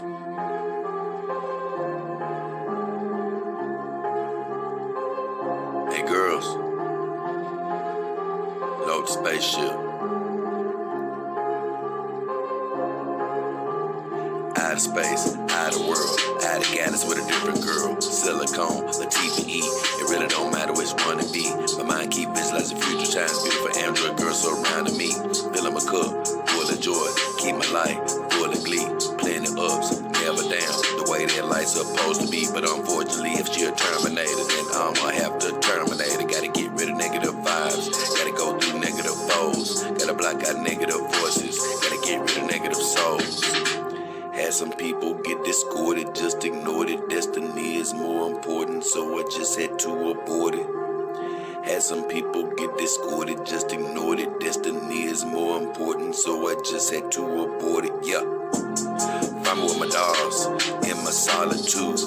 Hey girls, load the spaceship. Out of space, out of world, out of galaxy with a different girl. Silicone, a TPE, it really don't matter which one it be. My mind keep visualizing future times, beautiful Android girls surrounding me. Filling my cup, full of joy, keep my life full of glee. Plenty ups, never down, the way that life's supposed to be. But unfortunately, if she a terminator, then I'ma have to terminate her. Gotta get rid of negative vibes, gotta go through negative foes, gotta block out negative voices, gotta get rid of negative souls. Had some people get discorded, just ignored it. Destiny is more important, so I just had to abort it. Had some people get discorded, just ignored it. Destiny is more important, so I just had to abort it. Yeah. Find me with my dogs in my solitude.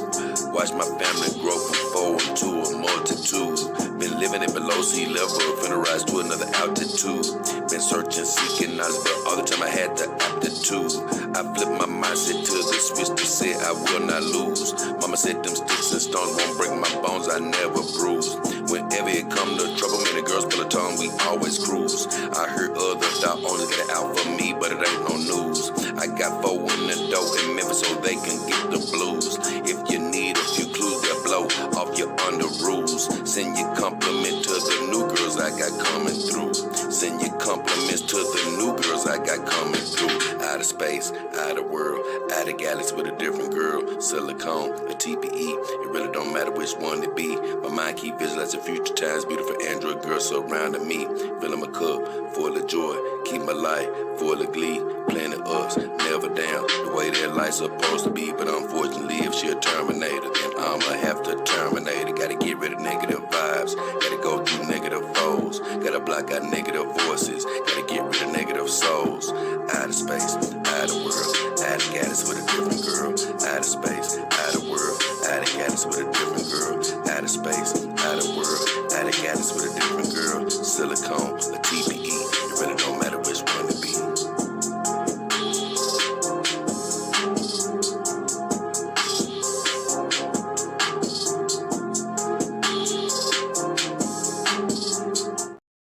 Watch my family grow from 4 into a multitude. Been living it below sea level, finna rise to another altitude. Been searching, seeking knowledge, but all the time I had the aptitude. I flipped my mindset to the switch to say I will not lose. Mama said them sticks and stones won't break my bones, I never bruise. Whenever it come to trouble, man, the girls pull a tongue, we always cruise. I heard other dog owners get it out for me, but it ain't no news. I got 4 in the dough in Memphis so they can get the blues. If you need a few clues, they'll blow off your under rules. Send your compliment to the new girls I got coming through. Send your compliments to the new girls I got coming through. Out of space, out of world, out of galaxy with a different girl. Silicone, a TPE, it really don't matter which one it be. My mind keep visualizing future times, beautiful Android girls surrounding me. Filling my cup, full of joy, keep my life full of glee. Plenty ups, never down, the way that life's supposed to be. But unfortunately, if she a terminator, then I'ma have to terminate her. Gotta get rid of negative vibes, gotta go through negative foes, gotta block out negative voices, gotta get rid of negative souls. Out of space, out of world, out of galaxy with a different girl. Out of space, out of world, out of galaxy with a different girl. Out of space, out of world, out of galaxy with a different girl. Silicone, a TPE, it really don't matter which one it be.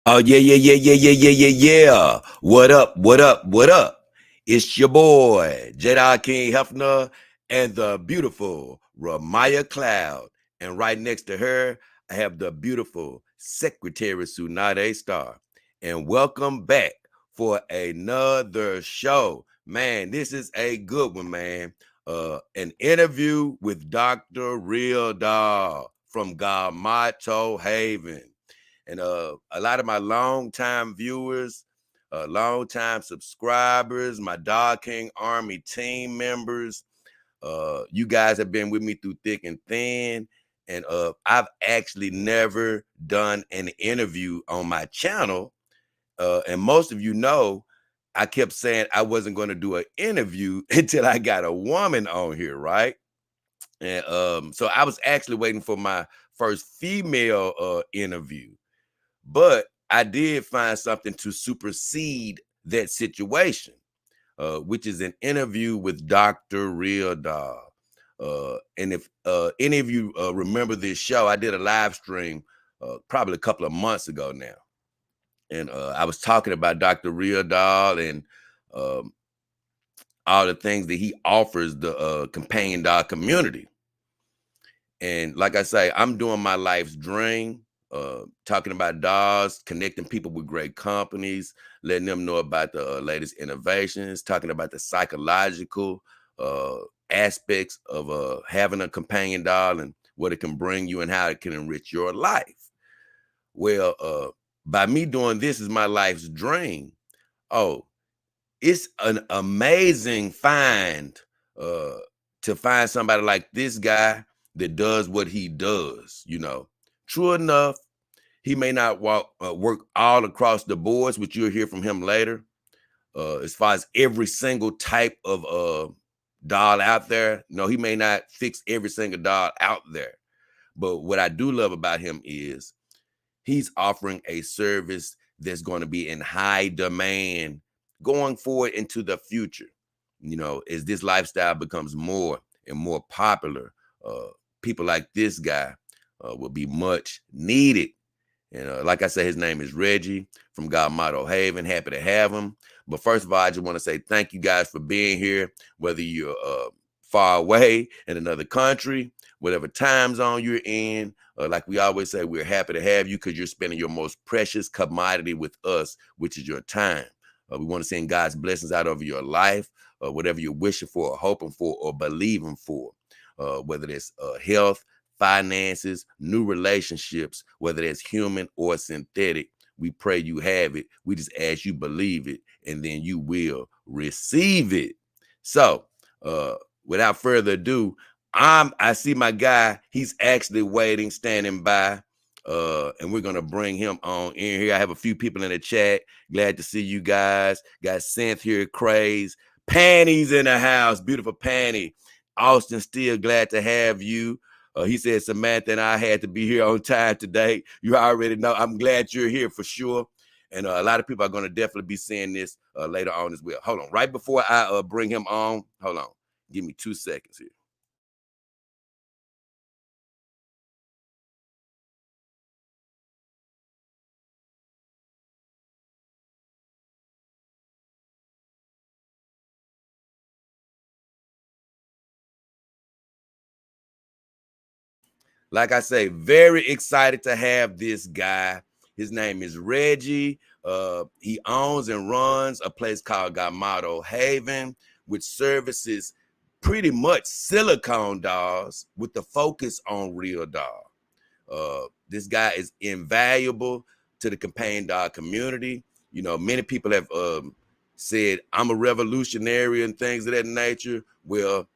Oh, yeah. What up? It's your boy, JayDollKingHefner, and the beautiful Ramaya Cloud. And right next to her, I have the beautiful Secretary Tsunade Star. And welcome back for another show. Man, this is a good one, man. An interview with Dr. RealDoll from Galmato Haven. And a lot of my longtime viewers, longtime subscribers, my Dog King Army team members, you guys have been with me through thick and thin. And I've actually never done an interview on my channel. And most of you know, I kept saying I wasn't going to do an interview until I got a woman on here, right? And so I was actually waiting for my first female interview. But I did find something to supersede that situation, which is an interview with Dr. RealDoll. And if any of you remember this show, I did a live stream probably a couple of months ago now. And I was talking about Dr. RealDoll and all the things that he offers the companion dog community. And like I say, I'm doing my life's dream. Talking about dogs, connecting people with great companies, letting them know about the latest innovations, talking about the psychological aspects of having a companion dog and what it can bring you and how it can enrich your life. Well, by me doing this is my life's dream. Oh, it's an amazing find to find somebody like this guy that does what he does, you know. True enough, he may not work all across the boards, which you'll hear from him later. As far as every single type of doll out there, no, he may not fix every single doll out there. But what I do love about him is he's offering a service that's going to be in high demand going forward into the future. as this lifestyle becomes more and more popular, people like this guy will be much needed. And like I said, his name is Reggie from Galmato Haven. Happy to have him. But first of all, I just want to say thank you guys for being here, whether you're far away in another country, whatever time zone you're in. Like we always say, we're happy to have you because you're spending your most precious commodity with us, which is your time. We want to send God's blessings out over your life, whatever you're wishing for, or hoping for, or believing for, whether it's health, finances, new relationships, whether it's human or synthetic. We pray you have it. We just ask you believe it, and then you will receive it. So, without further ado, I see my guy. He's actually waiting, standing by, and we're gonna bring him on in here. I have a few people in the chat. Glad to see you guys. Got Synth here, Craze, Panties in the house, beautiful Panty. Austin, still glad to have you. He said Samantha and I had to be here on time today. You already know. I'm glad you're here for sure. And a lot of people are going to definitely be seeing this later on as well. Hold on. Right before I bring him on, hold on. Give me 2 seconds here. Like I say, very excited to have this guy. His name is Reggie. He owns and runs a place called Galmato Haven, which services pretty much silicone dolls with the focus on RealDoll. This guy is invaluable to the campaign doll community. Many people have said I'm a revolutionary and things of that nature. Well,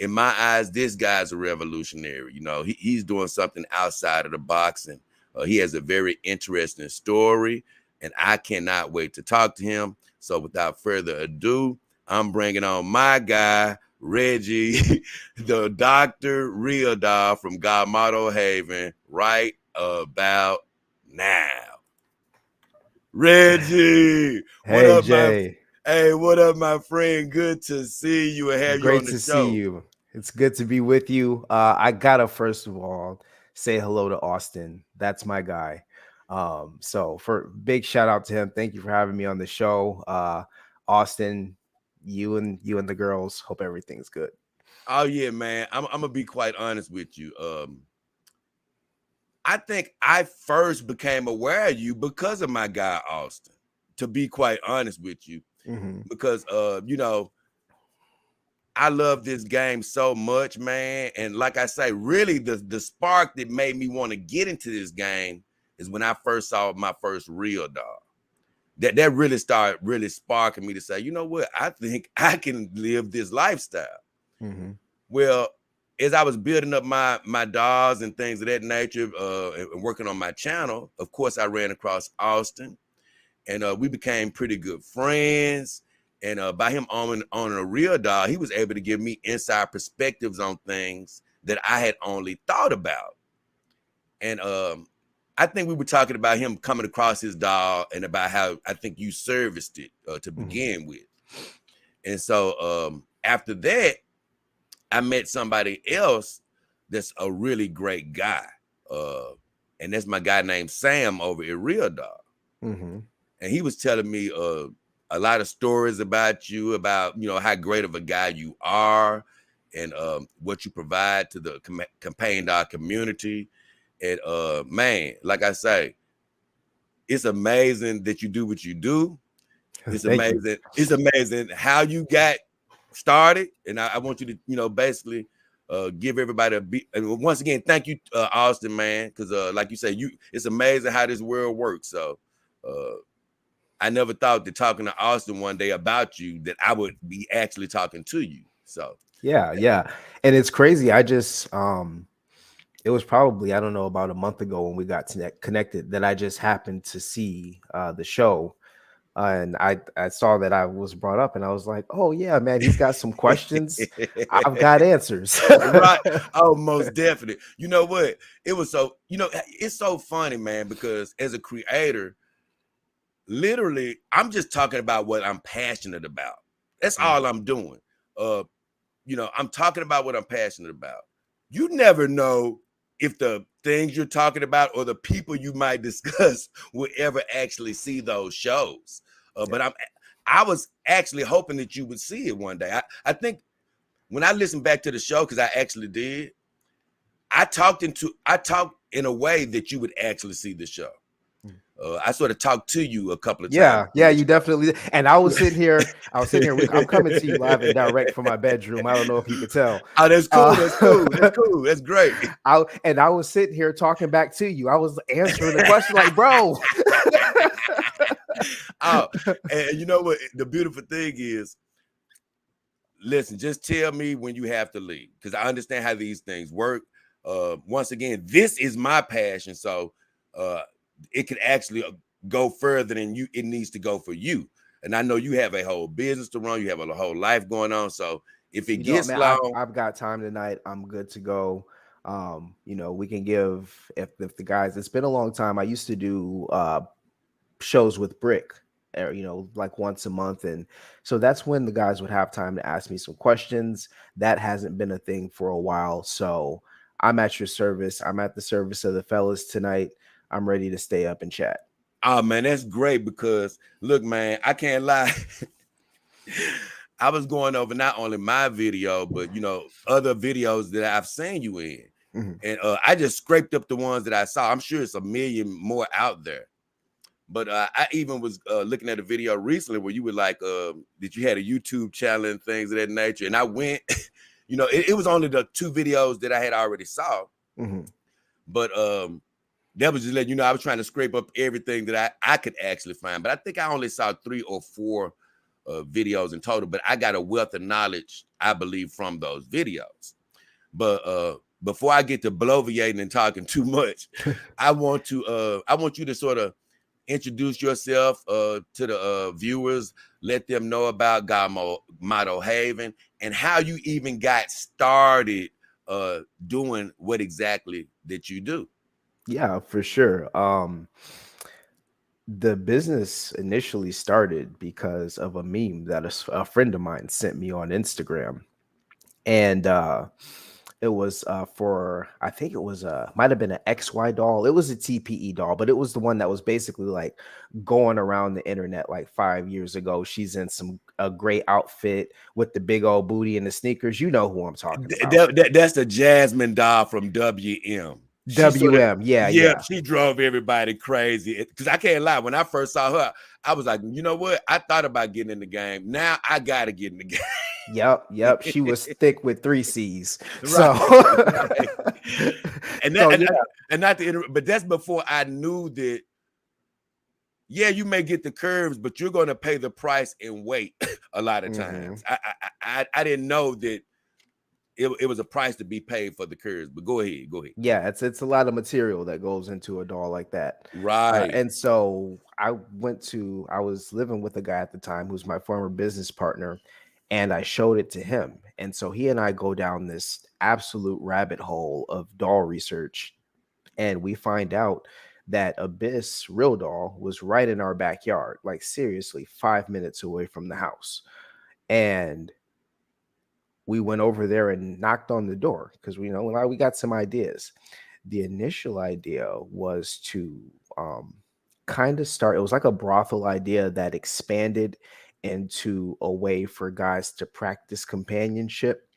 in my eyes, this guy's a revolutionary. He's doing something outside of the box, and he has a very interesting story, and I cannot wait to talk to him. So without further ado, I'm bringing on my guy, Reggie, the Dr. RealDoll from Galmato Haven, right about now. Reggie, what Hey, up, Jay. what up, my friend? Good to see you and have you on Great the to see show. you. It's good to be with you. I gotta first of all say hello to Austin. That's my guy. So for big shout out to him. Thank you for having me on the show. Austin, you and the girls. Hope everything's good. Oh yeah, man. I'm gonna be quite honest with you. I think I first became aware of you because of my guy Austin. To be quite honest with you, Mm-hmm. because I love this game so much, man. And like I say, really the spark that made me want to get into this game is when I first saw my first RealDoll. That really started really sparking me to say, you know what, I think I can live this lifestyle. Mm-hmm. Well, as I was building up my dolls and things of that nature, and working on my channel, of course, I ran across Austin, and we became pretty good friends. And by him owning a RealDoll, he was able to give me inside perspectives on things that I had only thought about. And I think we were talking about him coming across his doll and about how I think you serviced it to Mm-hmm. begin with. And so after that, I met somebody else that's a really great guy. And that's my guy named Sam over at RealDoll. Mm-hmm. And he was telling me a lot of stories about you, about how great of a guy you are, and what you provide to the campaign doll community. And man, like I say, it's amazing that you do what you do. It's Thank you. amazing. It's amazing how you got started. And I want you to, basically give everybody a beat. And once again, thank you, Austin, man, because like you say, it's amazing how this world works. So I never thought that talking to Austin one day about you that I would be actually talking to you. So Yeah. And it's crazy. I just it was probably, I don't know, about a month ago when we got connected that I just happened to see the show. And I saw that I was brought up and I was like, oh, yeah, man, he's got some questions. I've got answers. right. Oh, most definitely. You know what? It was so, it's so funny, man, because as a creator, literally, I'm just talking about what I'm passionate about. That's all I'm doing. I'm talking about what I'm passionate about. You never know if the things you're talking about or the people you might discuss will ever actually see those shows. But I was actually hoping that you would see it one day. I think when I listened back to the show, because I actually did, I talked in a way that you would actually see the show. I sort of talked to you a couple of times. Yeah, you definitely. And I was sitting here. I'm coming to you live and direct from my bedroom. I don't know if you could tell. Oh, that's cool. That's cool. That's cool. That's great. I was sitting here talking back to you. I was answering the question like, bro. Oh, and you know what? The beautiful thing is, listen, just tell me when you have to leave, because I understand how these things work. Once again, this is my passion, so it could actually go further than it needs to go for you. And I know you have a whole business to run, you have a whole life going on. So if it gets long, I've got time tonight. I'm good to go. We can give if the guys. It's been a long time. I used to do shows with Brick, like once a month, and so that's when the guys would have time to ask me some questions. That hasn't been a thing for a while, so I'm at your service. I'm at the service of the fellas tonight. I'm ready to stay up and chat. Oh man, that's great, because look, man, I can't lie. I was going over not only my video, but other videos that I've seen you in. Mm-hmm. And I just scraped up the ones that I saw. I'm sure it's a million more out there. But I even was looking at a video recently where you were like, that you had a YouTube channel and things of that nature. And I went, it was only the 2 videos that I had already saw. Mm-hmm. But that was just letting you know I was trying to scrape up everything that I could actually find. But I think I only saw 3 or 4 videos in total. But I got a wealth of knowledge, I believe, from those videos. But before I get to bloviating and talking too much, I want you to sort of introduce yourself to the viewers. Let them know about Galmato Haven and how you even got started doing what exactly that you do. Yeah, for sure. The business initially started because of a meme that a friend of mine sent me on Instagram. And it was I think it was might have been an XY doll. It was a TPE doll, but it was the one that was basically like going around the internet like 5 years ago. She's in a great outfit with the big old booty and the sneakers. You know who I'm talking about. That's the Jasmine doll from WM. Yeah. She drove everybody crazy, because I can't lie. When I first saw her, I was like, you know what? I thought about getting in the game. Now I gotta get in the game. Yep. She was thick with 3 C's. Right. So, right. And not to interrupt, but that's before I knew that. Yeah, you may get the curves, but you're going to pay the price in weight a lot of times. Mm-hmm. I didn't know that it was a price to be paid for the curves, but go ahead. Yeah, it's a lot of material that goes into a doll like that. Right. And so I was living with a guy at the time who's my former business partner, and I showed it to him. And so he and I go down this absolute rabbit hole of doll research, and we find out that Abyss RealDoll was right in our backyard, like seriously 5 minutes away from the house. And we went over there and knocked on the door because we got some ideas. The initial idea was to kind of start, it was like a brothel idea that expanded into a way for guys to practice companionship.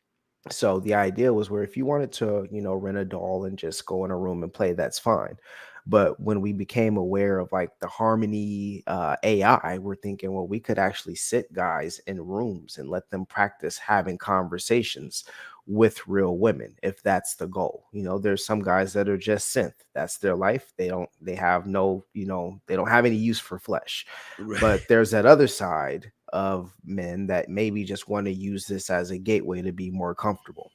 So the idea was where if you wanted to, rent a doll and just go in a room and play, that's fine. But when we became aware of like the Harmony AI, we're thinking, well, we could actually sit guys in rooms and let them practice having conversations with real women, if that's the goal. There's some guys that are just synth. That's their life. They don't have any use for flesh. Right. But there's that other side of men that maybe just want to use this as a gateway to be more comfortable.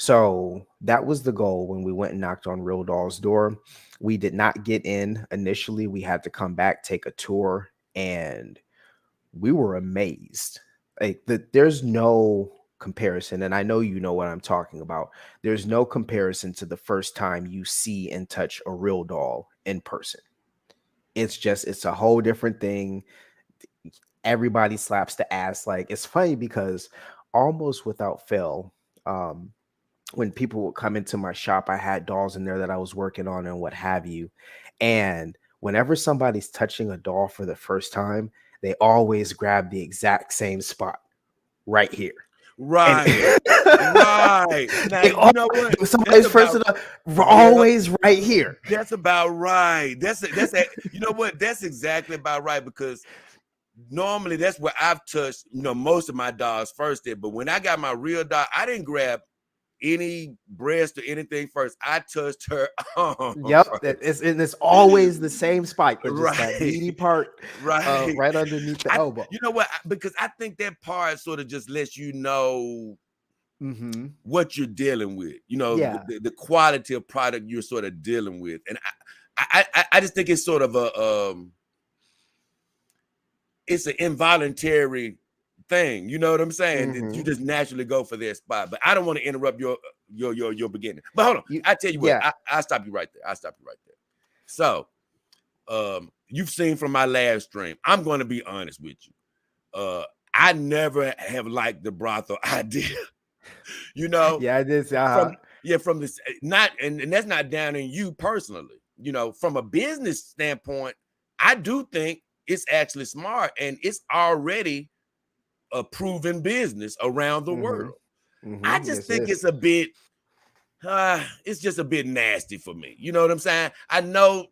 So that was the goal when we went and knocked on RealDoll's door. We did not get in initially. We had to come back, take a tour, and we were amazed. Like there's no comparison, and I know you know what I'm talking about. There's no comparison to the first time you see and touch a RealDoll in person. It's a whole different thing. everybody slaps the ass. Like, it's funny because almost without fail, when people would come into my shop, I had dolls in there that I was working on and what have you. And whenever somebody's touching a doll for the first time, they always grab the exact same spot right here. And Right. Right. Now, they you all, know what? That's somebody's first about, of the yeah, always right here. that's about right. You know what? That's exactly about right, because normally that's where I've touched, most of my dogs first did. But when I got my real dog, I didn't grab any breast or anything first. I touched her arm Yep, first. and it's always the same spike, but just that Right. meaty part, Right. right underneath the elbow. You know what? Because I think that part sort of just lets you know Mm-hmm. what you're dealing with, Yeah. the quality of product you're sort of dealing with. And I just think it's sort of it's an involuntary thing. You know what I'm saying? That you Mm-hmm. just naturally go for their spot. But I don't want to interrupt your beginning. But hold on, You, I tell you what, yeah. I'll stop you right there. So, you've seen from my last stream. I'm going to be honest with you. I never have liked the brothel idea. you know, Yeah, it is. from from this, not and that's not down in you personally. From a business standpoint, I do think it's actually smart, and it's already a proven business around the Mm-hmm. world. I Mm-hmm. just Yes, think yes. it's just a bit nasty for me. You know what I'm saying? I know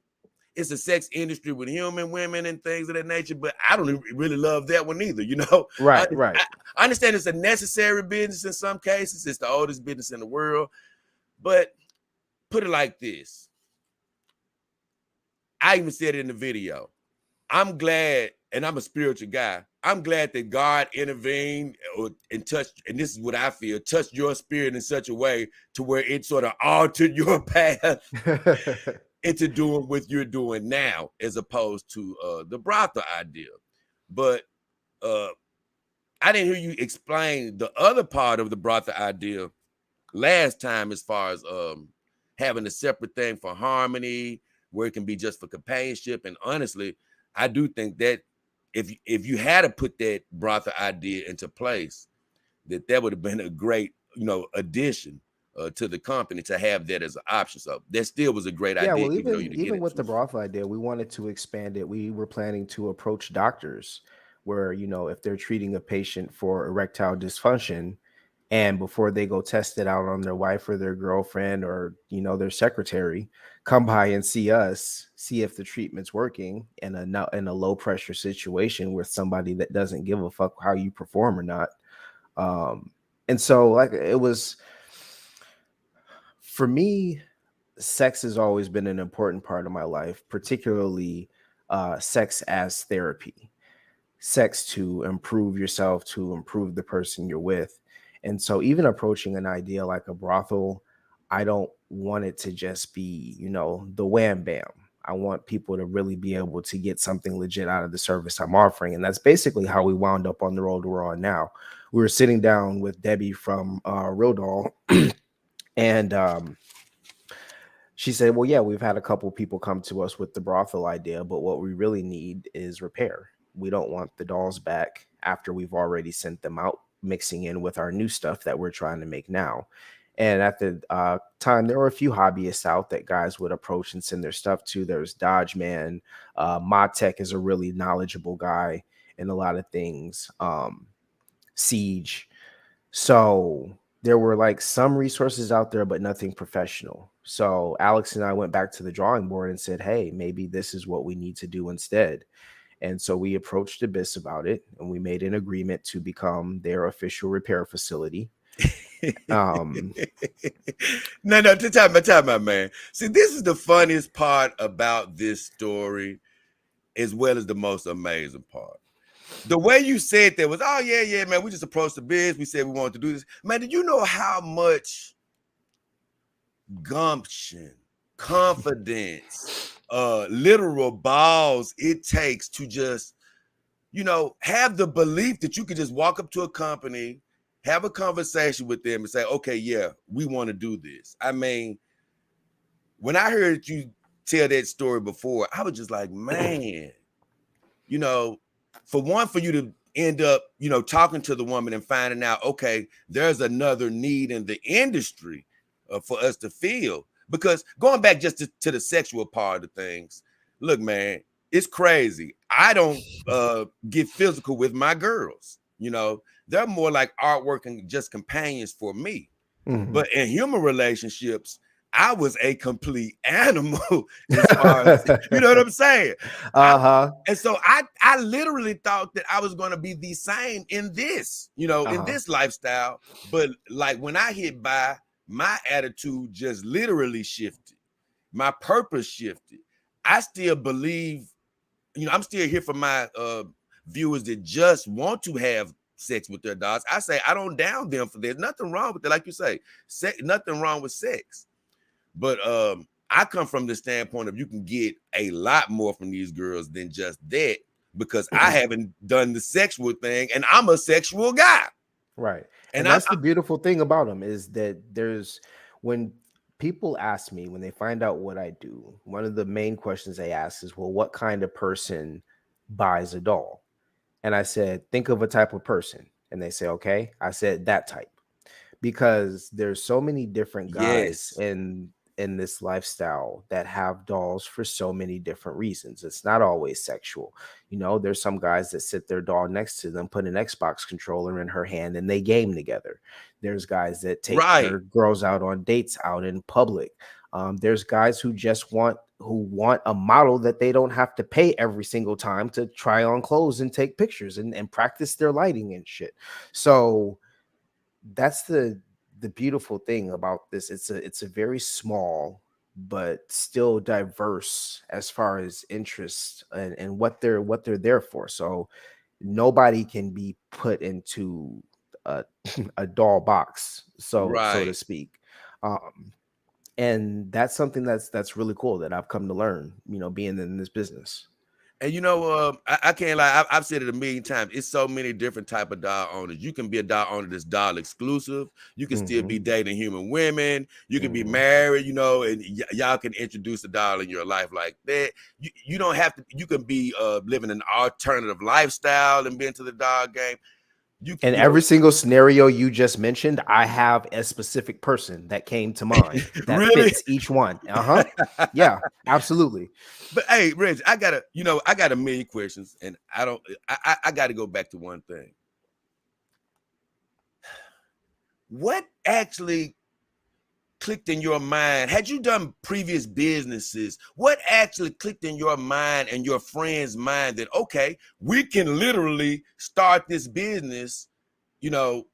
it's a sex industry with human women and things of that nature, but I don't really love that one either. I, Right, right. I understand it's a necessary business in some cases. It's the oldest business in the world, but put it like this. I even said it in the video. I'm glad, and I'm a spiritual guy. I'm glad that God intervened and touched, and this is what I feel, touched your spirit in such a way to where it sort of altered your path into doing what you're doing now, as opposed to the brothel idea. But I didn't hear you explain the other part of the brothel idea last time, as far as having a separate thing for harmony, where it can be just for companionship. And honestly, I do think that if you had to put that brothel idea into place, that would have been a great addition to the company, to have that as an option. So that still was a great Yeah, idea, well, even though you even didn't get even it. with the brothel idea, we wanted to expand it. We were planning to approach doctors where, if they're treating a patient for erectile dysfunction, and before they go test it out on their wife or their girlfriend or, their secretary, come by and see us, see if the treatment's working in a low pressure situation with somebody that doesn't give a fuck how you perform or not. And so, like, it was, for me, sex has always been an important part of my life, particularly sex as therapy, sex to improve yourself, to improve the person you're with. And so, even approaching an idea like a brothel, I don't want it to just be, the wham bam. I want people to really be able to get something legit out of the service I'm offering. And that's basically how we wound up on the road we're on now. We were sitting down with Debbie from RealDoll, and she said, well, yeah, we've had a couple people come to us with the brothel idea, but what we really need is repair. We don't want the dolls back after we've already sent them out, mixing in with our new stuff that we're trying to make now. And at the time, there were a few hobbyists out that guys would approach and send their stuff to. There's Dodge Man. Modtech is a really knowledgeable guy in a lot of things. Siege. So there were like some resources out there, but nothing professional. So Alex and I went back to the drawing board and said, hey, maybe this is what we need to do instead. And so we approached Abyss about it, and we made an agreement to become their official repair facility. No, time out, man. See, this is the funniest part about this story, as well as the most amazing part. The way you said that was, oh yeah, man, we just approached the biz. We said we wanted to do this. Man, did you know how much gumption, confidence, literal balls it takes to just, have the belief that you could just walk up to a company, have a conversation with them and say, okay, yeah, we want to do this. I mean, when I heard you tell that story before, I was just like, man, you know, for you to end up, talking to the woman and finding out, okay, there's another need in the industry for us to fill. Because going back just to the sexual part of things, look, man, it's crazy. I don't get physical with my girls. They're more like artwork and just companions for me. Mhm. But in human relationships, I was a complete animal as far as, you know what I'm saying? Uh-huh. And so I literally thought that I was going to be the same in this, in Uh-huh. this lifestyle. But like when I hit by, my attitude just literally shifted. My purpose shifted. I still believe, I'm still here for my viewers that just want to have sex with their dogs. I say I don't down them for there's nothing wrong with it. Like you say, nothing wrong with sex. But I come from the standpoint of you can get a lot more from these girls than just that, because I haven't done the sexual thing and I'm a sexual guy. Right. And And that's the beautiful thing about them is that when people ask me, when they find out what I do, one of the main questions they ask is, well, what kind of person buys a doll? And I said, think of a type of person. And they say, okay. I said, that type. Because there's so many different guys yes, in this lifestyle that have dolls for so many different reasons. It's not always sexual. There's some guys that sit their doll next to them, put an Xbox controller in her hand, and they game together. There's guys that take right, their girls out on dates out in public. There's guys who want a model that they don't have to pay every single time to try on clothes and take pictures and practice their lighting and shit. So that's the beautiful thing about this. It's a very small but still diverse as far as interests and what they're there for. So nobody can be put into a, a doll box, so to right. speak. um and that's something that's really cool that I've come to learn, being in this business. And I can't lie. I've said it a million times. It's so many different type of doll owners. You can be a doll owner that's doll exclusive. You can still Hmm. be dating human women. You can be Hmm. married. And y'all can introduce a doll in your life like that. You don't have to. You can be living an alternative lifestyle and be into the doll game. You In you know every single scenario you just mentioned, I have a specific person that came to mind that really. fits each one. Uh-huh. Yeah, absolutely. But hey, Reg, I got a million questions, and I don't. I got to go back to one thing. What actually clicked in your mind? Had you done previous businesses? What actually clicked in your mind and your friend's mind that, okay, we can literally start this business, you know,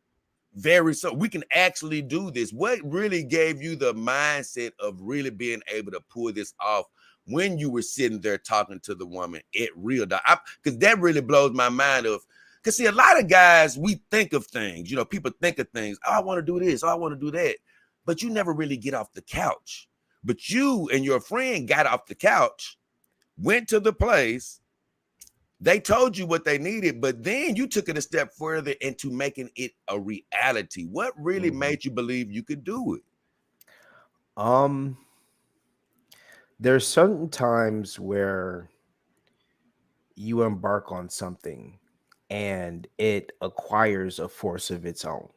we can actually do this? What really gave you the mindset of really being able to pull this off when you were sitting there talking to the woman at RealDoll? Because that really blows my mind of, because see, a lot of guys, we think of things, people think of things. Oh, I want to do this. Oh, I want to do that. But you never really get off the couch. But you and your friend got off the couch, went to the place, they told you what they needed, but then you took it a step further into making it a reality. What really Mhm. made you believe you could do it? Um, there's certain times where you embark on something and it acquires a force of its own.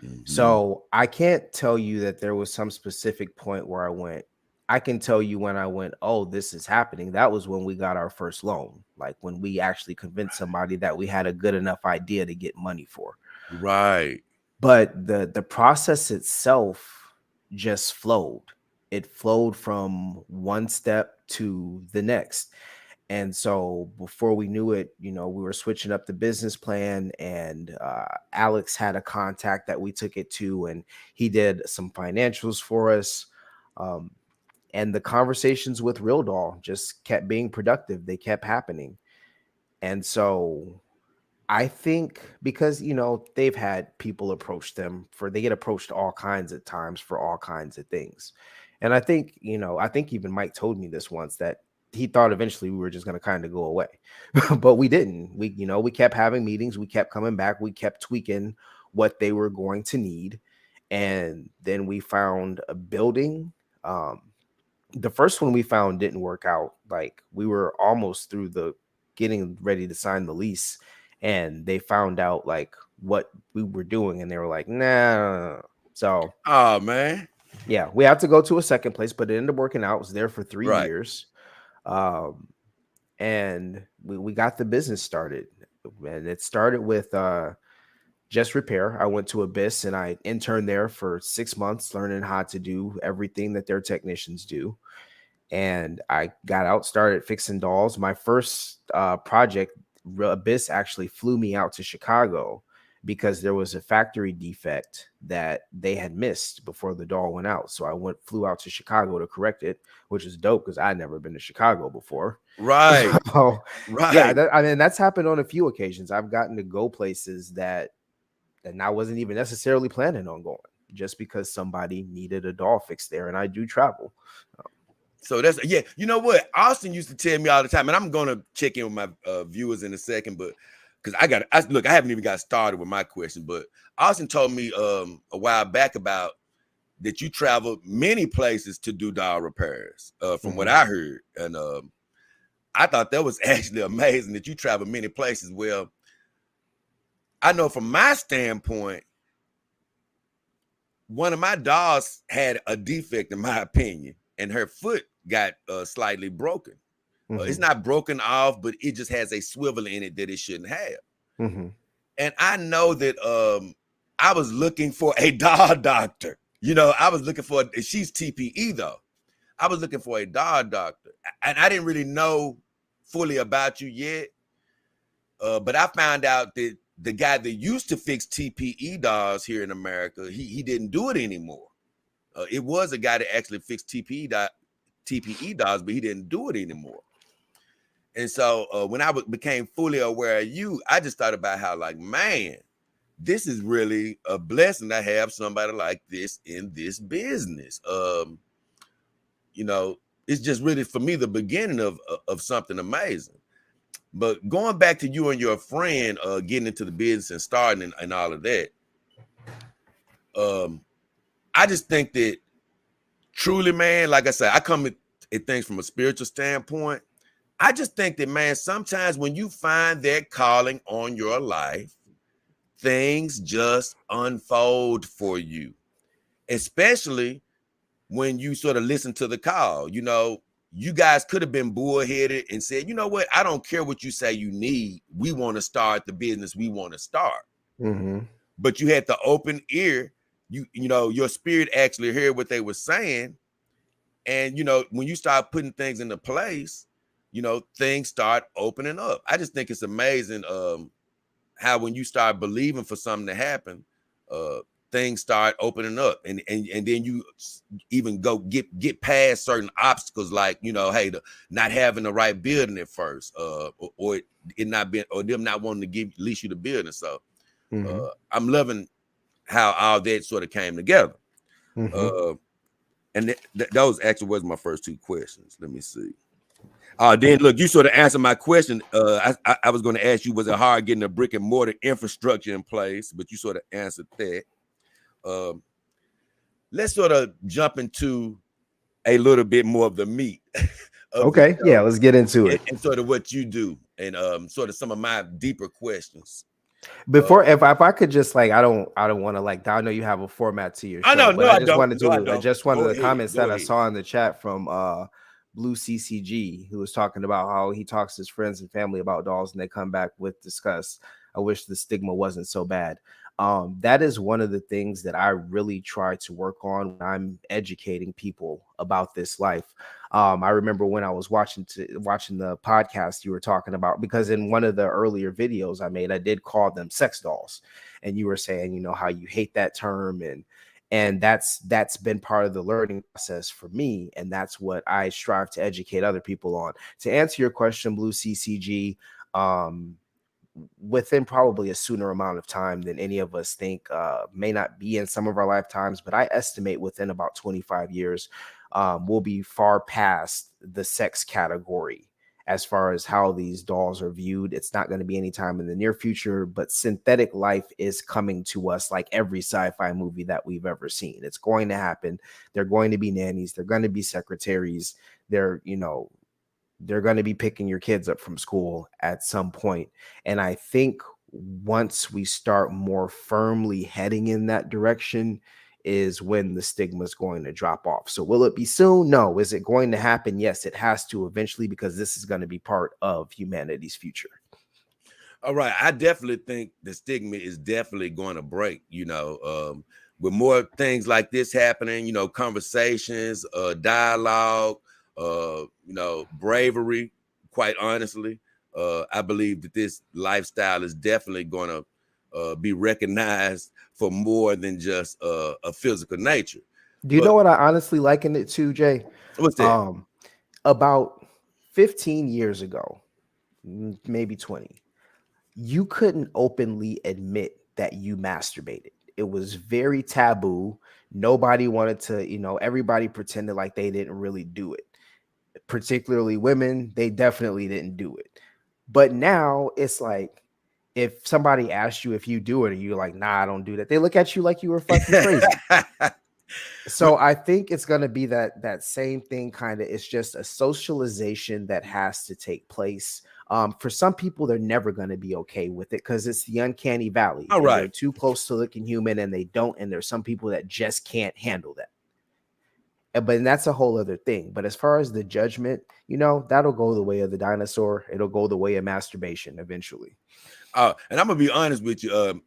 Mm-hmm. So I can't tell you that there was some specific point where I went. I can tell you when I went, oh, this is happening. That was when we got our first loan, like when we actually convinced somebody that we had a good enough idea to get money for. Right. But the process itself just flowed. It flowed from one step to the next. And so before we knew it, we were switching up the business plan, and Alex had a contact that we took it to, and he did some financials for us. Um, and the conversations with RealDoll just kept being productive. They kept happening. And so I think because they've had people approach them they get approached all kinds of times for all kinds of things. And I think even Mike told me this once, that he thought eventually we were just going to kind of go away. But we didn't. We kept having meetings, we kept coming back, we kept tweaking what they were going to need. And then we found a building. The first one we found didn't work out. Like, we were almost through the getting ready to sign the lease, and they found out like what we were doing, and they were like, nah. So Oh man. yeah, we had to go to a second place, but it ended up working out. I was there for 3 Right. years. Um, and we got the business started. And it started with just repair. I went to Abyss and I interned there for 6 months, learning how to do everything that their technicians do. And I got out, started fixing dolls. My first project, Abyss actually flew me out to Chicago because there was a factory defect that they had missed before the doll went out. So I flew out to Chicago to correct it, which is dope because I'd never been to Chicago before. Right. So yeah, Right. I mean that's happened on a few occasions. I've gotten to go places that I wasn't even necessarily planning on going, just because somebody needed a doll fixed there, and I do travel. So that's, yeah. You know what? Austin used to tell me all the time, and I'm gonna check in with my viewers in a second, but because look, I haven't even got started with my question, but Austin told me a while back about that you travel many places to do doll repairs, from what I heard, and I thought that was actually amazing that you travel many places. Well, I know from my standpoint, one of my dolls had a defect, in my opinion, and her foot got slightly broken. It's not broken off, but it just has a swivel in it that it shouldn't have. And I know that I was looking for a doll doctor. You know, I was looking for, she's TPE though. I was looking for a doll doctor. And I didn't really know fully about you yet. But I found out that the guy that used to fix TPE dolls here in America, he didn't do it anymore. It was a guy that actually fixed TPE dolls, but he didn't do it anymore. And so when I became fully aware of you, I just thought about how, like, man, this is really a blessing to have somebody like this in this business. You know, it's just really for me the beginning of something amazing. But going back to you and your friend getting into the business and starting and all of that, I just think that truly, man, like I said, I come at things from a spiritual standpoint. I just think that, man, sometimes when you find that calling on your life, things just unfold for you, especially when you sort of listen to the call. You know, you guys could have been bullheaded and said, you know what, I don't care what you say you need. We want to start the business we want to start. But you had the open ear. You know, your spirit actually heard what they were saying. And, you know, when you start putting things into place, you know, things start opening up. I just think it's amazing how when you start believing for something to happen, things start opening up, and then you even go get past certain obstacles, like, you know, hey, not having the right building at first, or it not being, or them not wanting to lease you the building. So I'm loving how all that sort of came together. And those actually was my first two questions. Let me see. Then look, you sort of answered my question. I was going to ask you, was it hard getting a brick and mortar infrastructure in place? But you sort of answered that. Let's sort of jump into a little bit more of the meat of the Okay, yeah, show, let's get into it. and sort of what you do, and sort of some of my deeper questions. Before, if I could just like, I don't want to like, I know you have a format to your I show, know, but no, I I just don't. wanted No, I to, don't. one of Go the ahead. comments Go that I ahead. saw in the chat from Blue CCG, who was talking about how he talks to his friends and family about dolls and they come back with disgust. I wish the stigma wasn't so bad. That is one of the things that I really try to work on when I'm educating people about this life. I remember when I was watching the podcast you were talking about, because in one of the earlier videos I made, I did call them sex dolls, and you were saying, you know, how you hate that term, and that's been part of the learning process for me, and that's what I strive to educate other people on. To answer your question, Blue CCG, within probably a sooner amount of time than any of us think, may not be in some of our lifetimes, but I estimate within about 25 years, we'll be far past the sex category as far as how these dolls are viewed. It's not going to be any time in the near future, but synthetic life is coming to us like every sci-fi movie that we've ever seen. It's going to happen. They're going to be nannies. They're going to be secretaries. They're, you know, they're going to be picking your kids up from school at some point. And I think once we start more firmly heading in that direction is when the stigma is going to drop off. So will it be soon? No. Is it going to happen? Yes, it has to eventually, because this is going to be part of humanity's future. All right, I definitely think the stigma is definitely going to break, with more things like this happening, conversations, dialogue, bravery, quite honestly. I believe that this lifestyle is definitely going to be recognized for more than just a physical nature. Do you know what I honestly liken it to, Jay? What's that? About 15 years ago, maybe 20, you couldn't openly admit that you masturbated. It was very taboo. Nobody wanted to, everybody pretended like they didn't really do it. Particularly women, they definitely didn't do it. But now it's like, if somebody asked you if you do it and you're like, nah, I don't do that, they look at you like you were fucking crazy. So I think it's going to be that same thing kind of. It's just a socialization that has to take place. For some people, they're never going to be okay with it because it's the uncanny valley. All right. They're too close to looking human and they don't. And there's some people that just can't handle that. But that's a whole other thing. But as far as the judgment, that'll go the way of the dinosaur. It'll go the way of masturbation eventually. And I'm gonna be honest with you.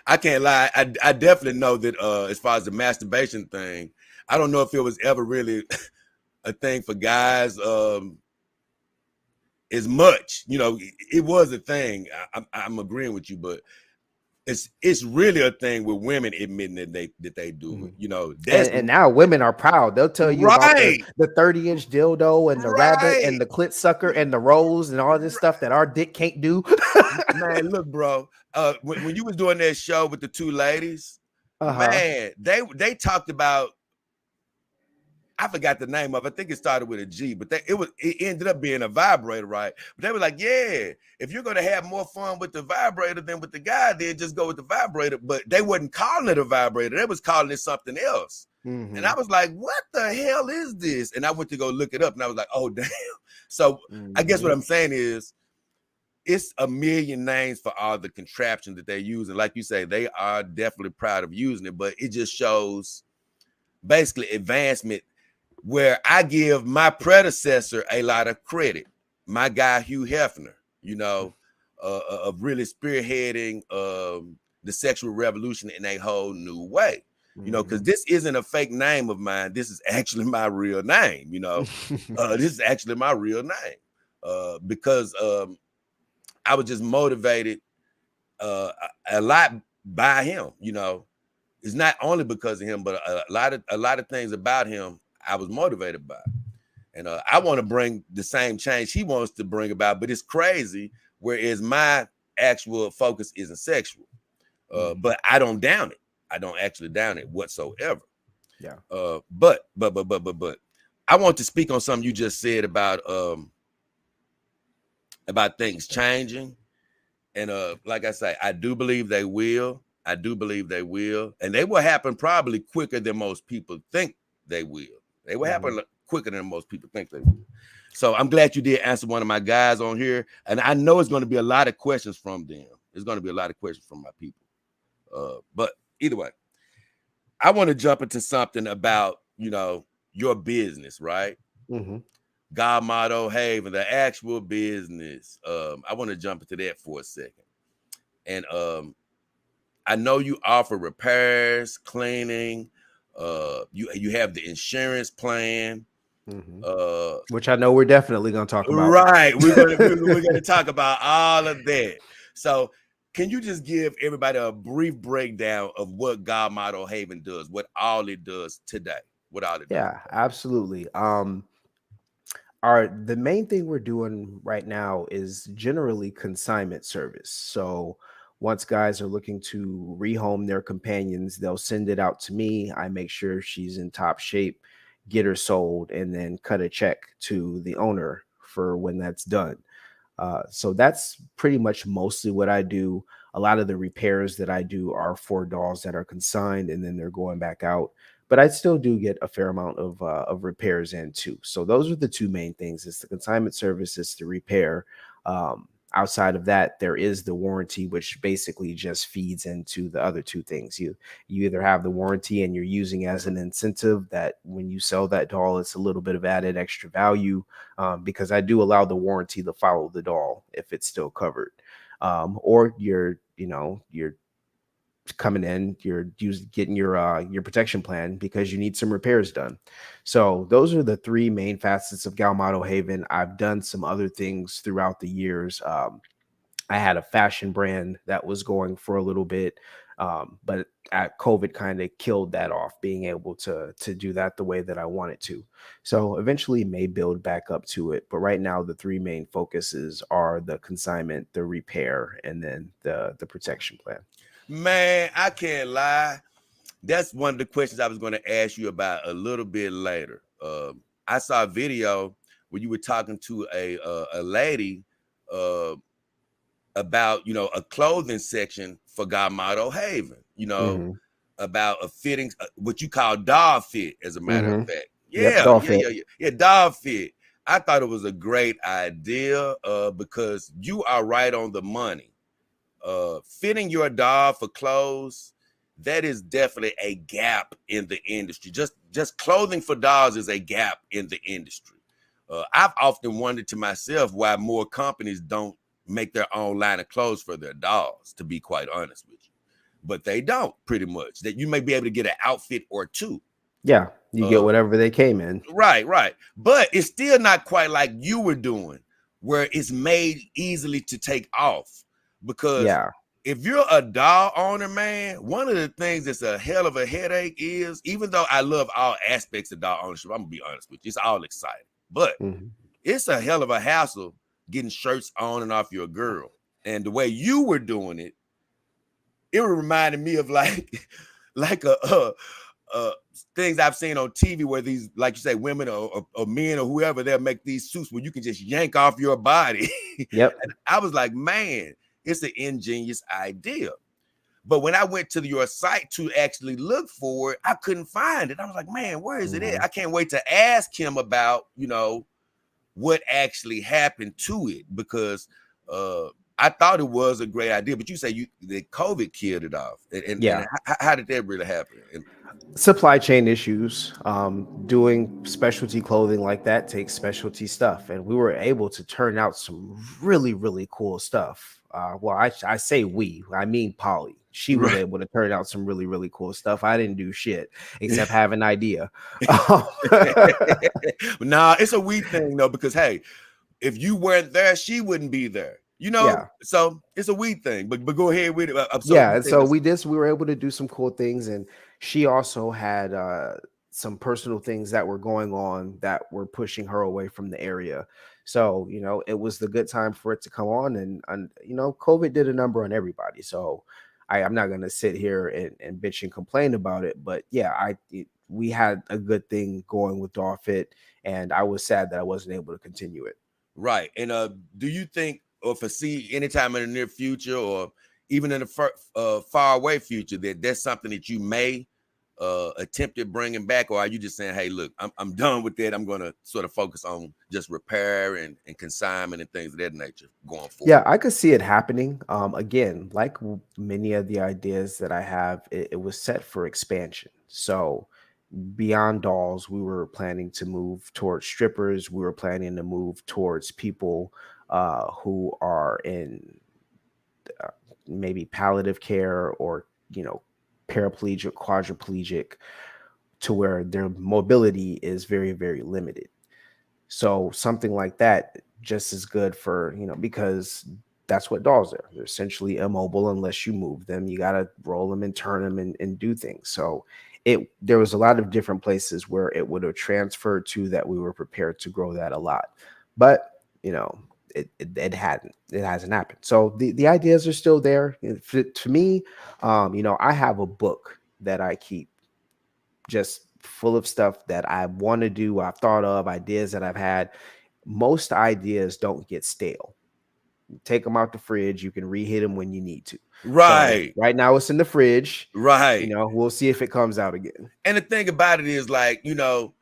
I can't lie. I definitely know that as far as the masturbation thing, I don't know if it was ever really a thing for guys as much. It was a thing. I'm agreeing with you, but it's really a thing with women admitting that they do it. And now women are proud. They'll tell you about the 30-inch dildo and the rabbit and the clit sucker and the rose and all this stuff that our dick can't do. Man, look, bro. When you was doing that show with the two ladies, man, they talked about. I forgot the name of it. I think it started with a G, but it ended up being a vibrator, right? But they were like, yeah, if you're gonna have more fun with the vibrator than with the guy, then just go with the vibrator. But they wasn't calling it a vibrator, they was calling it something else. Mm-hmm. And I was like, what the hell is this? And I went to go look it up and I was like, oh damn. So I guess what I'm saying is it's a million names for all the contraptions that they use. And like you say, they are definitely proud of using it, but it just shows basically advancement, where I give my predecessor a lot of credit, my guy Hugh Hefner, of really spearheading the sexual revolution in a whole new way, because this isn't a fake name of mine. This is actually my real name, this is actually my real name, because I was just motivated a lot by him, It's not only because of him, but a lot of things about him I was motivated by. And I want to bring the same change he wants to bring about, but it's crazy. Whereas my actual focus isn't sexual, but I don't down it. I don't actually down it whatsoever. Yeah. But I want to speak on something you just said about things changing. And like I say, I do believe they will. And they will happen probably quicker than most people think they will. They will happen quicker than most people think they will. So I'm glad you did answer one of my guys on here. And I know it's going to be a lot of questions from them. There's going to be a lot of questions from my people. But either way, I want to jump into something about, your business, right? Mm-hmm. Galmato Haven, the actual business. I want to jump into that for a second. And I know you offer repairs, cleaning. You have the insurance plan, which I know we're definitely going to talk about. Right, we're gonna talk about all of that. So, can you just give everybody a brief breakdown of what Galmato Haven does, what all it does today, what all it does? Yeah, absolutely. The main thing we're doing right now is generally consignment service. So once guys are looking to rehome their companions, they'll send it out to me. I make sure she's in top shape, get her sold, and then cut a check to the owner for when that's done. So that's pretty much mostly what I do. A lot of the repairs that I do are for dolls that are consigned and then they're going back out. But I still do get a fair amount of repairs in too. So those are the two main things: it's the consignment service, it's the repair. Outside of that, there is the warranty, which basically just feeds into the other two things. You either have the warranty and you're using as an incentive that when you sell that doll, it's a little bit of added extra value, because I do allow the warranty to follow the doll if it's still covered. Or you're coming in, you're getting your protection plan because you need some repairs done. So those are the three main facets of Galmato Haven. I've done some other things throughout the years. I had a fashion brand that was going for a little bit, but at COVID kind of killed that off, being able to do that the way that I wanted to. So eventually may build back up to it. But right now, the three main focuses are the consignment, the repair, and then the protection plan. Man, I can't lie. That's one of the questions I was going to ask you about a little bit later. I saw a video where you were talking to a lady about a clothing section for Galmato Haven. About a fitting, what you call doll fit, as a matter of fact. Yep, doll fit. Yeah, doll fit. I thought it was a great idea because you are right on the money. Fitting your doll for clothes, that is definitely a gap in the industry. Just clothing for dolls is a gap in the industry. I've often wondered to myself why more companies don't make their own line of clothes for their dolls, to be quite honest with you. But they don't, pretty much. That you may be able to get an outfit or two. Yeah, you get whatever they came in. Right. But it's still not quite like you were doing, where it's made easily to take off. Because if you're a doll owner, man, one of the things that's a hell of a headache is, even though I love all aspects of doll ownership, I'm gonna be honest with you, it's all exciting, but it's a hell of a hassle getting shirts on and off your girl. And the way you were doing it, it reminded me of like things I've seen on TV where these, like you say, women or men or whoever, they'll make these suits where you can just yank off your body. Yep. And I was like, man, it's an ingenious idea. But when I went to your site to actually look for it, I couldn't find it. I was like, man, where is it at? I can't wait to ask him about, what actually happened to it, because I thought it was a great idea. But you say the COVID killed it off. And how did that really happen? Supply chain issues. Doing specialty clothing like that takes specialty stuff, and we were able to turn out some really, really cool stuff. Well, I say I mean Polly. She was able to turn out some really, really cool stuff. I didn't do shit except have an idea. Nah, it's a we thing though, because hey, if you weren't there, she wouldn't be there. So it's a we thing. But go ahead with it. So we were able to do some cool things, and she also had some personal things that were going on that were pushing her away from the area. So, it was the good time for it to come on, and COVID did a number on everybody. So I'm not going to sit here and bitch and complain about it, but we had a good thing going with Doll Fit, and I was sad that I wasn't able to continue it. Right. And do you think or foresee anytime in the near future or even in the far away future that that's something that you may attempt at bringing back? Or are you just saying, hey, look, I'm done with that. I'm going to sort of focus on just repair and consignment and things of that nature going forward? Yeah, I could see it happening. Again, like many of the ideas that I have, it was set for expansion. So beyond dolls, we were planning to move towards strippers. We were planning to move towards people who are in maybe palliative care or, paraplegic, quadriplegic, to where their mobility is very, very limited. So something like that just is good for, because that's what dolls are. They're essentially immobile unless you move them. You got to roll them and turn them and do things. So there was a lot of different places where it would have transferred to that we were prepared to grow that a lot. But, it hasn't happened. So the ideas are still there. To me, I have a book that I keep just full of stuff that I want to do, I've thought of, ideas that I've had. Most ideas don't get stale. take them out the fridge. You can reheat them when you need to. Right. So right now it's in the fridge. Right. You know, we'll see if it comes out again. And the thing about it is, like, you know,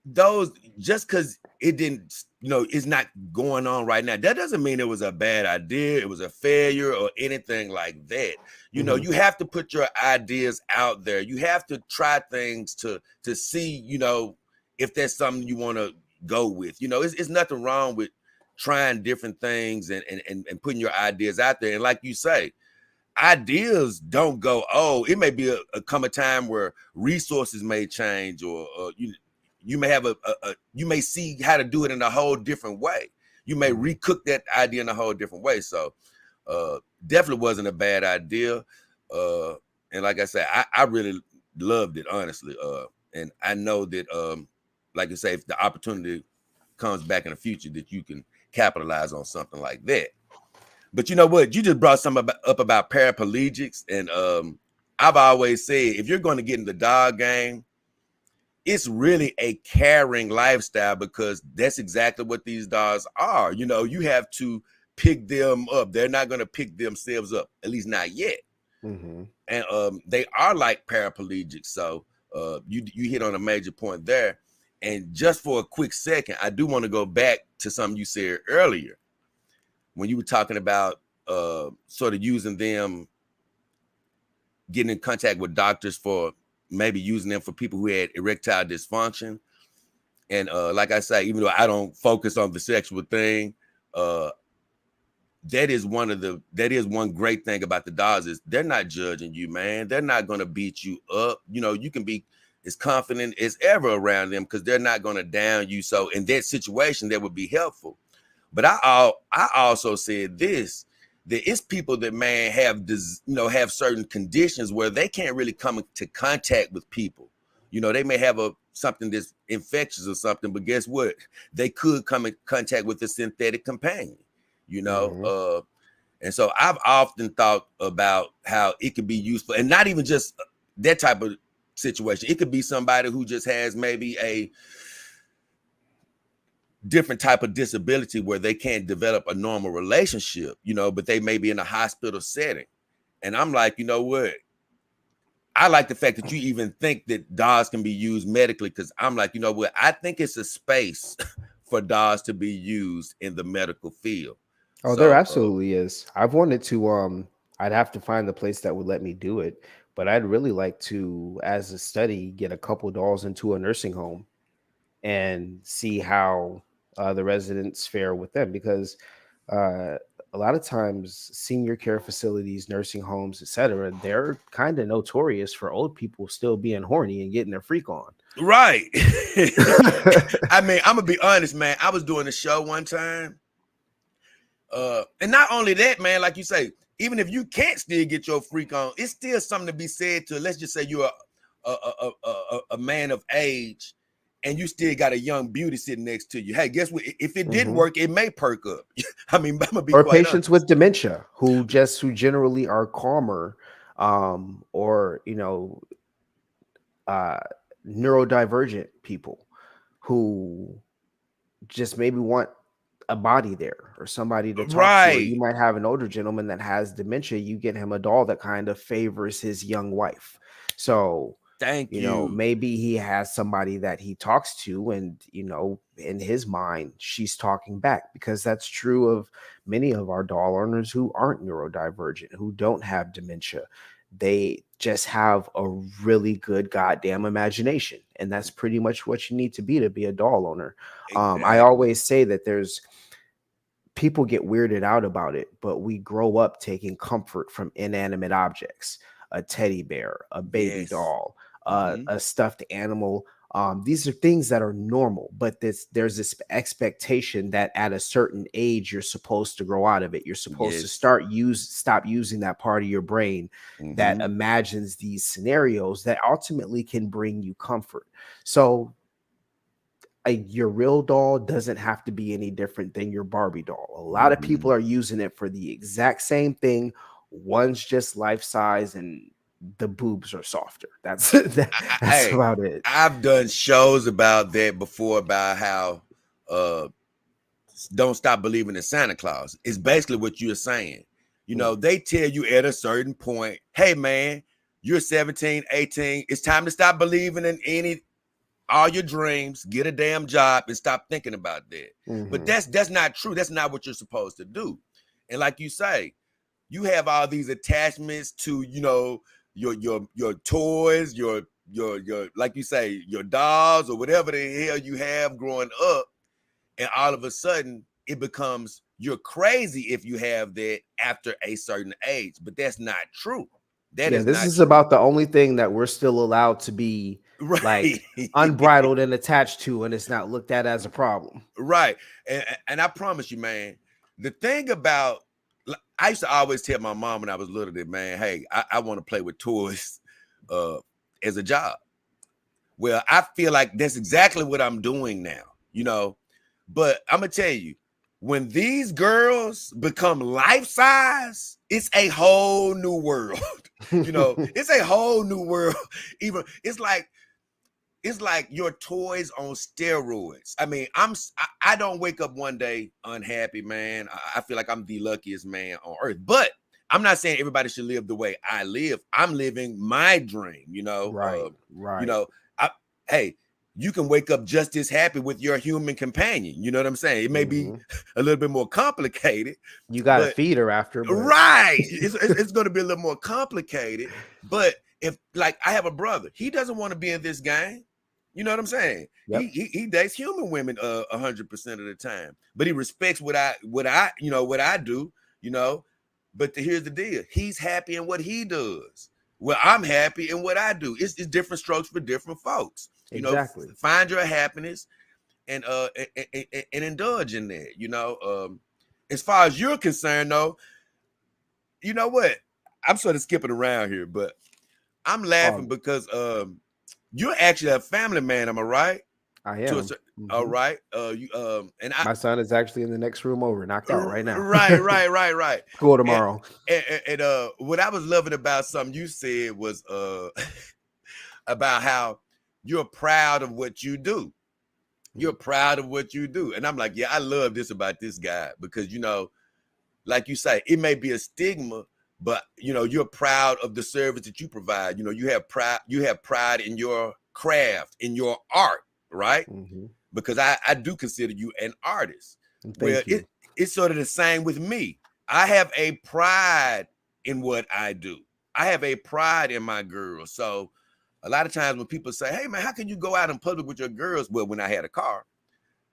those, just because it didn't, you know, it's not going on right now, that doesn't mean it was a bad idea, it was a failure, or anything like that. You know, you have to put your ideas out there. You have to try things to see, you know, if there's something you want to go with. You know, it's nothing wrong with trying different things and putting your ideas out there. And like you say, ideas don't go, oh, it may be a come a time where resources may change, or you may have you may see how to do it in a whole different way. You may recook that idea in a whole different way. So definitely wasn't a bad idea. And like I said, I really loved it, honestly. And I know that, like I say, if the opportunity comes back in the future, that you can capitalize on something like that. But you know what? You just brought something up about paraplegics. And I've always said, if you're going to get in the dog game, it's really a caring lifestyle, because that's exactly what these dogs are. You know, you have to pick them up. They're not going to pick themselves up, at least not yet. And they are like paraplegics. So you hit on a major point there. And just for a quick second, I do want to go back to something you said earlier when you were talking about sort of using them, getting in contact with doctors for maybe using them for people who had erectile dysfunction. And like I say, even though I don't focus on the sexual thing, that is one great thing about the dogs, is they're not judging you, man. They're not going to beat you up. You know, you can be as confident as ever around them, because they're not going to down you. So in that situation, that would be helpful. But I also said this, that it's people that, man, have certain conditions where they can't really come into contact with people. You know, they may have something that's infectious or something, but guess what? They could come in contact with a synthetic companion, you know? And so I've often thought about how it could be useful, and not even just that type of situation. It could be somebody who just has maybe a different type of disability where they can't develop a normal relationship, you know, but they may be in a hospital setting. And I'm like, you know what? I like the fact that you even think that dogs can be used medically, because I'm like, you know what? I think it's a space for dogs to be used in the medical field. Oh, there absolutely is. I've wanted to, I'd have to find the place that would let me do it, but I'd really like to, as a study, get a couple dolls into a nursing home and see how the residents fare with them, because a lot of times senior care facilities, nursing homes, etc., they're kind of notorious for old people still being horny and getting their freak on. Right. I mean, I'm gonna be honest, man. I was doing a show one time, and not only that, man, like you say, even if you can't still get your freak on, it's still something to be said to, let's just say you're a man of age, and you still got a young beauty sitting next to you. Hey, guess what? If it didn't work, it may perk up. I mean, I'm gonna be or quite patients honest. with dementia who generally are calmer, or neurodivergent people who just maybe want a body there or somebody to talk to. Or you might have an older gentleman that has dementia. You get him a doll that kind of favors his young wife. So Thank you. maybe he has somebody that he talks to, and in his mind she's talking back, because that's true of many of our doll owners who aren't neurodivergent, who don't have dementia. They just have a really good goddamn imagination, and that's pretty much what you need to be a doll owner. Exactly. I always say that there's people get weirded out about it, but we grow up taking comfort from inanimate objects, a teddy bear, a baby doll, a stuffed animal. These are things that are normal, but there's this expectation that at a certain age you're supposed to grow out of it. You're supposed to stop using that part of your brain that imagines these scenarios that ultimately can bring you comfort. So your real doll doesn't have to be any different than your Barbie doll. A lot of people are using it for the exact same thing. One's just life size and the boobs are softer. That's about it. I've done shows about that before, about how don't stop believing in Santa Claus. It's basically what you're saying. You know, they tell you at a certain point, hey man, you're 17, 18. It's time to stop believing in all your dreams, get a damn job and stop thinking about that. But that's not true. That's not what you're supposed to do. And like you say, you have all these attachments to, you know, your toys, your like you say, your dolls or whatever the hell you have growing up. And all of a sudden it becomes you're crazy if you have that after a certain age, but that's not true. This is about the only thing that we're still allowed to be like unbridled and attached to, and it's not looked at as a problem. Right. And I promise you, man, the thing about, I used to always tell my mom when I was little that, man, hey, I want to play with toys as a job. Well, I feel like that's exactly what I'm doing now, you know. But I'm going to tell you, when these girls become life size, it's a whole new world. You know, it's a whole new world. Even it's like your toys on steroids. I mean, I don't wake up one day unhappy, man. I feel like I'm the luckiest man on earth. But I'm not saying everybody should live the way I live. I'm living my dream, you know. Right. You know, hey, you can wake up just as happy with your human companion. You know what I'm saying? It may be a little bit more complicated. You got to feed her after. But... Right. It's going to be a little more complicated. But if, like, I have a brother, he doesn't want to be in this game. You know what I'm saying? Yep. He dates human women 100% of the time, but he respects what I do, you know. But here's the deal: he's happy in what he does. Well, I'm happy in what I do. It's different strokes for different folks. You know, find your happiness and indulge in that. You know, as far as you're concerned, though, you know what? I'm sort of skipping around here, but I'm laughing because you're actually a family man, am I right? I am. All right. My son is actually in the next room over, knocked out right now. Right. School tomorrow. And what I was loving about something you said was about how you're proud of what you do. You're proud of what you do. And I'm like, yeah, I love this about this guy because, you know, like you say, it may be a stigma, but you know, you're proud of the service that you provide. You know, you have pride in your craft, in your art, right? Because I do consider you an artist. Well, it's sort of the same with me. I have a pride in what I do. I have a pride in my girls. So a lot of times when people say, hey man, how can you go out in public with your girls? Well, when I had a car,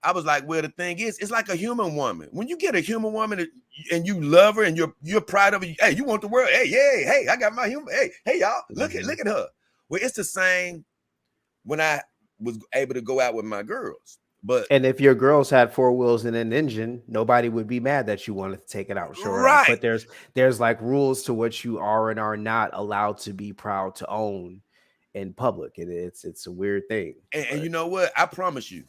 I was like, well, the thing is, it's like a human woman. When you get a human woman and you love her and you're proud of her, hey, you want the world. Hey, I got my human. Hey, y'all, look at her. Well, it's the same when I was able to go out with my girls. And if your girls had 4 wheels and an engine, nobody would be mad that you wanted to take it out. Sure. Right. But there's like rules to what you are and are not allowed to be proud to own in public. And it's a weird thing. And you know what? I promise you,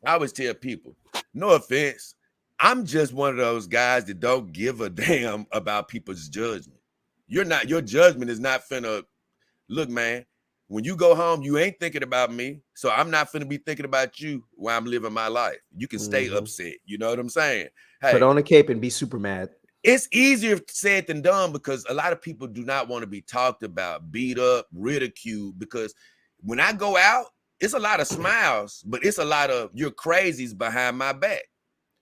I always tell people, no offense, I'm just one of those guys that don't give a damn about people's judgment. Your judgment is not finna, look, man, when you go home, you ain't thinking about me. So I'm not finna be thinking about you while I'm living my life. You can stay upset. You know what I'm saying? Hey, put on a cape and be super mad. It's easier said than done because a lot of people do not want to be talked about, beat up, ridiculed. Because when I go out, it's a lot of smiles, but it's a lot of you're crazies behind my back.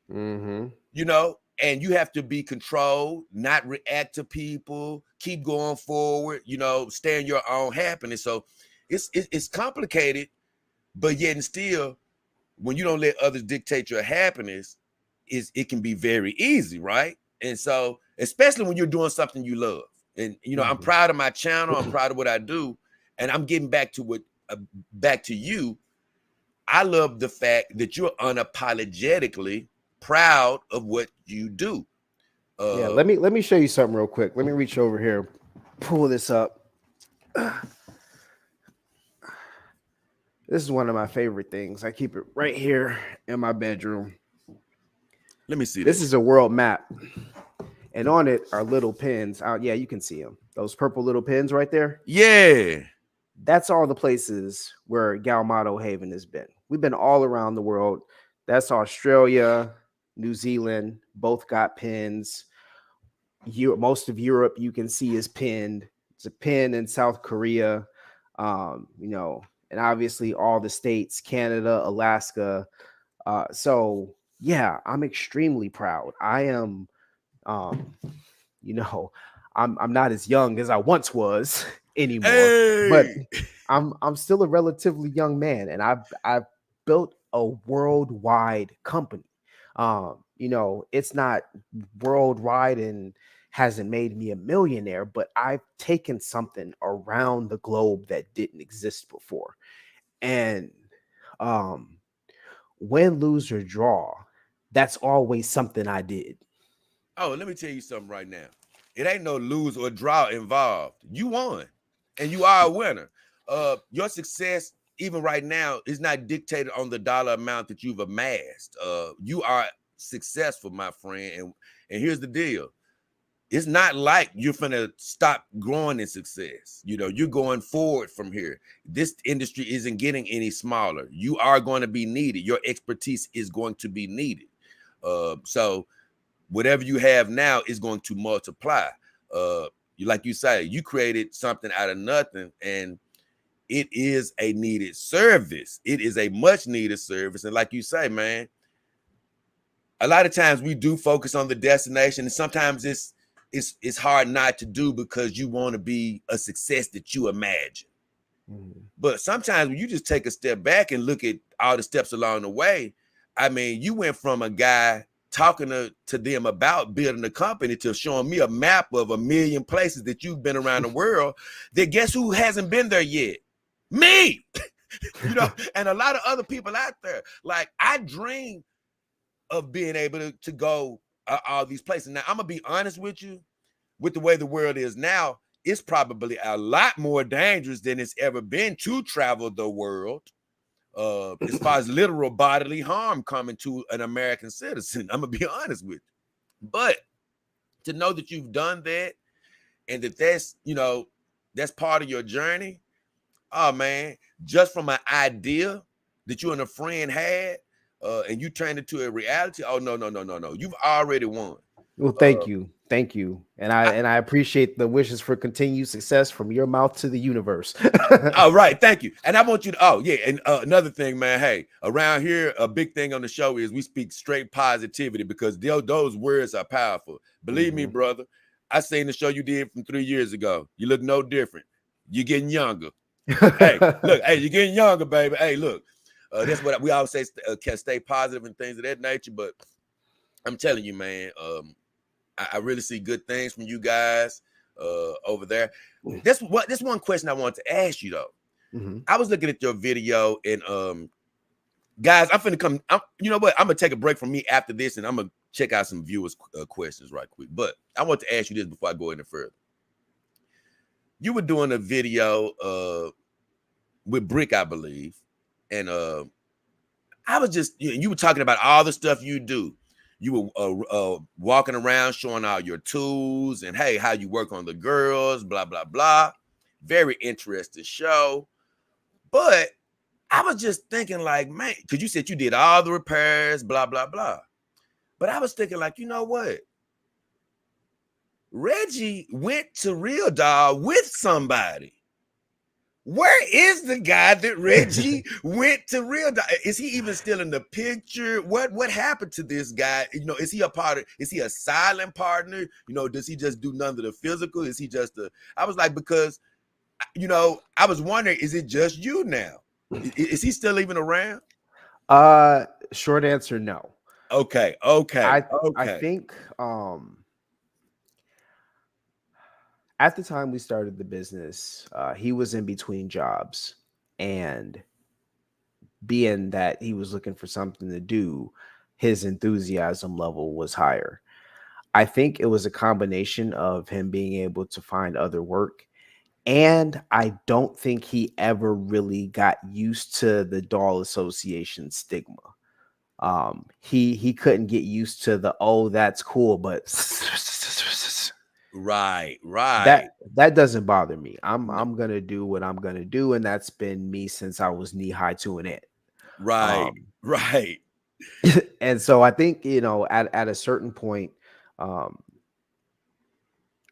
You know, and you have to be controlled, not react to people, keep going forward, you know, stay in your own happiness. So it's complicated, but yet and still, when you don't let others dictate your happiness, it can be very easy, right? And so, especially when you're doing something you love. And, you know, I'm proud of my channel. I'm proud of what I do. And I'm getting back to back to you. I love the fact that you're unapologetically proud of what you do. Let me show you something real quick. Let me reach over here, pull this up. This is one of my favorite things. I keep it right here in my bedroom. Let me see. This is a world map, and on it are little pins. Yeah, you can see them. Those purple little pins right there. Yeah, that's all the places where Galmato Haven has been. We've been all around the world. That's Australia, New Zealand, both got pins. Most of Europe you can see is pinned. It's a pin in South Korea, and obviously all the states, Canada, Alaska. So yeah, I'm extremely proud. I am, um, you know, I'm not as young as I once was anymore, but Hey, I'm still a relatively young man, and I've built a worldwide company. It's not worldwide and hasn't made me a millionaire, but I've taken something around the globe that didn't exist before. And um win, lose, or draw, that's always something I did. oh, let me tell you something right now. It ain't no lose or draw involved. You won, and you are a winner. Your success, even right now, is not dictated on the dollar amount that you've amassed. You are successful, my friend, and here's the deal. It's not like you're gonna stop growing in success. You're going forward from here. This industry isn't getting any smaller. You are going to be needed. Your expertise is going to be needed. So whatever you have now is going to multiply. Like you say, you created something out of nothing, and it is a needed service. It is a much needed service. And like you say, man, a lot of times we do focus on the destination, and sometimes it's hard not to do because you want to be a success that you imagine. But sometimes when you just take a step back and look at all the steps along the way, I mean, you went from a guy talking to them about building a company to showing me a map of 1 million places that you've been around the world. That guess who hasn't been there yet? Me. And a lot of other people out there. Like, I dream of being able to go all these places. Now, I'm gonna be honest with you, with the way the world is now, it's probably a lot more dangerous than it's ever been to travel the world. As far as literal bodily harm coming to an American citizen, I'm gonna be honest with you. But to know that you've done that, and that's part of your journey. Oh man, just from an idea that you and a friend had, and you turned it to a reality. Oh no, you've already won. Well, thank you, and I appreciate the wishes for continued success from your mouth to the universe. All right, thank you. And I want you to, and another thing, man. Hey, around here, a big thing on the show is we speak straight positivity, because those words are powerful. Believe me, brother. I seen the show you did from 3 years ago. You look no different. You're getting younger. Hey, look, hey, you're getting younger, baby. Hey, look, that's what we always say. Can stay positive and things of that nature. But I'm telling you, man, I really see good things from you guys over there. This one question I want to ask you though. I was looking at your video, and guys, I'm finna come. You know what? I'm gonna take a break from me after this, and I'm gonna check out some viewers' questions right quick. But I want to ask you this before I go any further. You were doing a video with Brick, I believe, and I was just, you were talking about all the stuff you do. You were walking around showing all your tools and, hey, how you work on the girls, blah, blah, blah. Very interesting show. But I was just thinking like, man, because you said you did all the repairs, blah, blah, blah. But I was thinking like, you know what? Reggie went to RealDoll with somebody. Where is the guy that Reggie went to RealDoll? Is he even still in the picture? What happened to this guy? Is he is he a silent partner? Does he just do none of the physical? Is he just I was like, because, I was wondering, is it just you now? Is he still even around? Short answer, no. Okay. I think at the time we started the business, he was in between jobs, and being that he was looking for something to do, his enthusiasm level was higher. I think it was a combination of him being able to find other work, and I don't think he ever really got used to the doll association stigma. He couldn't get used to the, oh, that's cool, but right. That doesn't bother me. I'm gonna do what I'm gonna do, and that's been me since I was knee high to an end. Right. And so I think, at a certain point,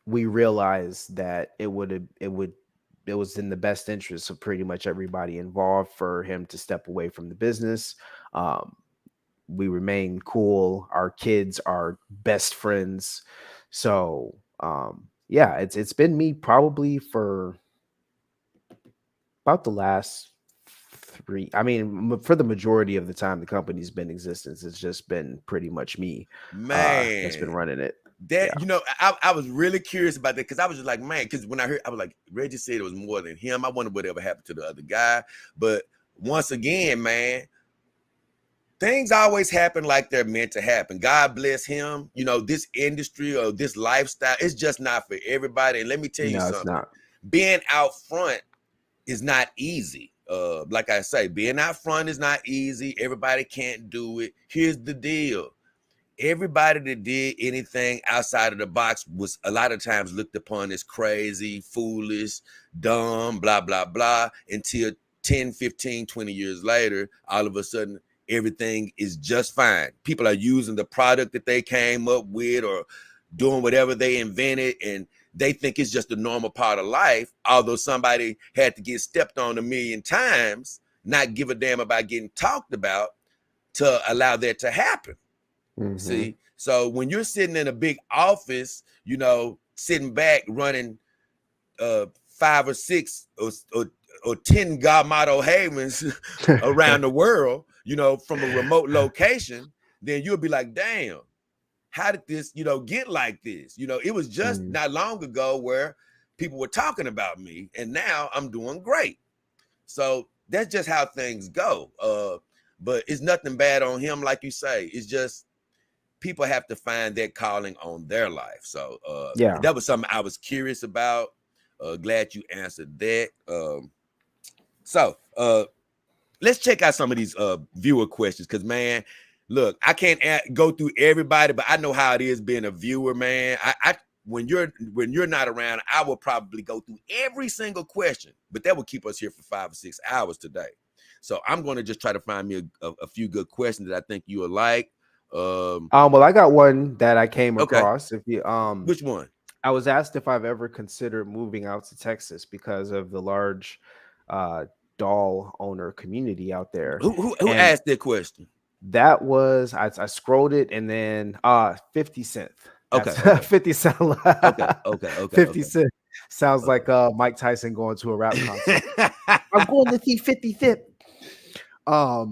we realized that it was in the best interest of pretty much everybody involved for him to step away from the business. Um, we remain cool. Our kids are best friends. So yeah, it's been me probably for about the last three. I mean, for the majority of the time the company's been in existence, it's just been pretty much me that's been Man. running it. That, Yeah. I was really curious about that because I was just like, man, because when I heard, I was like, Reggie said it was more than him. I wonder whatever happened to the other guy. But once again, man, things always happen like they're meant to happen. God bless him. This industry or this lifestyle, it's just not for everybody. And let me tell you No, it's something. not. Being out front is not easy. Like I say, being out front is not easy. Everybody can't do it. Here's the deal. Everybody that did anything outside of the box was a lot of times looked upon as crazy, foolish, dumb, blah, blah, blah, until 10, 15, 20 years later, all of a sudden, everything is just fine. People are using the product that they came up with or doing whatever they invented, and they think it's just a normal part of life, although somebody had to get stepped on a million times, not give a damn about getting talked about to allow that to happen. Mm-hmm. See, so when you're sitting in a big office, sitting back running 5 or 6 or 10 Galmato Havens around the world, from a remote location, then you'll be like, damn, how did this, get like this? It was just not long ago where people were talking about me, and now I'm doing great. So that's just how things go. But it's nothing bad on him, like you say. It's just people have to find that calling on their life. So yeah, that was something I was curious about. Glad you answered that. So let's check out some of these viewer questions, because man, look, I can't go through everybody, but I know how it is being a viewer, man. I when you're not around, I will probably go through every single question, but that will keep us here for 5 or 6 hours today. So I'm going to just try to find me a few good questions that I think you will like. well, I got one that I came across. If you Which one? I was asked if I've ever considered moving out to Texas because of the large doll owner community out there. Who And asked that question? that was I scrolled it, and then 50 Cent. That's Okay. 50 Cent. Okay. 50 Cent sounds like Mike Tyson going to a rap concert. I'm going to see 50 Cent. Have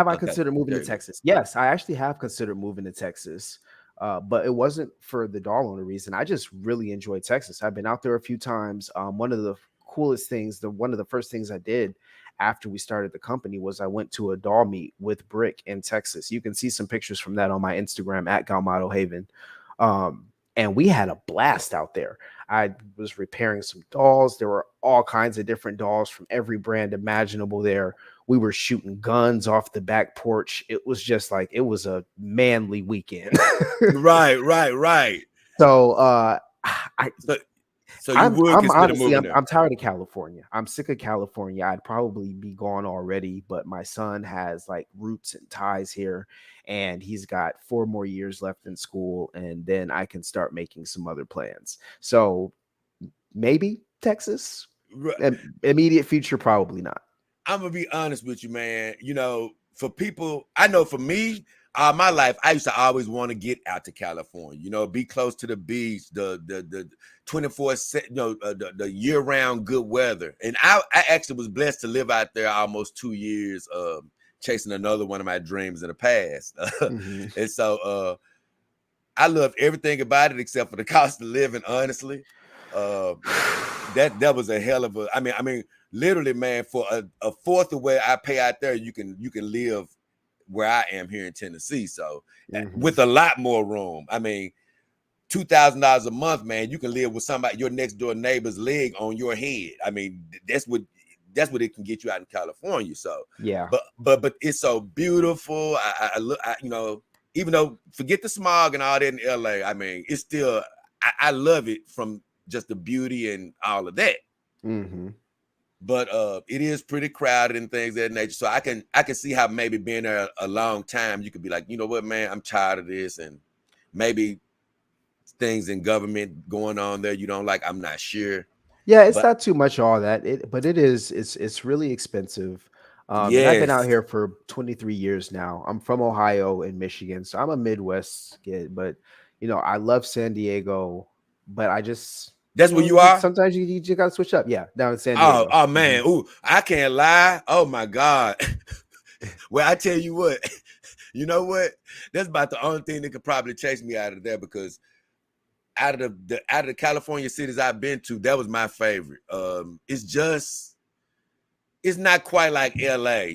I considered moving to Texas? Yes, I actually have considered moving to Texas. But it wasn't for the doll owner reason. I just really enjoy Texas. I've been out there a few times. One of the coolest things, one of the first things I did after we started the company was I went to a doll meet with Brick in Texas. You can see some pictures from that on my Instagram at Galmato Haven. And we had a blast out there. I was repairing some dolls. There were all kinds of different dolls from every brand imaginable there. We were shooting guns off the back porch. It was just like, it was a manly weekend. Right. So you would consider moving there. I'm tired of California. I'm sick of California. I'd probably be gone already, but my son has like roots and ties here, and he's got 4 more years left in school, and then I can start making some other plans. So maybe Texas. Immediate future, probably not. I'm gonna be honest with you, man. For people, I know for me, my life, I used to always want to get out to California. Be close to the beach, the 24, the year round good weather. And I actually was blessed to live out there almost 2 years, chasing another one of my dreams in the past. And so I love everything about it except for the cost of living. Honestly, that was a hell of a. I mean. Literally, man, for a fourth of what I pay out there, you can live where I am here in Tennessee. So with a lot more room. I mean, $2,000 a month, man, you can live with somebody, your next door neighbor's leg on your head. I mean, that's what it can get you out in California. So yeah, but it's so beautiful. I look, even though forget the smog and all that in LA, I mean, it's still I love it from just the beauty and all of that. but it is pretty crowded and things of that nature. So I can see how maybe being there a long time, you could be like, you know what, man, I'm tired of this, and maybe things in government going on there you don't like. I'm not sure. Yeah, it's But not too much all that. But it is it's really expensive. And I've been out yes, here for 23 years now. I'm from Ohio and Michigan, so I'm a Midwest kid, but I love San Diego, but I just that's where you are. sometimes you just gotta switch up. Yeah, down in San Oh, Diego. oh man. Ooh, I can't lie. Oh my God. Well, I tell you what, you know what? That's about the only thing that could probably chase me out of there, because out of the California cities I've been to, that was my favorite. It's not quite like LA,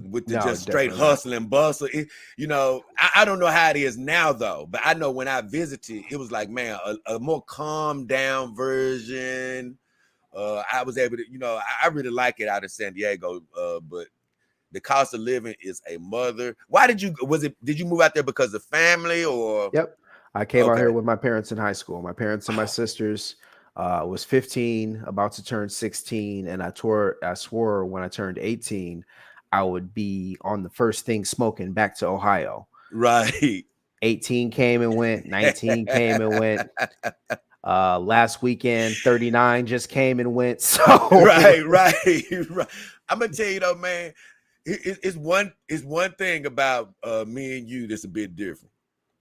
with the No, just straight definitely not. hustle and bustle. I don't know how it is now though, but I know when I visited, it was like, man, a more calm down version. I was able to, I really like it out of San Diego, but the cost of living is a mother. Did you move out there because of family or? Yep. I came out here Okay. with my parents in high school. My parents and my sisters was 15, about to turn 16, and I swore when I turned 18, I would be on the first thing smoking back to Ohio. Right. 18 came and went, 19 came and went. Last weekend, 39 just came and went. So right. I'm gonna tell you though, man, it's one thing about me and you that's a bit different.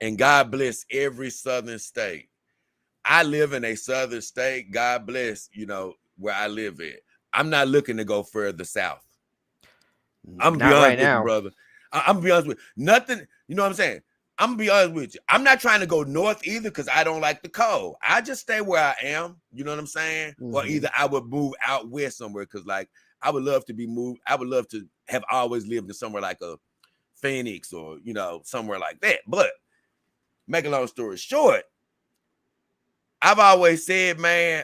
And God bless every southern state. I live in a southern state. God bless, where I live at. I'm not looking to go further south. I'm gonna be not honest right with you, now. brother. I'm gonna be honest with you. Nothing, you know what I'm saying? I'm gonna be honest with you. I'm not trying to go north either, because I don't like the cold. I just stay where I am. You know what I'm saying? Or either I would move out west somewhere, because like I would love to be moved. I would love to have always lived in somewhere like a Phoenix or somewhere like that. But make a long story short, I've always said, man,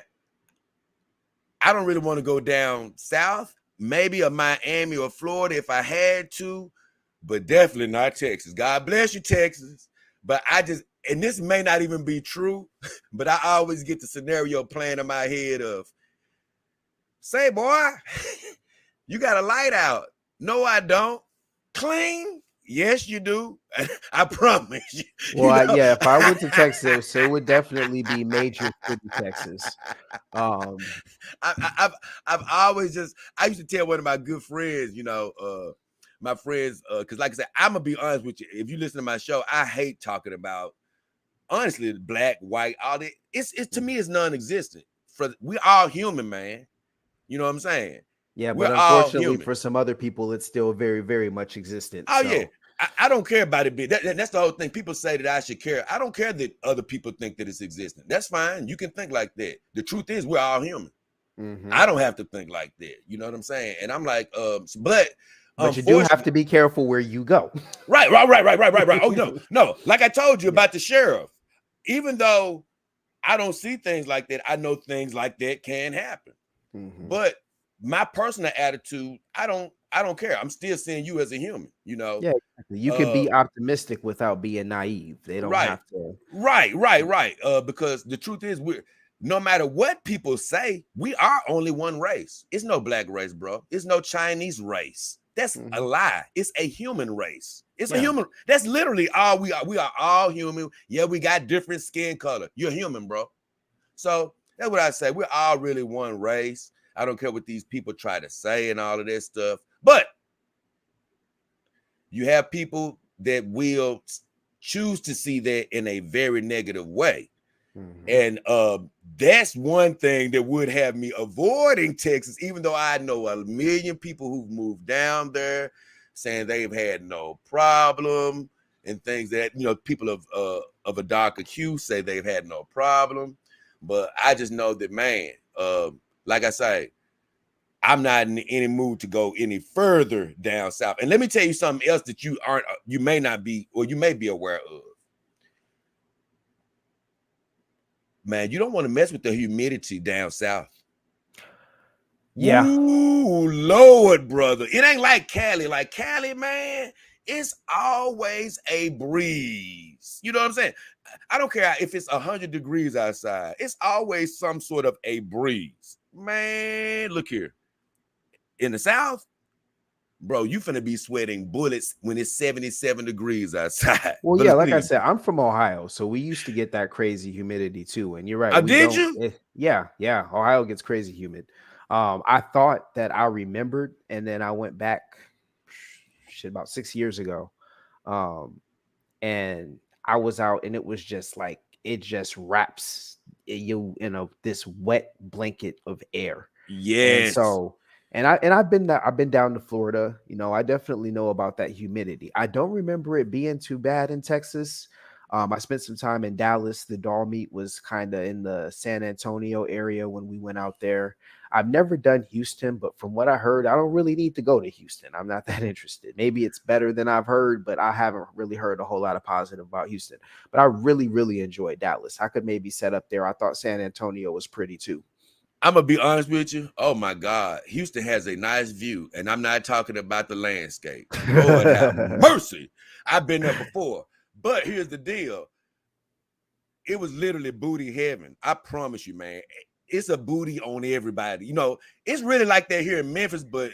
I don't really want to go down south. Maybe a Miami or Florida if I had to, but definitely not Texas. God bless you, Texas. But and this may not even be true, but I always get the scenario playing in my head of, say, boy, you got a light out. No, I don't. Clean? Yes, you do. I promise you. Well, yeah, if I went to Texas, it would definitely be major city Texas. I've always I used to tell one of my good friends, my friends, because like I said, I'm gonna be honest with you. If you listen to my show, I hate talking about, honestly, black, white, all that. It's to me, it's non-existent. We all human, man. You know what I'm saying? Yeah, We're but all unfortunately human. for some other people, it's still very, very much existent. Oh So yeah. I don't care about it. That's the whole thing. People say that I should care. I don't care that other people think that it's existent. That's fine. You can think like that. The truth is, we're all human. I don't have to think like that. You know what I'm saying? And I'm like, but you do have to be careful where you go. Right. Oh no. Like I told you about the sheriff. Even though I don't see things like that, I know things like that can happen. But my personal attitude, I don't care. I'm still seeing you as a human, Yeah, exactly. You can be optimistic without being naive. They don't have to. Right. Because the truth is, no matter what people say, we are only one race. It's no black race, bro. It's no Chinese race. That's a lie. It's a human race. It's a human. That's literally all we are. We are all human. Yeah, we got different skin color. You're human, bro. So that's what I say. We're all really one race. I don't care what these people try to say and all of this stuff. But you have people that will choose to see that in a very negative way. And that's one thing that would have me avoiding Texas, even though I know a million people who've moved down there saying they've had no problem and things that, people of a darker hue say they've had no problem. But I just know that, man, like I say, I'm not in any mood to go any further down south. And let me tell you something else that you may not be, or you may be aware of. Man, you don't want to mess with the humidity down south. Yeah. Ooh, Lord, brother. It ain't like Cali. Like Cali, man, it's always a breeze. You know what I'm saying? I don't care if it's 100 degrees outside. It's always some sort of a breeze. Man, look here. in the South, bro, you finna be sweating bullets when it's 77 degrees outside. Well, yeah, like I Believe me. said, I'm from Ohio, so we used to get that crazy humidity too. And you're right, Oh, we did don't. you? Yeah, yeah, Ohio gets crazy humid. I thought that I remembered, and then I went back, shit, about 6 years ago, um, and I was out, and it was just like it just wraps you in a this wet blanket of air. And Yes. so, I've been down to Florida. You know, I definitely know about that humidity. I don't remember it being too bad in Texas. I spent some time in Dallas. The doll meet was kind of in the San Antonio area when we went out there. I've never done Houston, but from what I heard, I don't really need to go to Houston. I'm not that interested. Maybe it's better than I've heard, but I haven't really heard a whole lot of positive about Houston. But I really, really enjoyed Dallas. I could maybe set up there. I thought San Antonio was pretty too. I'm gonna be honest with you. Oh my God, Houston has a nice view, and I'm not talking about the landscape. Lord have mercy. I've been there before, but here's the deal. It was literally booty heaven. I promise you, man. It's a booty on everybody. You know, it's really like that here in Memphis, but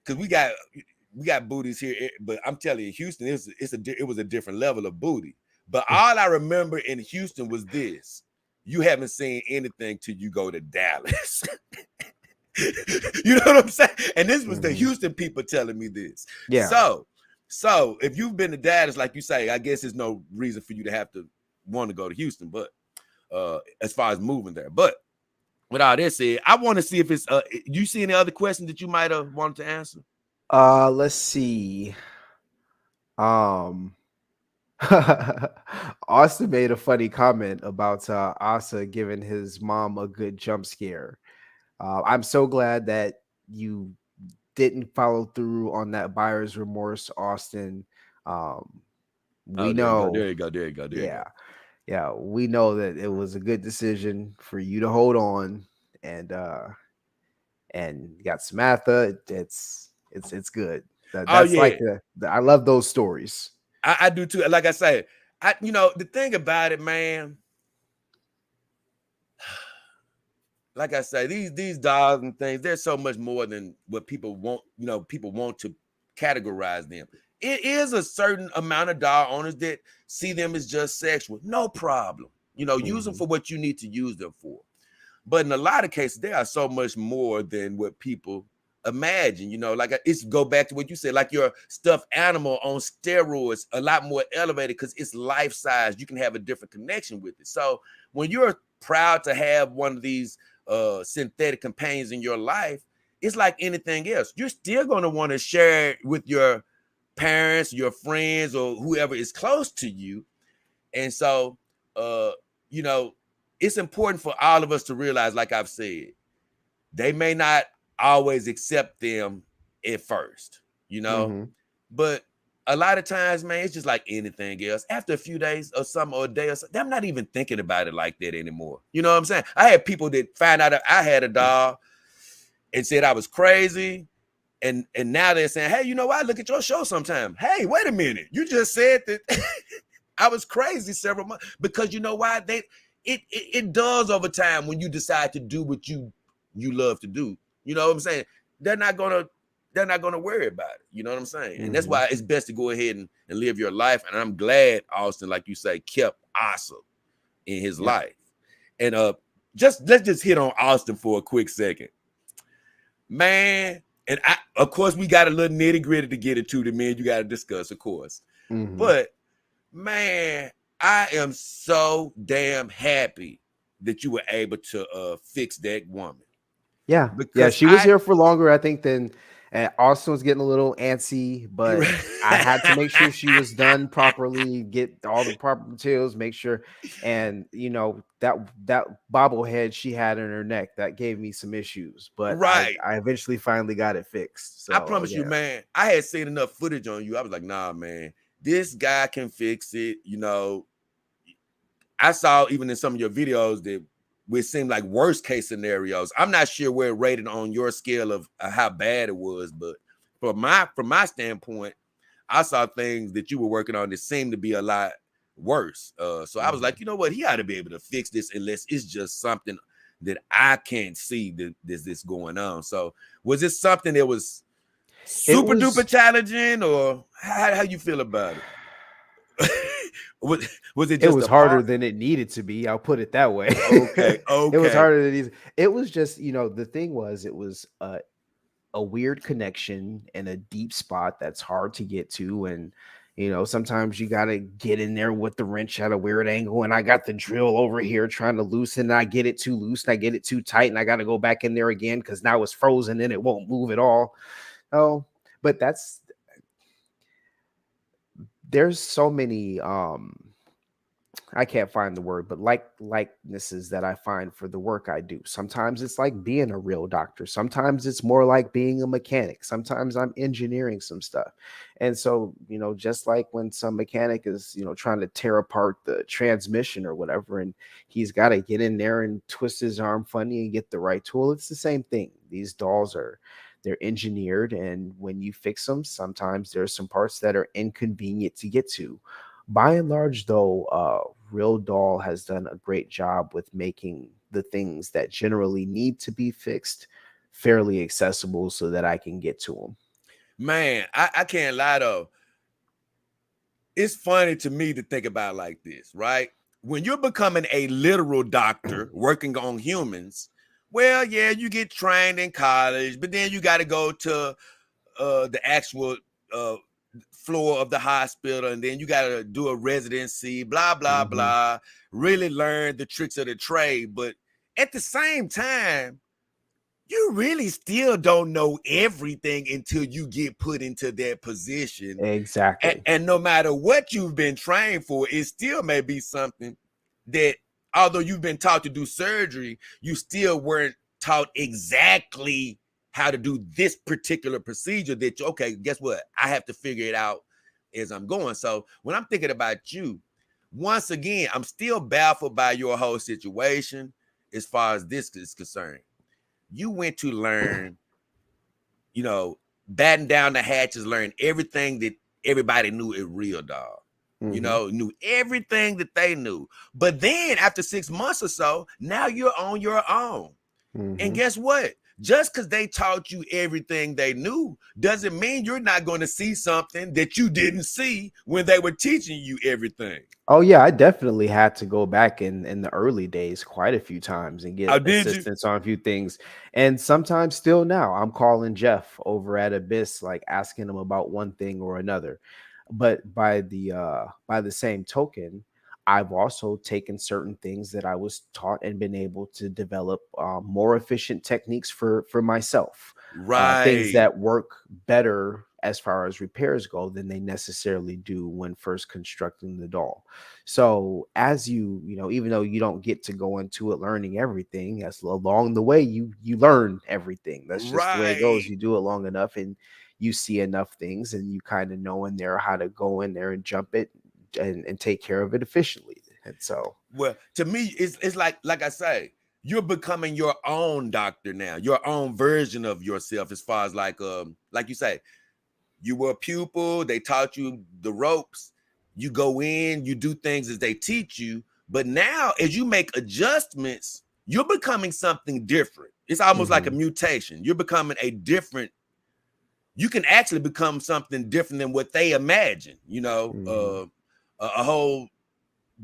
because we got booties here. But I'm telling you, Houston it was a different level of booty. But all I remember in Houston was this. You haven't seen anything till you go to Dallas. You know what I'm saying? And this was the Houston people telling me this. Yeah. So if you've been to Dallas, like you say, I guess there's no reason for you to have to want to go to Houston, but as far as moving there. But with all that said, I want to see if it's you see any other questions that you might have wanted to answer? Let's see. Austin made a funny comment about Asa giving his mom a good jump scare. I'm so glad that you didn't follow through on that buyer's remorse, Austin. We know, There you go. yeah, yeah, we know that it was a good decision for you to hold on and got Samantha. It's good. That's Yeah. like I love those stories. I do too. Like I say, the thing about it, man. Like I say, these dolls and things, they're so much more than what people want. You know, people want to categorize them. It is a certain amount of doll owners that see them as just sexual. No problem. You know, use them for what you need to use them for. But in a lot of cases, they are so much more than what people imagine. You know, like it's go back to what you said, like your stuffed animal on steroids, a lot more elevated because it's life size. You can have a different connection with it. So when you're proud to have one of these synthetic companions in your life, it's like anything else. You're still going to want to share it with your parents, your friends, or whoever is close to you. And so, you know, it's important for all of us to realize, like I've said, they may not always accept them at first, you know, but a lot of times, man, it's just like anything else. After a few days or something, or a day or something, I'm not even thinking about it like that anymore. You know what I'm saying? I had people that find out that I had a doll and said I was crazy. And now they're saying, hey, you know what? I look at your show sometime. Hey, wait a minute. You just said that I was crazy several months. Because you know why? It does over time when you decide to do what you love to do. You know what I'm saying? They're not gonna worry about it. You know what I'm saying? And that's why it's best to go ahead and live your life. And I'm glad Austin, like you say, kept Asa in his life. And let's just hit on Austin for a quick second. Man, and of course we got a little nitty-gritty to get into the men you got to discuss, of course. But man, I am so damn happy that you were able to fix that woman. Yeah, because she was here for longer, I think, than Austin was getting a little antsy, but I had to make sure she was done properly, get all the proper materials, make sure. And you know, that bobblehead she had in her neck, that gave me some issues, but I eventually finally got it fixed. So I promise you, man, I had seen enough footage on you. I was like, nah, man, this guy can fix it. You know, I saw even in some of your videos that which seemed like worst case scenarios. I'm not sure where it rated on your scale of how bad it was, but from my standpoint, I saw things that you were working on that seemed to be a lot worse. So I was like, you know what? He ought to be able to fix this unless it's just something that I can't see that there's this going on. So was it something that was super duper challenging, or how you feel about it? was it It just was a harder part? than it needed to be. I'll put it that way. Okay, It was okay. harder than it was just, the thing was, it was a weird connection in a deep spot that's hard to get to. And, sometimes you got to get in there with the wrench at a weird angle. And I got the drill over here trying to loosen, and I get it too loose, and I get it too tight, and I got to go back in there again because now it's frozen and it won't move at all. Oh, but there's so many I can't find the word, but likenesses that I find for the work I do. Sometimes it's like being a real doctor. Sometimes it's more like being a mechanic. Sometimes I'm engineering some stuff. And so, just like when some mechanic is, trying to tear apart the transmission or whatever, and he's got to get in there and twist his arm funny and get the right tool. It's the same thing. These dolls they're engineered, and when you fix them, sometimes there's some parts that are inconvenient to get to. By and large, though, RealDoll has done a great job with making the things that generally need to be fixed fairly accessible so that I can get to them. Man, I can't lie though. It's funny to me to think about like this, right? When you're becoming a literal doctor working on humans, well, yeah, you get trained in college, but then you got to go to the actual floor of the hospital, and then you got to do a residency, blah, blah, blah, really learn the tricks of the trade. But at the same time, you really still don't know everything until you get put into that position. Exactly. And no matter what you've been trained for, it still may be something that, although you've been taught to do surgery, you still weren't taught exactly how to do this particular procedure that, okay, guess what? I have to figure it out as I'm going. So when I'm thinking about you, once again, I'm still baffled by your whole situation as far as this is concerned. You went to learn, batten down the hatches, learn everything that everybody knew at RealDoll. Knew everything that they knew. But then after 6 months or so, now you're on your own. And guess what? Just because they taught you everything they knew doesn't mean you're not going to see something that you didn't see when they were teaching you everything. Oh yeah, I definitely had to go back in the early days quite a few times and get assistance on a few things. And sometimes still now, I'm calling Jeff over at Abyss, like asking him about one thing or another. But by the same token, I've also taken certain things that I was taught and been able to develop more efficient techniques for myself. Things Right. that work better as far as repairs go than they necessarily do when first constructing the doll. So as even though you don't get to go into it learning everything, as along the way you learn everything. That's just the way it goes. Right. You do it long enough and you see enough things, and you kind of know in there how to go in there and jump it and take care of it efficiently. And so, well, to me, it's like I say, you're becoming your own doctor now, your own version of yourself, as far as like you say, you were a pupil, they taught you the ropes, you go in, you do things as they teach you, but now as you make adjustments, you're becoming something different. It's almost like a mutation. You're becoming you can actually become something different than what they imagine, a whole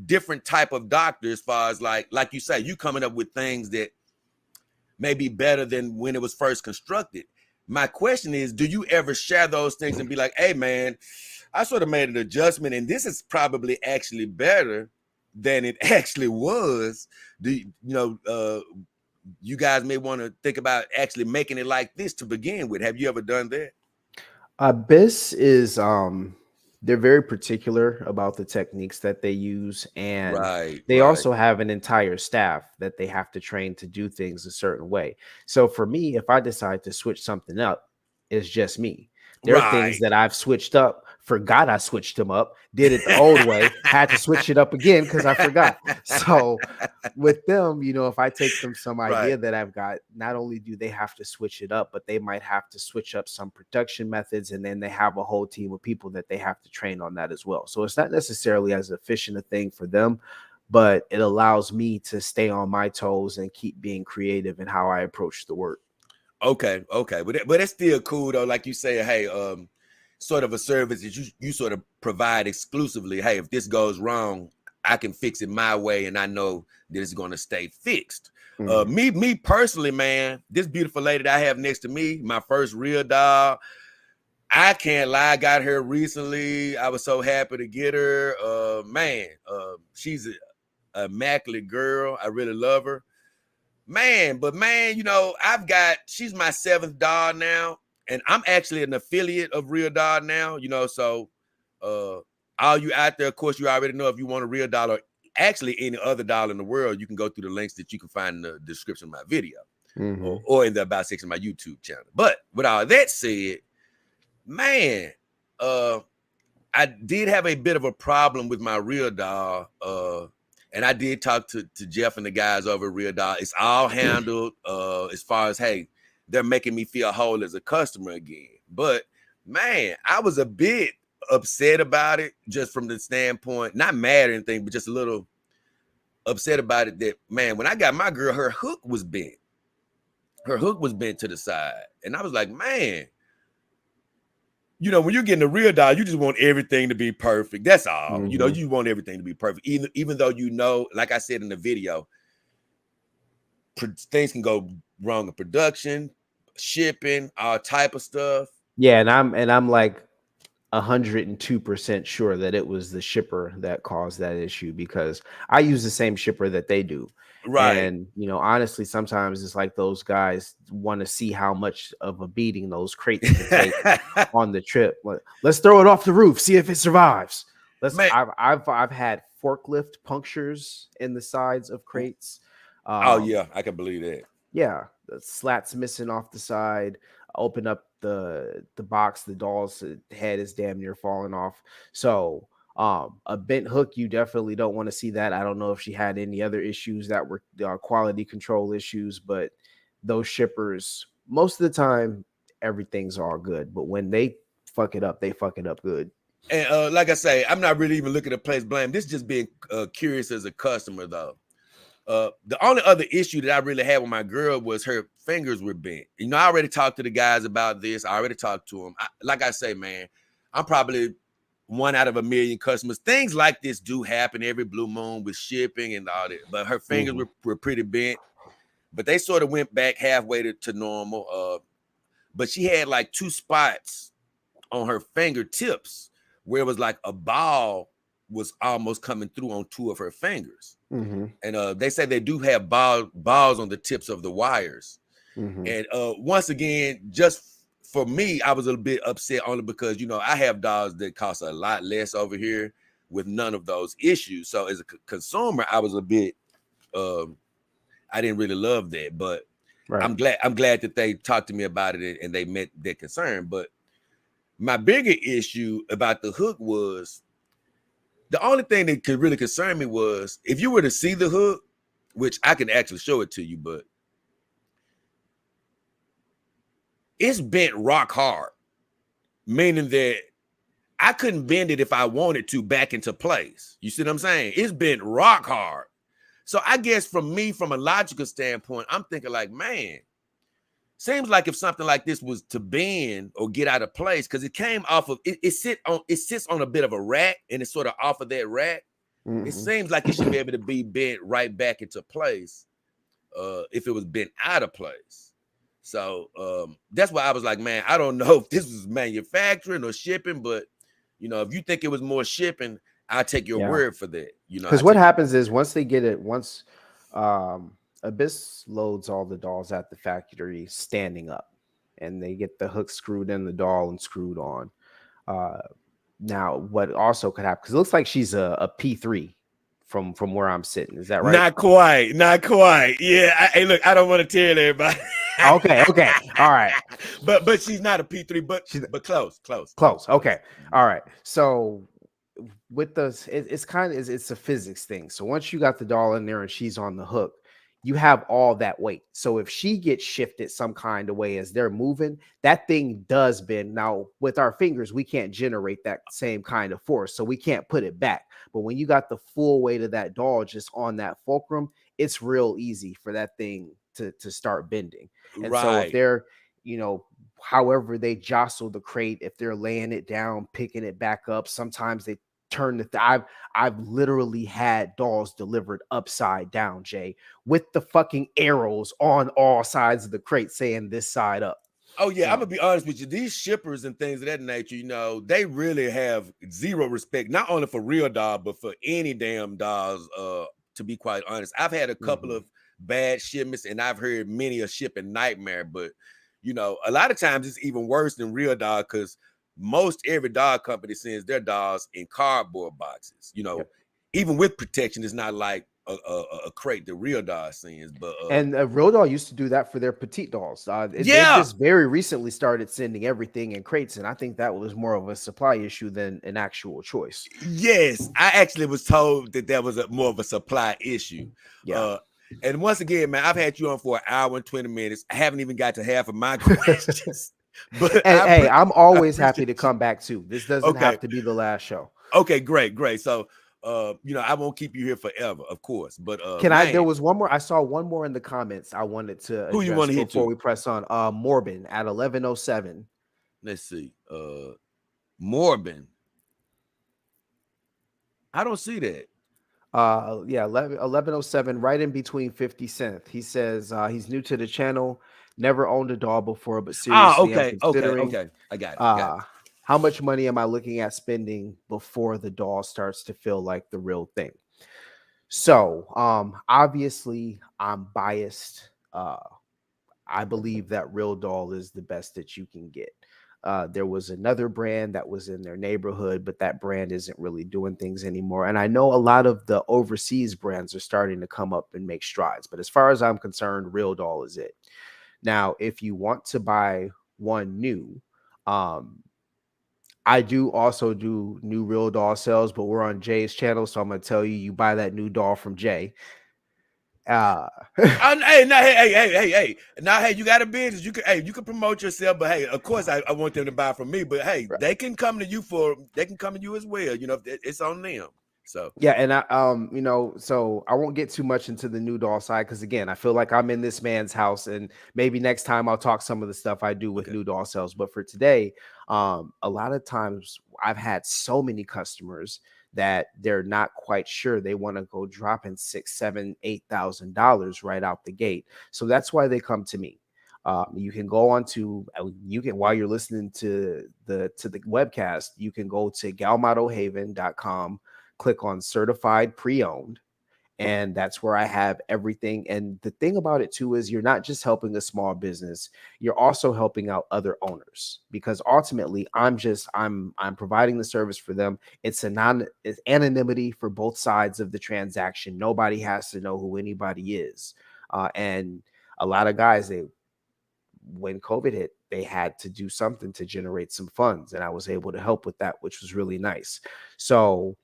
different type of doctor, as far as like you say, you coming up with things that may be better than when it was first constructed. My question is, do you ever share those things and be like, hey man, I sort of made an adjustment and this is probably actually better than it actually was? You guys may want to think about actually making it like this to begin with. Have you ever done that? Abyss is they're very particular about the techniques that they use, and they also have an entire staff that they have to train to do things a certain way. So for me, if I decide to switch something up, it's just me. There are things that I've switched up, forgot I switched them up, did it the old way, had to switch it up again because I forgot. So with them, if I take them some idea that I've got, not only do they have to switch it up, but they might have to switch up some production methods, and then they have a whole team of people that they have to train on that as well. So it's not necessarily as efficient a thing for them, but it allows me to stay on my toes and keep being creative in how I approach the work. Okay, but that's still cool though. Like you say, hey, sort of a service that you sort of provide exclusively. Hey, if this goes wrong, I can fix it my way, and I know that it's going to stay fixed. Me personally, man, this beautiful lady that I have next to me, my first RealDoll, I can't lie, I got her recently. I was so happy to get her. Man, she's a immaculate girl. I really love her. Man, but man, she's my 7th doll now, and I'm actually an affiliate of RealDoll now, so all you out there, of course, you already know if you want a RealDoll or actually any other doll in the world, you can go through the links that you can find in the description of my video or in the about section of my YouTube channel. But with all that said, man, I did have a bit of a problem with my RealDoll. And I did talk to Jeff and the guys over at RealDoll. It's all handled as far as, hey, they're making me feel whole as a customer again. But, man, I was a bit upset about it just from the standpoint, not mad or anything, but just a little upset about it that, man, when I got my girl, her hook was bent. Her hook was bent to the side. And I was like, man, when you're getting a RealDoll, you just want everything to be perfect. That's all. You want everything to be perfect. Even though, like I said in the video, things can go wrong in production, shipping, all type of stuff. Yeah, and I'm like 102% sure that it was the shipper that caused that issue, because I use the same shipper that they do. Right. And, honestly, sometimes it's like those guys want to see how much of a beating those crates can take on the trip. Let's throw it off the roof, see if it survives. I've had forklift punctures in the sides of crates. Oh yeah, I can believe that. Yeah, the slats missing off the side. Open up the box, the doll's head is damn near falling off. So a bent hook, you definitely don't want to see that. I don't know if she had any other issues that were quality control issues, but those shippers, most of the time, everything's all good. But when they fuck it up, they fuck it up good. And like I say, I'm not really even looking to place blame. This is just being curious as a customer, though. The only other issue that I really had with my girl was her fingers were bent. I already talked to the guys about this. I already talked to them. Like I say, man, I'm probably 1 out of 1 million customers. Things like this do happen every blue moon with shipping and all that. But her fingers were pretty bent. But they sort of went back halfway to normal. But she had like 2 spots on her fingertips where it was like a ball was almost coming through on 2 of her fingers. And they say they do have balls on the tips of the wires. And once again, just for me, I was a little bit upset only because, I have dolls that cost a lot less over here with none of those issues. So as a consumer, I was a bit, I didn't really love that, but I'm glad that they talked to me about it and they met their concern. But my bigger issue about the hook was, the only thing that could really concern me was if you were to see the hook, which I can actually show it to you, but it's bent rock hard, meaning that I couldn't bend it if I wanted to back into place. You see what I'm saying? It's bent rock hard. So I guess from a logical standpoint, I'm thinking like, man, seems like if something like this was to bend or get out of place, because it came off of it sits on a bit of a rack, and it's sort of off of that rack. It seems like it should be able to be bent right back into place if it was bent out of place. So that's why I was like, man, I don't know if this was manufacturing or shipping, but if you think it was more shipping, I'll take your word for that. Because what happens is once Abyss loads all the dolls at the factory standing up, and they get the hook screwed in the doll and screwed on. Now, what also could happen, because it looks like she's a P3 from where I'm sitting. Is that right? Not quite. Yeah. Hey, look, I don't want to tell everybody. Okay. All right. But she's not a P3, but close. Okay. All right. So with it's a physics thing. So once you got the doll in there and she's on the hook, you have all that weight. So if she gets shifted some kind of way as they're moving, that thing does bend. Now, with our fingers, we can't generate that same kind of force, so we can't put it back. But when you got the full weight of that doll just on that fulcrum, it's real easy for that thing to start bending. And so if Right. they're, you know, however they jostle the crate, if they're laying it down, picking it back up, sometimes they turn I've literally had dolls delivered upside down, Jay, with the fucking arrows on all sides of the crate saying this side up. Oh yeah, You I'm gonna know, be honest with you. These shippers and things of that nature, you know, they really have zero respect, not only for RealDoll, but for any damn dolls. To be quite honest, I've had a couple of bad shipments, and I've heard many a shipping nightmare. But you know, a lot of times it's even worse than RealDoll because most every doll company sends their dolls in cardboard boxes. You know, Yep. even with protection, it's not like a crate the RealDoll sends. But And RealDoll used to do that for their petite dolls. They've yeah. just very recently started sending everything in crates, and I think that was more of a supply issue than an actual choice. Yes, I actually was told that there was more of a supply issue. Yeah. And once again, man, I've had you on for an hour and 20 minutes. I haven't even got to half of my questions, but And hey, I'm I always happy appreciate to you. come back too. This doesn't Okay, have to be the last show. okay, great. So, you know, I won't keep you here forever, of course. But There man, was one more. I saw one more in the comments I wanted to who you address want to hit before to? we press on. Morbin at 1107. Let's see. Morbin. I don't see that. Yeah, 1107, right in between 50 Cent. He says he's new to the channel, never owned a doll before, but Ah, seriously, I'm okay. considering I got it. uh how much money am I looking at spending before the doll starts to feel like the real thing? So obviously I'm biased. I believe that RealDoll is the best that you can get. There was another brand that was in their neighborhood, but that brand isn't really doing things anymore. And I know a lot of the overseas brands are starting to come up and make strides. But as far as I'm concerned, RealDoll is it. Now, if you want to buy one new, um, I do also do new RealDoll sales, but we're on Jay's channel, so I'm gonna tell you, you buy that new doll from Jay. Uh, Hey, now, hey. Now, hey, you got a business. You can promote yourself, but hey, of course, I want them to buy from me. But hey, they can come to you as well. You know, it's on them. So Yeah, and you know, so I won't get too much into the new doll side because again, I feel like I'm in this man's house, and maybe next time I'll talk some of the stuff I do with new doll sales. But for today, a lot of times I've had so many customers that they're not quite sure they want to go dropping $6,000, $7,000, $8,000 right out the gate. So that's why they come to me. You can go on to you can while you're listening to the webcast, you can go to galmatohaven.com, click on certified pre-owned, and that's where I have everything. And the thing about it too is you're not just helping a small business, you're also helping out other owners, because ultimately I'm providing the service for them. It's it's anonymity for both sides of the transaction. Nobody has to know who anybody is. And a lot of guys, when COVID hit, they had to do something to generate some funds, and I was able to help with that, which was really nice. So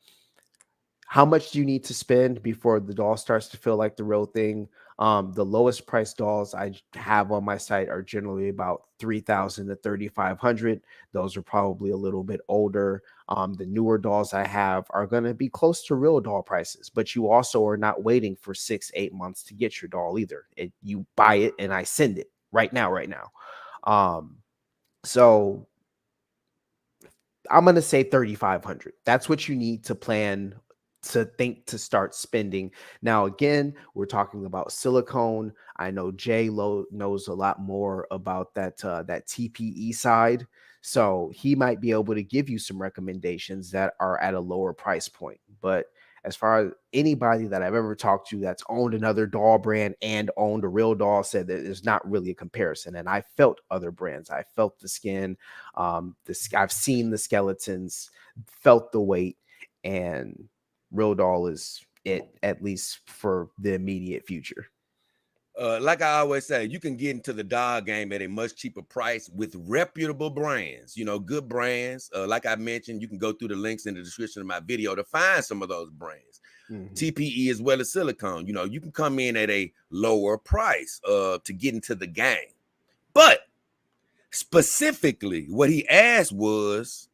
how much do you need to spend before the doll starts to feel like the real thing? The lowest price dolls I have on my site are generally about 3,000 to 3,500. Those are probably a little bit older. The newer dolls I have are going to be close to real doll prices, but you also are not waiting for 6, 8 months to get your doll either. You buy it and I send it right now, So I'm going to say 3,500. That's what you need to plan to think to start spending. Now, again, we're talking about silicone. I know Jay Lo knows a lot more about that TPE side. So he might be able to give you some recommendations that are at a lower price point. But as far as anybody that I've ever talked to that's owned another doll brand and owned a real doll said that there's not really a comparison. And I felt other brands. I felt the skin. I've seen the skeletons, felt the weight, and real doll is it, at least for the immediate future. like I always say, you can get into the dog game at a much cheaper price with reputable brands, you know, good brands. Like I mentioned, you can go through the links in the description of my video to find some of those brands. TPE as well as silicone. You know, you can come in at a lower price to get into the game. But specifically, what he asked was,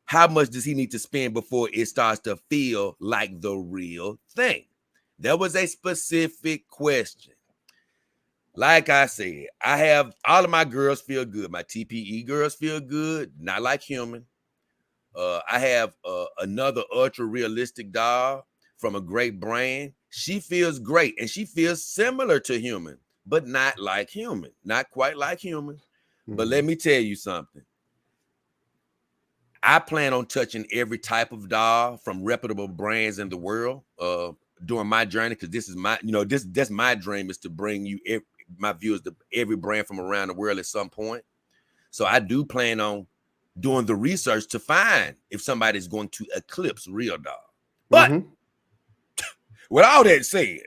how much does he need to spend before it starts to feel like the real thing? That was a specific question. Like I said, I have all of my girls feel good. My TPE girls feel good, not like human. I have another ultra realistic doll from a great brand. She feels great and she feels similar to human, but not like human, not quite like human. But let me tell you something. I plan on touching every type of doll from reputable brands in the world during my journey, because this is my, that's my dream, is to bring you my viewers to every brand from around the world at some point. So I do plan on doing the research to find if somebody's going to eclipse RealDoll. But with all that said,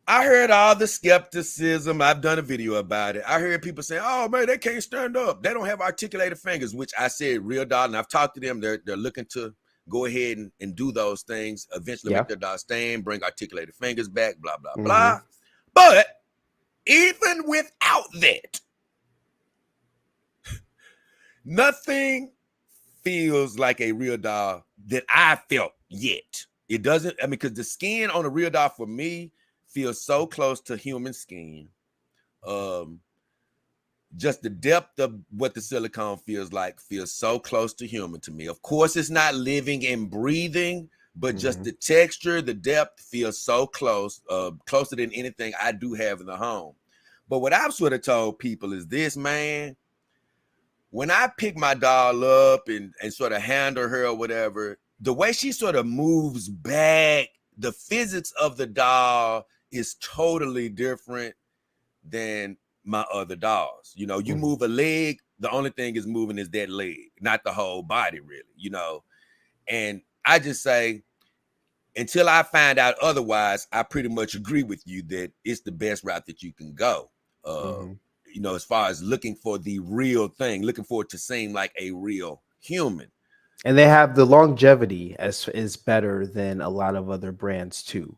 I heard all the skepticism. I've done a video about it. I heard people saying, oh man, they can't stand up. They don't have articulated fingers, which I said RealDoll, and I've talked to them. They're looking to go ahead and do those things, eventually make their doll stand, bring articulated fingers back, blah, blah, blah. But even without that, nothing feels like a RealDoll that I felt yet. It doesn't, I mean, because the skin on a RealDoll for me feels so close to human skin. Just the depth of what the silicone feels like feels so close to human to me. Of course, it's not living and breathing, but just the texture, the depth feels so close, closer than anything I do have in the home. But what I've sort of told people is this, man. When I pick my doll up and sort of handle her or whatever, the way she sort of moves back, the physics of the doll is totally different than my other dolls. You know, you move a leg, the only thing is moving is that leg, not the whole body, really, And I just say, until I find out otherwise, I pretty much agree with you that it's the best route that you can go. As far as looking for the real thing, looking for it to seem like a real human. And they have the longevity is better than a lot of other brands too.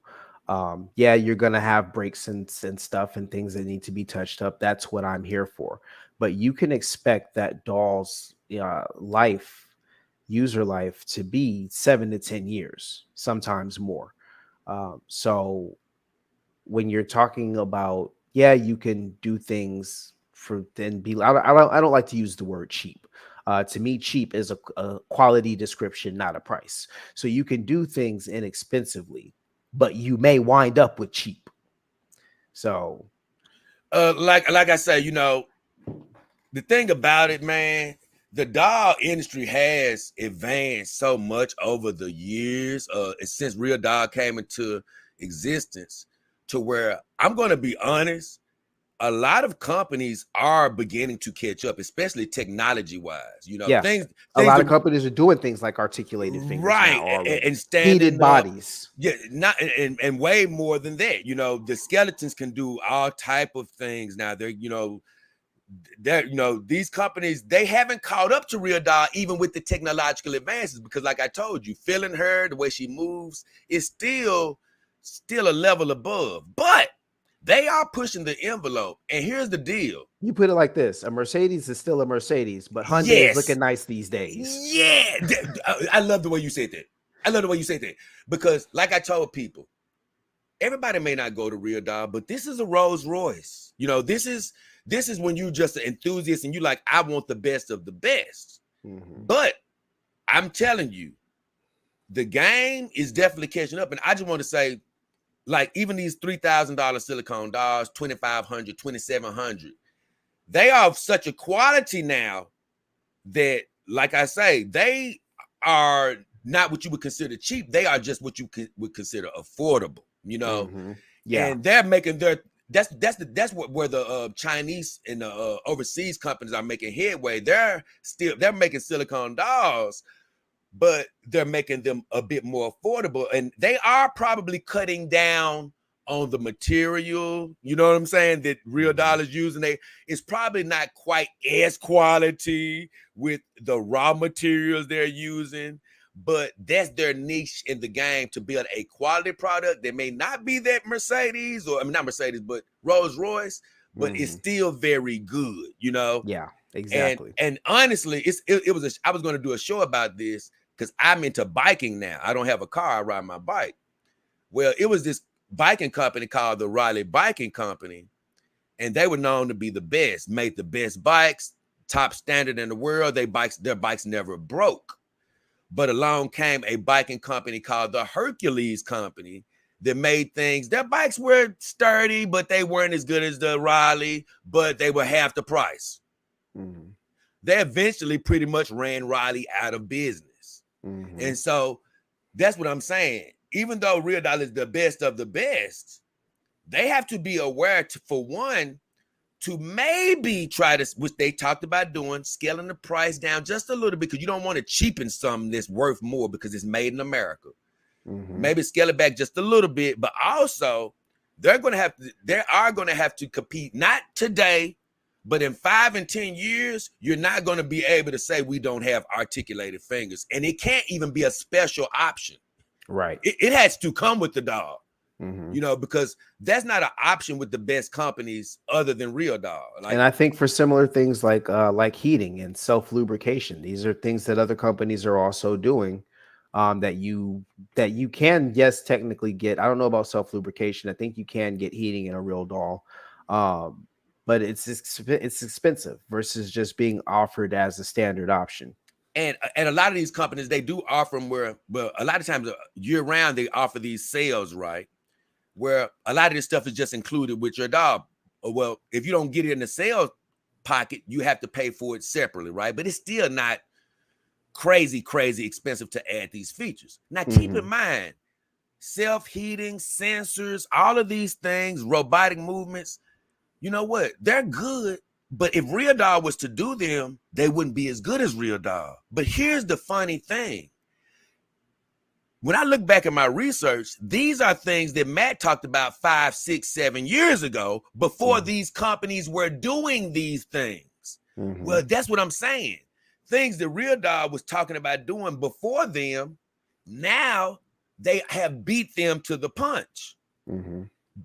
Yeah, you're gonna have breaks and stuff and things that need to be touched up. That's what I'm here for. But you can expect that doll's user life to be 7 to 10 years, sometimes more. So when you're talking about, you can do things for then be. I don't like to use the word cheap. To me, cheap is a quality description, not a price. So you can do things inexpensively, but you may wind up with cheap. So, like I say, the thing about it, man, the doll industry has advanced so much over the years, since RealDoll came into existence, to where I'm going to be honest, a lot of companies are beginning to catch up, especially technology-wise. Things a lot of companies are doing things like articulated fingers, right, and heated bodies. Yeah, not and way more than that. The skeletons can do all type of things now. These companies, they haven't caught up to RealDoll even with the technological advances, because like I told you, feeling her, the way she moves is still a level above. But they are pushing the envelope. And here's the deal. You put it like this. A Mercedes is still a Mercedes, but Hyundai is looking nice these days. Yeah. I love the way you said that. Because like I told people, everybody may not go to RealDoll, but this is a Rolls Royce. This is when you're just an enthusiast and you like, I want the best of the best. But I'm telling you, the game is definitely catching up. And I just want to say, like, even these $3,000 silicone dolls, $2,500, $2,700, they are of such a quality now that, like I say, they are not what you would consider cheap. They are just what you would consider affordable, Yeah. And they're making where the Chinese and the overseas companies are making headway. They're making silicone dolls, but they're making them a bit more affordable, and they are probably cutting down on the material, you know what I'm saying, that RealDoll is using. It's probably not quite as quality with the raw materials they're using, but that's their niche in the game to build a quality product that may not be that Mercedes, or I mean not Mercedes, but Rolls Royce, but it's still very good, you know. Yeah, exactly. And honestly, I was going to do a show about this because I'm into biking now. I don't have a car, I ride my bike. Well, it was this biking company called the Riley Biking Company, and they were known to be the best, made the best bikes, top standard in the world. Their bikes never broke. But along came a biking company called the Hercules Company that made things. Their bikes were sturdy, but they weren't as good as the Riley, but they were half the price. They eventually pretty much ran Riley out of business. And so that's what I'm saying. Even though RealDoll is the best of the best, they have to be aware for one, to maybe try to, which they talked about doing, scaling the price down just a little bit, because you don't want to cheapen something that's worth more because it's made in America. Maybe scale it back just a little bit, but also they are going to have to compete, not today, but in 5 and 10 years, you're not going to be able to say we don't have articulated fingers, and it can't even be a special option. Right. It has to come with the dog. You know, because that's not an option with the best companies other than RealDoll. And I think for similar things like heating and self-lubrication, these are things that other companies are also doing, that you can, yes, technically get. I don't know about self-lubrication. I think you can get heating in a RealDoll, but it's expensive versus just being offered as a standard option. And a lot of these companies, they do offer them where, well, a lot of times year round they offer these sales, right? Where a lot of this stuff is just included with your dog. Well, if you don't get it in the sales pocket, you have to pay for it separately, right? But it's still not crazy expensive to add these features. Now, keep in mind, self-heating, sensors, all of these things, robotic movements, you know what? They're good, but if RealDoll was to do them, they wouldn't be as good as RealDoll. But here's the funny thing. When I look back at my research, these are things that Matt talked about 5, 6, 7 years ago before these companies were doing these things. Well, that's what I'm saying. Things that RealDoll was talking about doing before them, now they have beat them to the punch.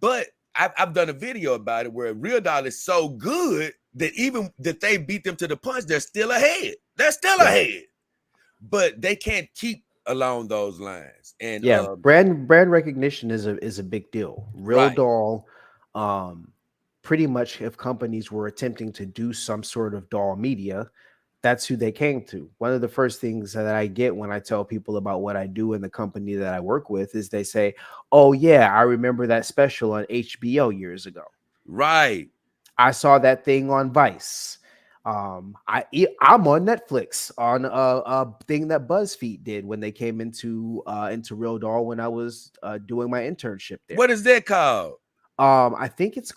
But I've done a video about it where RealDoll is so good that even that they beat them to the punch, they're still ahead. They're still ahead. But they can't keep along those lines. And brand recognition is a big deal. RealDoll, pretty much, if companies were attempting to do some sort of doll media, that's who they came to. One of the first things that I get when I tell people about what I do in the company that I work with is they say, "Oh yeah, I remember that special on HBO years ago. Right. I saw that thing on Vice. I'm on Netflix on a thing that BuzzFeed did when they came into RealDoll when I was doing my internship there." What is that called? I think it's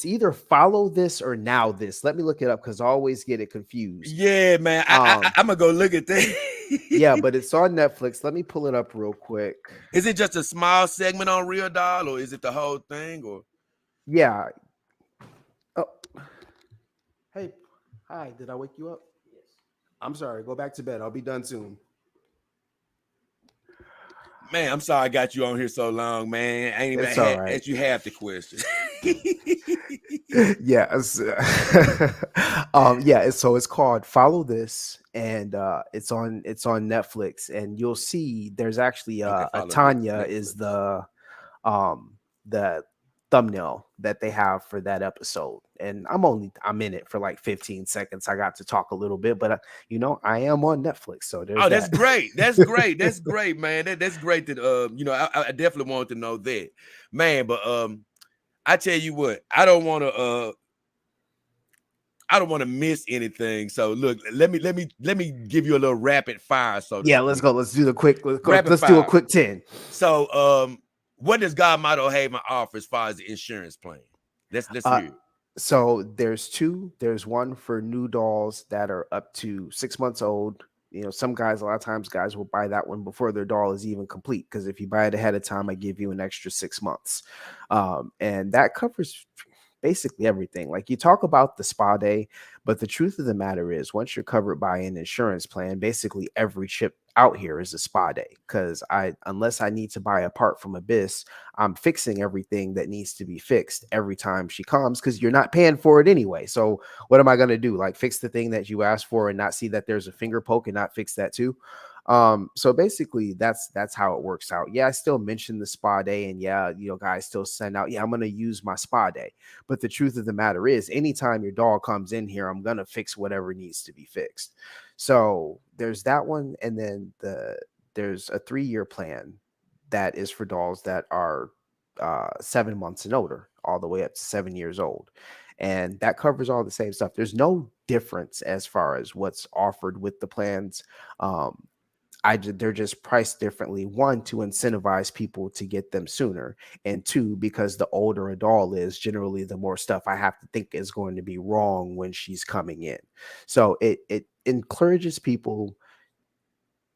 either Follow This or Now This. Let me look it up because I always get it confused. Yeah, man. I'm gonna go look at that. Yeah, but it's on Netflix. Let me pull it up real quick. Is it just a small segment on RealDoll, or is it the whole thing? Or yeah. Oh, hey, hi. Did I wake you up? Yes. I'm sorry. Go back to bed. I'll be done soon. Man, I'm sorry I got you on here so long, man. I ain't even asked you half the question. Yes. So it's called Follow This, and it's on Netflix, and you'll see there's actually Tanya is the thumbnail that they have for that episode, and I'm in it for like 15 seconds. I got to talk a little bit, but I am on Netflix, so there's that's great. That's great. That's great, man. That's great that I definitely wanted to know that, man. But I tell you what, I don't want to miss anything. So look, let me give you a little rapid fire. So let's go. Let's do a quick 10. So what does Galmato Haven offer as far as the insurance plan? Let's hear it. So there's two. There's one for new dolls that are up to 6 months old. Some guys, a lot of times guys will buy that one before their doll is even complete, because if you buy it ahead of time, I give you an extra 6 months. And that covers basically everything. Like you talk about the spa day, but the truth of the matter is once you're covered by an insurance plan, basically every chip out here is a spa day, because unless I need to buy a part from Abyss, I'm fixing everything that needs to be fixed every time she comes, because you're not paying for it anyway. So what am I going to do? Like fix the thing that you asked for and not see that there's a finger poke and not fix that too? So basically that's how it works out. Yeah, I still mention the spa day, and yeah, guys still send out, yeah, I'm gonna use my spa day. But the truth of the matter is, anytime your dog comes in here, I'm gonna fix whatever needs to be fixed. So there's that one, and then there's a 3-year plan that is for dogs that are 7 months and older, all the way up to 7 years old. And that covers all the same stuff. There's no difference as far as what's offered with the plans. They're just priced differently. One, to incentivize people to get them sooner, and two, because the older a doll is, generally the more stuff I have to think is going to be wrong when she's coming in. So it encourages people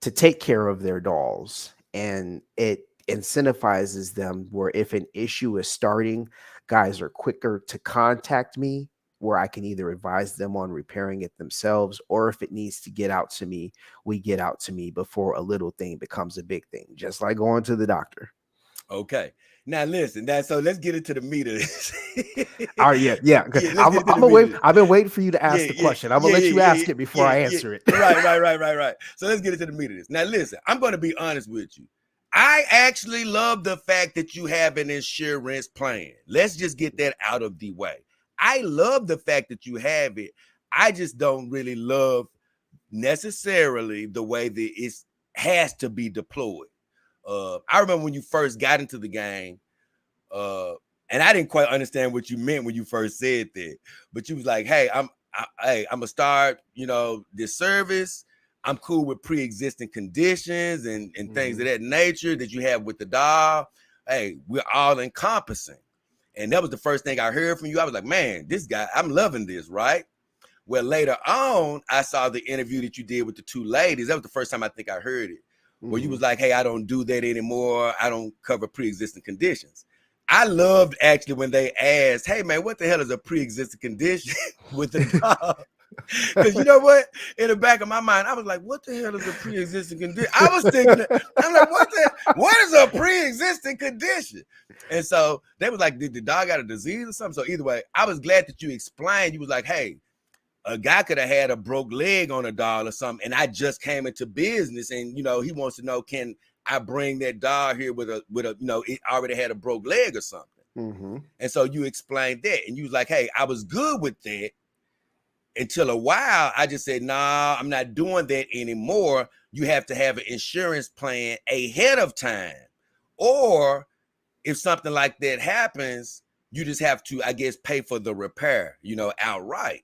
to take care of their dolls, and it incentivizes them where if an issue is starting, guys are quicker to contact me, where I can either advise them on repairing it themselves, or if it needs to get out to me, we get out to me before a little thing becomes a big thing, just like going to the doctor. Okay. Now listen, so let's get into the meat of this. Oh yeah. I've been waiting for you to ask the question. I'm gonna let you ask it before I answer it. Right. So let's get into the meat of this. Now listen, I'm gonna be honest with you. I actually love the fact that you have an insurance plan. Let's just get that out of the way. I love the fact that you have it. I just don't really love necessarily the way that it has to be deployed. I remember when you first got into the game, and I didn't quite understand what you meant when you first said that, but you was like, "Hey, I'm gonna start, this service. I'm cool with pre-existing conditions and things of that nature that you have with the doll. Hey, we're all encompassing." And that was the first thing I heard from you. I was like, man, this guy, I'm loving this, right? Well, later on, I saw the interview that you did with the 2 ladies. That was the first time I think I heard it, where you was like, hey, I don't do that anymore. I don't cover pre-existing conditions. I loved actually when they asked, hey, man, what the hell is a pre-existing condition with the dog? Because you know what? In the back of my mind, I was like, what the hell is a pre-existing condition? I was thinking, I'm like, what is a pre-existing condition? And so they was like, did the dog got a disease or something? So either way, I was glad that you explained. You was like, hey, a guy could have had a broke leg on a doll or something, and I just came into business, and he wants to know, can I bring that doll here with a it already had a broke leg or something? And so you explained that, and you was like, hey, I was good with that until a while. I just said, nah, I'm not doing that anymore. You have to have an insurance plan ahead of time, or if something like that happens, you just have to, I guess, pay for the repair, outright.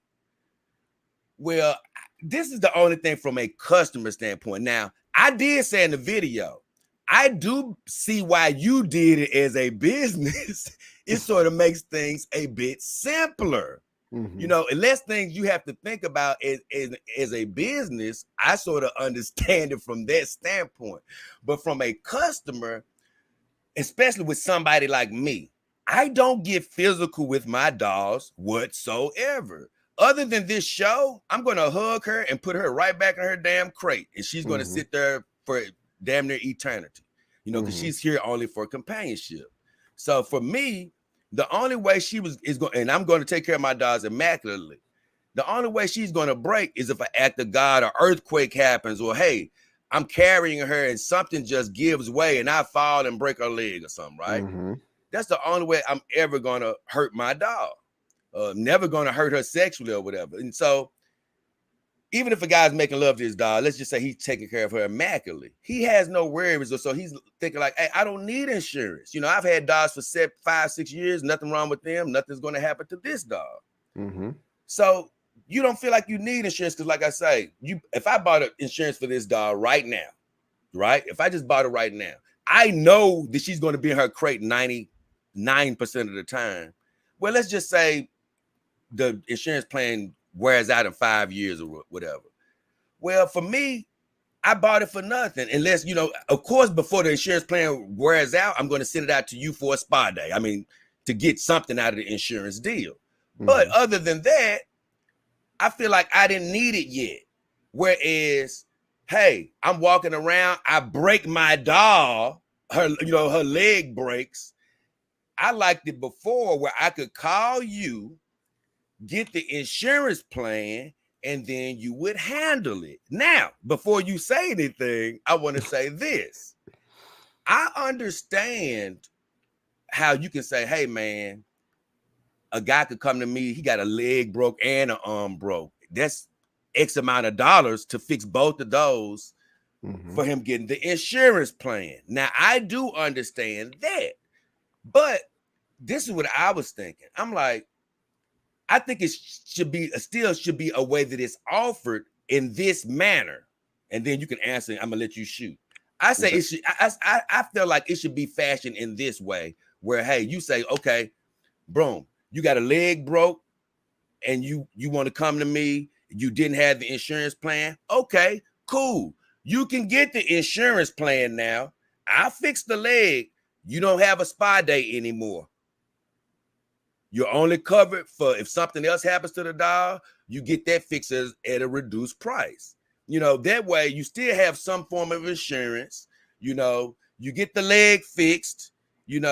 Well, this is the only thing from a customer standpoint. Now, I did say in the video, I do see why you did it as a business. It sort of makes things a bit simpler. And less things you have to think about as a business. I sort of understand it from that standpoint. But from a customer, especially with somebody like me, I don't get physical with my dolls whatsoever. Other than this show, I'm going to hug her and put her right back in her damn crate. And she's going to sit there for damn near eternity, because she's here only for companionship. So for me, the only way is going, and I'm going to take care of my dolls immaculately. The only way she's going to break is if an act of God or earthquake happens, or hey, I'm carrying her and something just gives way and I fall and break her leg or something, right? That's the only way I'm ever going to hurt my doll. Never going to hurt her sexually or whatever. And so even if a guy's making love to his dog, let's just say he's taking care of her immaculately, he has no worries. Or so he's thinking like, hey, I don't need insurance. I've had dogs for 5, 6 years, nothing wrong with them. Nothing's going to happen to this dog. So you don't feel like you need insurance. Because like I say, if I bought insurance for this dog right now, right? If I just bought it right now, I know that she's going to be in her crate 99% of the time. Well, let's just say the insurance plan wears out in 5 years or whatever. Well, for me, I bought it for nothing. Unless, of course, before the insurance plan wears out, I'm going to send it out to you for a spa day. I mean, to get something out of the insurance deal. But other than that, I feel like I didn't need it yet. Whereas, hey, I'm walking around, I break my doll, her leg breaks. I liked it before where I could call you, get the insurance plan, and then you would handle it. Now, before you say anything, I want to say this. I understand how you can say, hey, man, a guy could come to me, he got a leg broke and an arm broke. That's X amount of dollars to fix both of those for him getting the insurance plan. Now, I do understand that, but this is what I was thinking. I'm like, I think it should be a way that it's offered in this manner. And then you can answer, I'm gonna let you shoot. I say it should, I feel like it should be fashioned in this way where, hey, you say, okay, boom, you got a leg broke and you want to come to me, you didn't have the insurance plan. Okay, cool. You can get the insurance plan now. I fixed the leg. You don't have a spa day anymore. You're only covered for if something else happens to the doll, you get that fixed at a reduced price. That way you still have some form of insurance. You get the leg fixed, and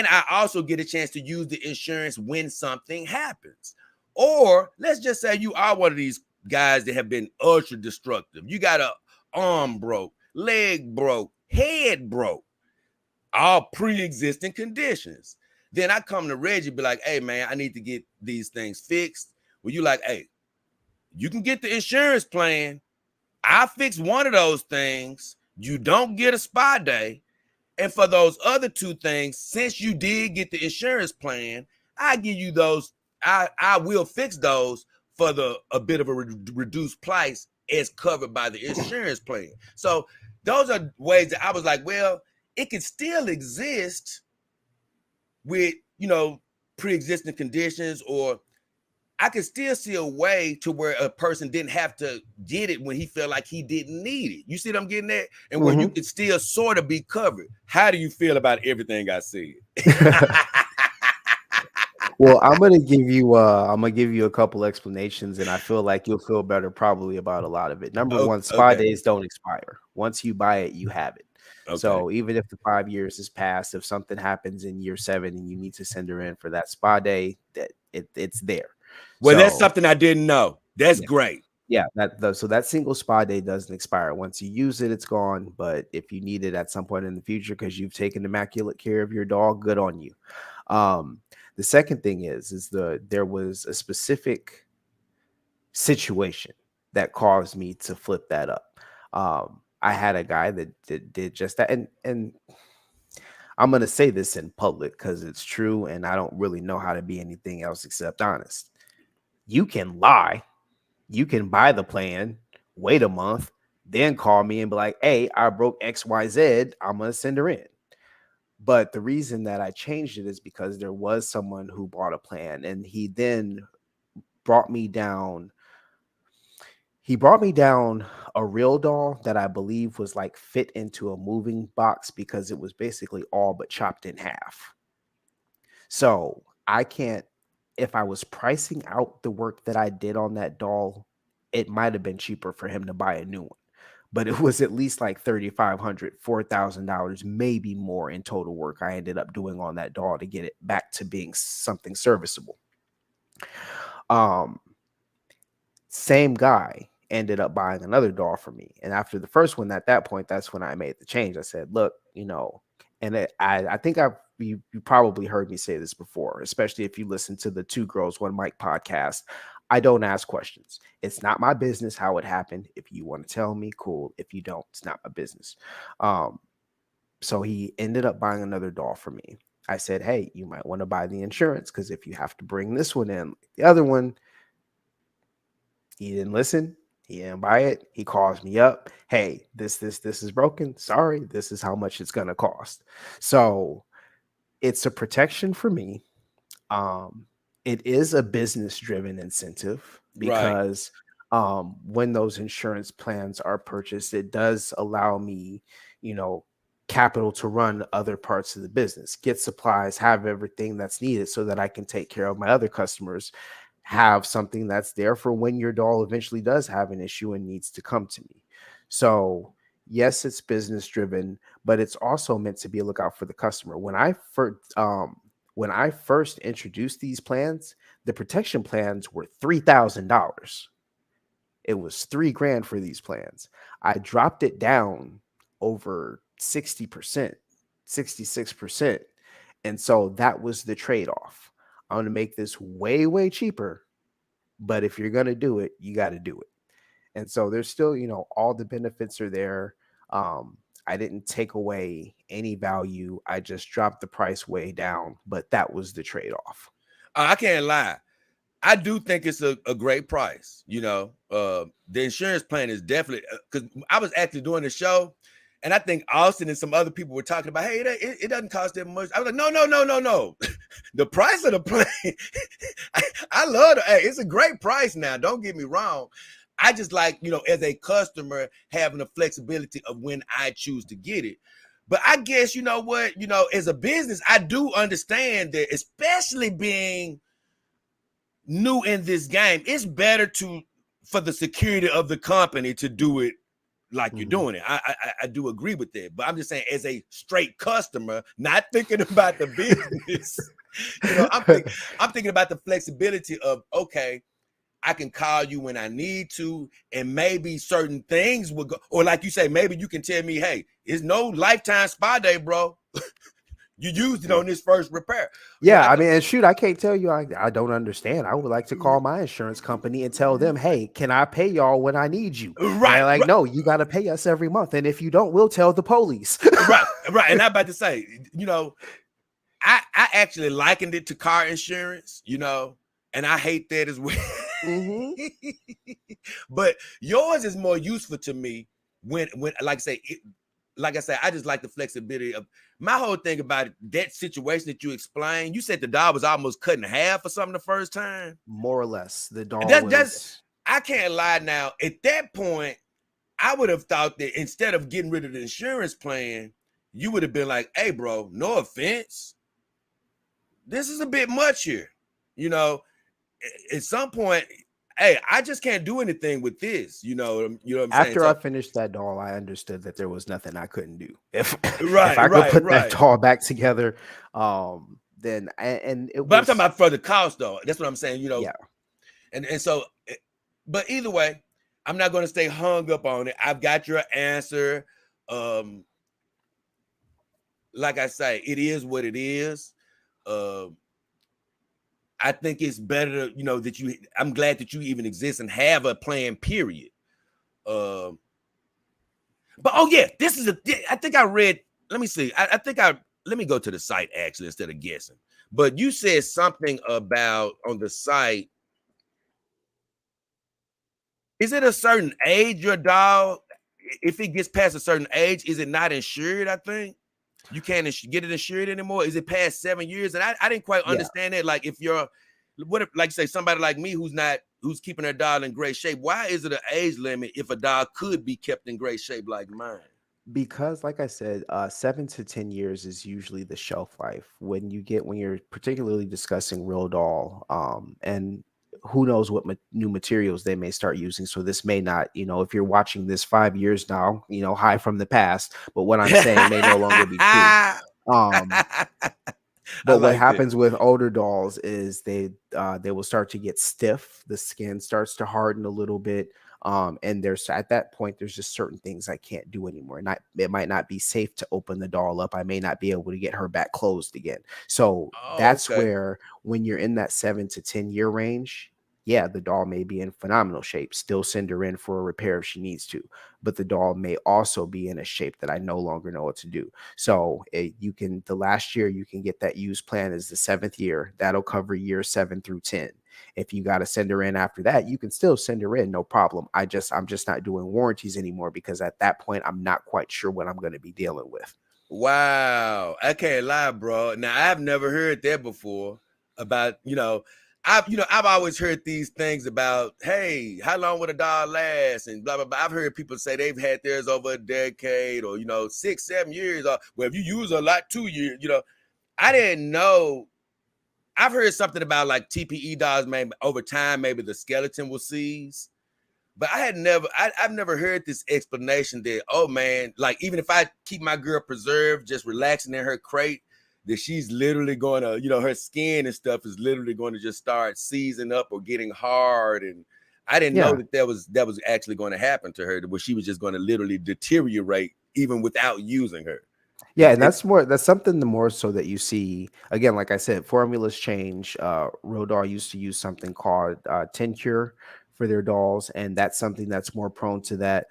I also get a chance to use the insurance when something happens. Or let's just say you are one of these guys that have been ultra destructive. You got a arm broke, leg broke, head broke, all pre-existing conditions. Then I come to Reggie, be like, hey, man, I need to get these things fixed. Well, you like, hey, you can get the insurance plan. I fix one of those things. You don't get a spa day. And for those other two things, since you did get the insurance plan, I give you those. I will fix those for a bit of a reduced price as covered by the insurance plan. So those are ways that I was like, well, it can still exist with, pre-existing conditions, or I could still see a way to where a person didn't have to get it when he felt like he didn't need it. You see what I'm getting at? And where you could still sort of be covered. How do you feel about everything I said? Well, I'm gonna give you a couple explanations, and I feel like you'll feel better probably about a lot of it. Number one, spa days don't expire. Once you buy it, you have it. Okay. So even if the 5 years has passed, if something happens in year 7 and you need to send her in for that spa day, that it's there. Well, that's something I didn't know. That's great. Yeah, so that single spa day doesn't expire. Once you use it, it's gone. But if you need it at some point in the future because you've taken immaculate care of your dog, good on you. The second thing is there was a specific situation that caused me to flip that up. I had a guy that did just that, and I'm gonna say this in public because it's true, and I don't really know how to be anything else except honest. You can lie, you can buy the plan, wait a month, then call me and be like, "Hey, I broke XYZ. I'm gonna send her in." But the reason that I changed it is because there was someone who bought a plan, and he then brought me down. He brought me down a RealDoll that I believe was like fit into a moving box because it was basically all but chopped in half. So I can't, if I was pricing out the work that I did on that doll, it might have been cheaper for him to buy a new one. But it was at least like $3,500, $4,000, maybe more in total work I ended up doing on that doll to get it back to being something serviceable. Same guy ended up buying another doll for me. And after the first one, at that point, that's when I made the change. I said, look, and I think you probably heard me say this before, especially if you listen to the Two Girls, One Mic podcast. I don't ask questions. It's not my business how it happened. If you want to tell me, cool. If you don't, it's not my business. So he ended up buying another doll for me. I said, hey, you might want to buy the insurance because if you have to bring this one in, the other one, he didn't listen. He didn't buy it. He calls me up. Hey, this is broken. Sorry, this is how much it's going to cost. So it's a protection for me. It is a business-driven incentive because when those insurance plans are purchased, it does allow me, capital to run other parts of the business, get supplies, have everything that's needed so that I can take care of my other customers, have something that's there for when your doll eventually does have an issue and needs to come to me. So yes, it's business driven, but it's also meant to be a lookout for the customer. When I first introduced these plans, the protection plans were $3,000. It was 3 grand for these plans. I dropped it down over 60%, 66%. And so that was the trade-off. I'm going to make this way, way cheaper. But if you're going to do it, you got to do it. And so there's still, all the benefits are there. I didn't take away any value. I just dropped the price way down, but that was the trade-off. I can't lie. I do think it's a great price. The insurance plan is definitely, because I was actually doing the show, and I think Austin and some other people were talking about, hey, it doesn't cost that much. I was like, no. The price of the plan, I love it. Hey, it's a great price now. Don't get me wrong. I just like, as a customer, having the flexibility of when I choose to get it. But I guess, you know what, as a business, I do understand that, especially being new in this game, it's better for the security of the company to do it like you're doing it. I do agree with that, but I'm just saying, as a straight customer, not thinking about the business, I'm thinking about the flexibility of, okay, I can call you when I need to, and maybe certain things will go, or like you say, maybe you can tell me, hey, it's no lifetime spa day, bro. You used it on this first repair. Yeah, I mean, and shoot, I can't tell you I don't understand. I would like to call my insurance company and tell them, hey, can I pay y'all when I need you? Right. No, you got to pay us every month. And if you don't, we'll tell the police. Right. And I'm about to say, I actually likened it to car insurance, and I hate that as well. But yours is more useful to me when like I say, I just like the flexibility of my whole thing about it, that situation that you explained. You said the dog was almost cut in half or something the first time. More or less, the dog was. I can't lie now. At that point, I would have thought that instead of getting rid of the insurance plan, you would have been like, hey, bro, no offense, this is a bit much here. At some point, hey, I just can't do anything with this. You know what I'm saying? After I finished that doll, I understood that there was nothing I couldn't do. If I could put that doll back together, then and it. But I'm talking about for the cost, though. That's what I'm saying. Yeah. And so, but either way, I'm not going to stay hung up on it. I've got your answer. Like I say, it is what it is. I think it's better, that I'm glad that you even exist and have a plan, period. But this is I think I read, let me see. Let me go to the site actually instead of guessing. But you said something about on the site. Is it a certain age your dog, if it gets past a certain age, is it not insured? I think you can't get it insured anymore. Is it past 7 years? And I didn't quite understand that. Like, like say somebody like me who's keeping their dog in great shape, why is it an age limit if a dog could be kept in great shape like mine? Because like I said, 7 to 10 years is usually the shelf life when you're particularly discussing RealDoll, and who knows what new materials they may start using. So this may not, if you're watching this 5 years now, high from the past, but what I'm saying may no longer be true. But what happens with older dolls is they will start to get stiff. The skin starts to harden a little bit. And at that point, there's just certain things I can't do anymore. And it might not be safe to open the doll up. I may not be able to get her back closed again. So that's where, when you're in that 7 to 10 year range, yeah, the doll may be in phenomenal shape. Still send her in for a repair if she needs to, but the doll may also be in a shape that I no longer know what to do. So the last year you can get that used plan is the 7th year. That'll cover year 7 through 10. If you got to send her in after that, you can still send her in, no problem. I'm just not doing warranties anymore because at that point I'm not quite sure what I'm going to be dealing with. Wow, I can't lie, bro. Now I've never heard that before about, I've always heard these things about, hey, how long would a doll last, and blah blah blah. I've heard people say they've had theirs over a decade, or 6-7 years, or well, if you use a lot, 2 years. I didn't know. I've heard something about like TPE dolls, maybe over time, maybe the skeleton will seize. But I've never heard this explanation that, oh man, like even if I keep my girl preserved, just relaxing in her crate, that she's literally going to, her skin and stuff is literally going to just start seizing up or getting hard. And I didn't know that was actually going to happen to her, where she was just going to literally deteriorate even without using her. Yeah, and that's something the more so that you see again, like I said, formulas change. RealDoll used to use something called Tincture for their dolls, and that's something that's more prone to that.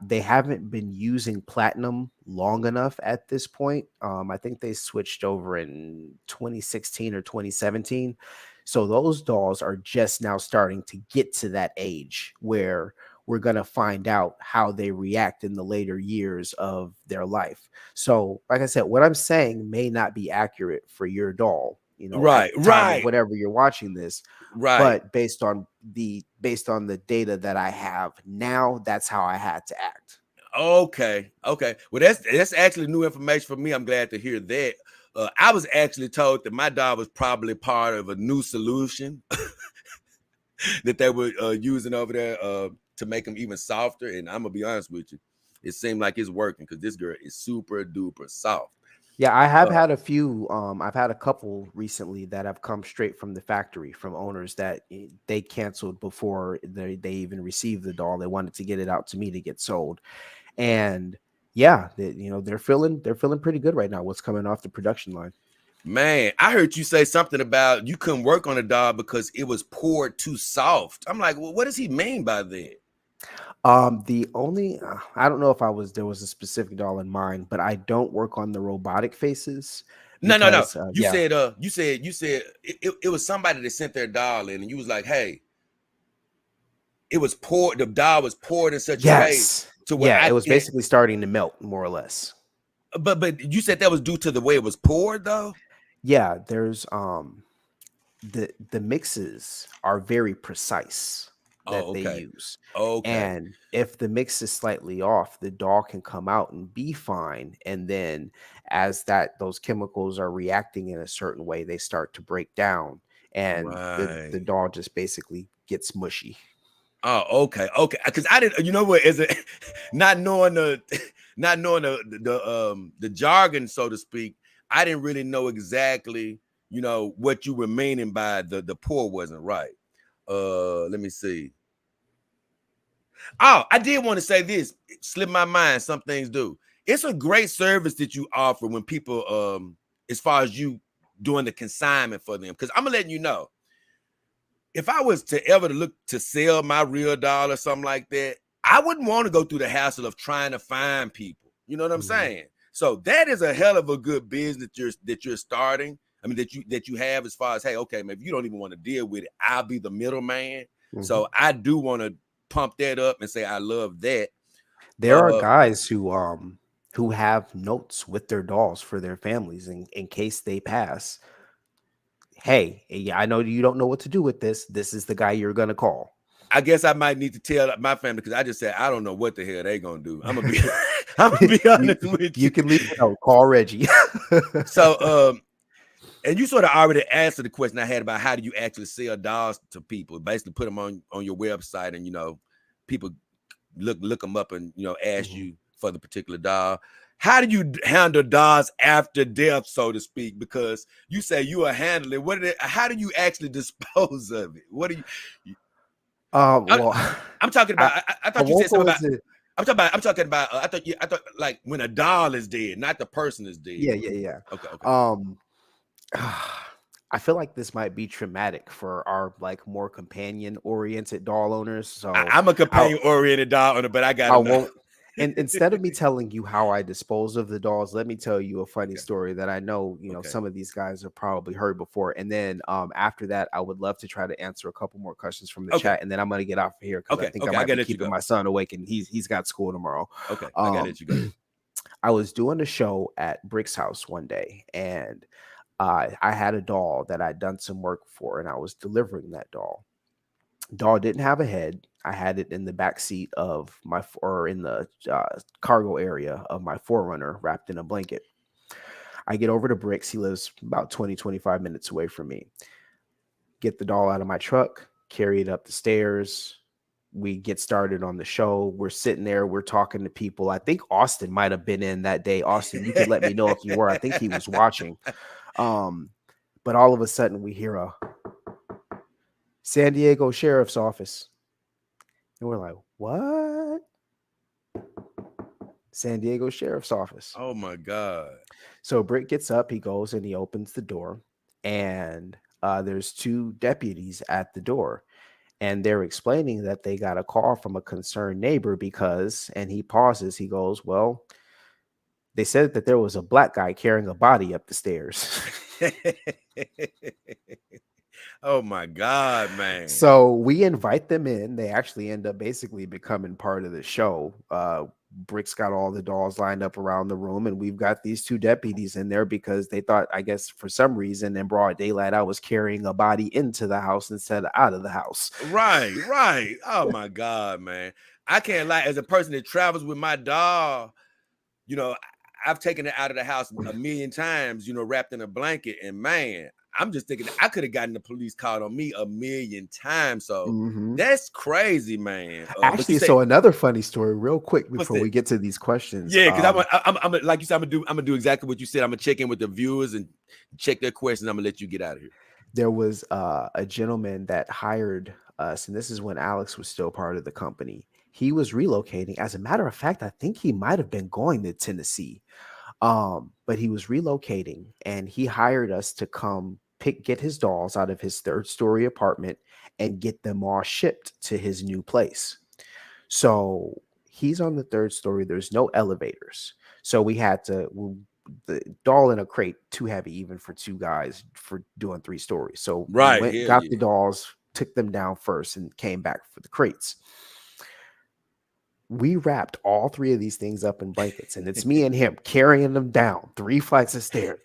They haven't been using platinum long enough at this point. I think they switched over in 2016 or 2017. So those dolls are just now starting to get to that age where we're going to find out how they react in the later years of their life. So, like I said, what I'm saying may not be accurate for your doll, at the time of whatever you're watching this. Right. But based on the data that I have now, that's how I had to act. Okay. Well, that's actually new information for me. I'm glad to hear that. I was actually told that my doll was probably part of a new solution that they were using over there to make them even softer. And I'm gonna be honest with you, it seemed like it's working because this girl is super duper soft. Yeah, I have had a few. I've had a couple recently that have come straight from the factory, from owners that they canceled before they even received the doll. They wanted to get it out to me to get sold, and yeah, they're feeling pretty good right now. What's coming off the production line? Man, I heard you say something about you couldn't work on a doll because it was poured too soft. I'm like, well, what does he mean by that? The only I don't know if there was a specific doll in mind, but I don't work on the robotic faces. No. You said it was somebody that sent their doll in, and you was like, hey, it was poured. The doll was poured in such a way to where it was basically starting to melt, more or less. But you said that was due to the way it was poured, though. Yeah, there's the mixes are very precise that they use. And if the mix is slightly off, the doll can come out and be fine. And then as those chemicals are reacting in a certain way, they start to break down, and the doll just basically gets mushy. Oh, okay. Because I didn't, is it not knowing the jargon, so to speak, I didn't really know exactly, what you were meaning by the pour wasn't right. Let me see. Oh, I did want to say this. It slipped my mind. Some things do. It's a great service that you offer when people, as far as you doing the consignment for them. Because I'm gonna let you know, if I was to ever look to sell my RealDoll or something like that, I wouldn't want to go through the hassle of trying to find people. You know what I'm saying? So that is a hell of a good business that you're starting. I mean, that you have, as far as, hey, okay, maybe you don't even want to deal with it, I'll be the middleman. So I do want to pump that up and say I love that. There are guys who have notes with their dolls for their families in case they pass. Hey, I know you don't know what to do with this. This is the guy you're gonna call. I guess I might need to tell my family, because I just said I don't know what the hell they gonna do. I'm gonna be honest with you. You can leave a note. Call Reggie. So and you sort of already answered the question I had about how do you actually sell dolls to people. Basically put them on your website, and people look them up and ask you for the particular doll. How do you handle dolls after death, so to speak? Because you say you are handling how do you actually dispose of it? What do you well, I'm talking about I thought you said something about I'm talking about I thought like when a doll is dead, not the person is dead. Yeah. Okay. I feel like this might be traumatic for our more companion oriented doll owners. So I'm a companion oriented doll owner, but I won't. And instead of me telling you how I dispose of the dolls, let me tell you a funny story that I know, some of these guys have probably heard before. And then after that, I would love to try to answer a couple more questions from the chat, and then I'm going to get off of here because I think I might be keeping my son awake, and he's got school tomorrow. Okay, I got it. You go. I was doing a show at Brick's house one day, and I had a doll that I'd done some work for, and I was delivering that doll. Doll didn't have a head. I had it in the back seat of my, or in the cargo area of my Forerunner, wrapped in a blanket. I get over to Bricks. He lives about 20, 25 minutes away from me. Get the doll out of my truck, carry it up the stairs. We get started on the show. We're sitting there, we're talking to people. I think Austin might have been in that day. Austin, you could let me know if you were. I think he was watching. But all of a sudden we hear a San Diego Sheriff's Office. And we're like, what? San Diego Sheriff's Office. Oh my God. So Britt gets up, he goes and he opens the door, and there's two deputies at the door. And they're explaining that they got a call from a concerned neighbor because, and he pauses, he goes, well, they said that there was a black guy carrying a body up the stairs. Oh my God, man. So we invite them in. They actually end up basically becoming part of the show. Brick's got all the dolls lined up around the room, and we've got these two deputies in there because they thought, I guess for some reason in broad daylight, I was carrying a body into the house instead of out of the house. Right. Oh my God, man. I can't lie. As a person that travels with my doll, you know, I've taken it out of the house a million times, you know, wrapped in a blanket. And man, I'm just thinking I could have gotten the police called on me a million times. So that's crazy, man. Actually, so another funny story, real quick, before we get to these questions. Yeah, because I'm like you said, I'm gonna do exactly what you said. I'm gonna check in with the viewers and check their questions. I'm gonna let you get out of here. There was a gentleman that hired us, and this is when Alex was still part of the company. He was relocating. As a matter of fact, I think he might have been going to Tennessee. But he was relocating, and he hired us to come get his dolls out of his third-story apartment and get them all shipped to his new place. So he's on the third story. There's no elevators. So we had to, the doll in a crate, too heavy even for two guys for doing 3 stories. So we went, got the dolls, took them down first, and came back for the crates. We wrapped all 3 of these things up in blankets, and it's me and him carrying them down 3 flights of stairs.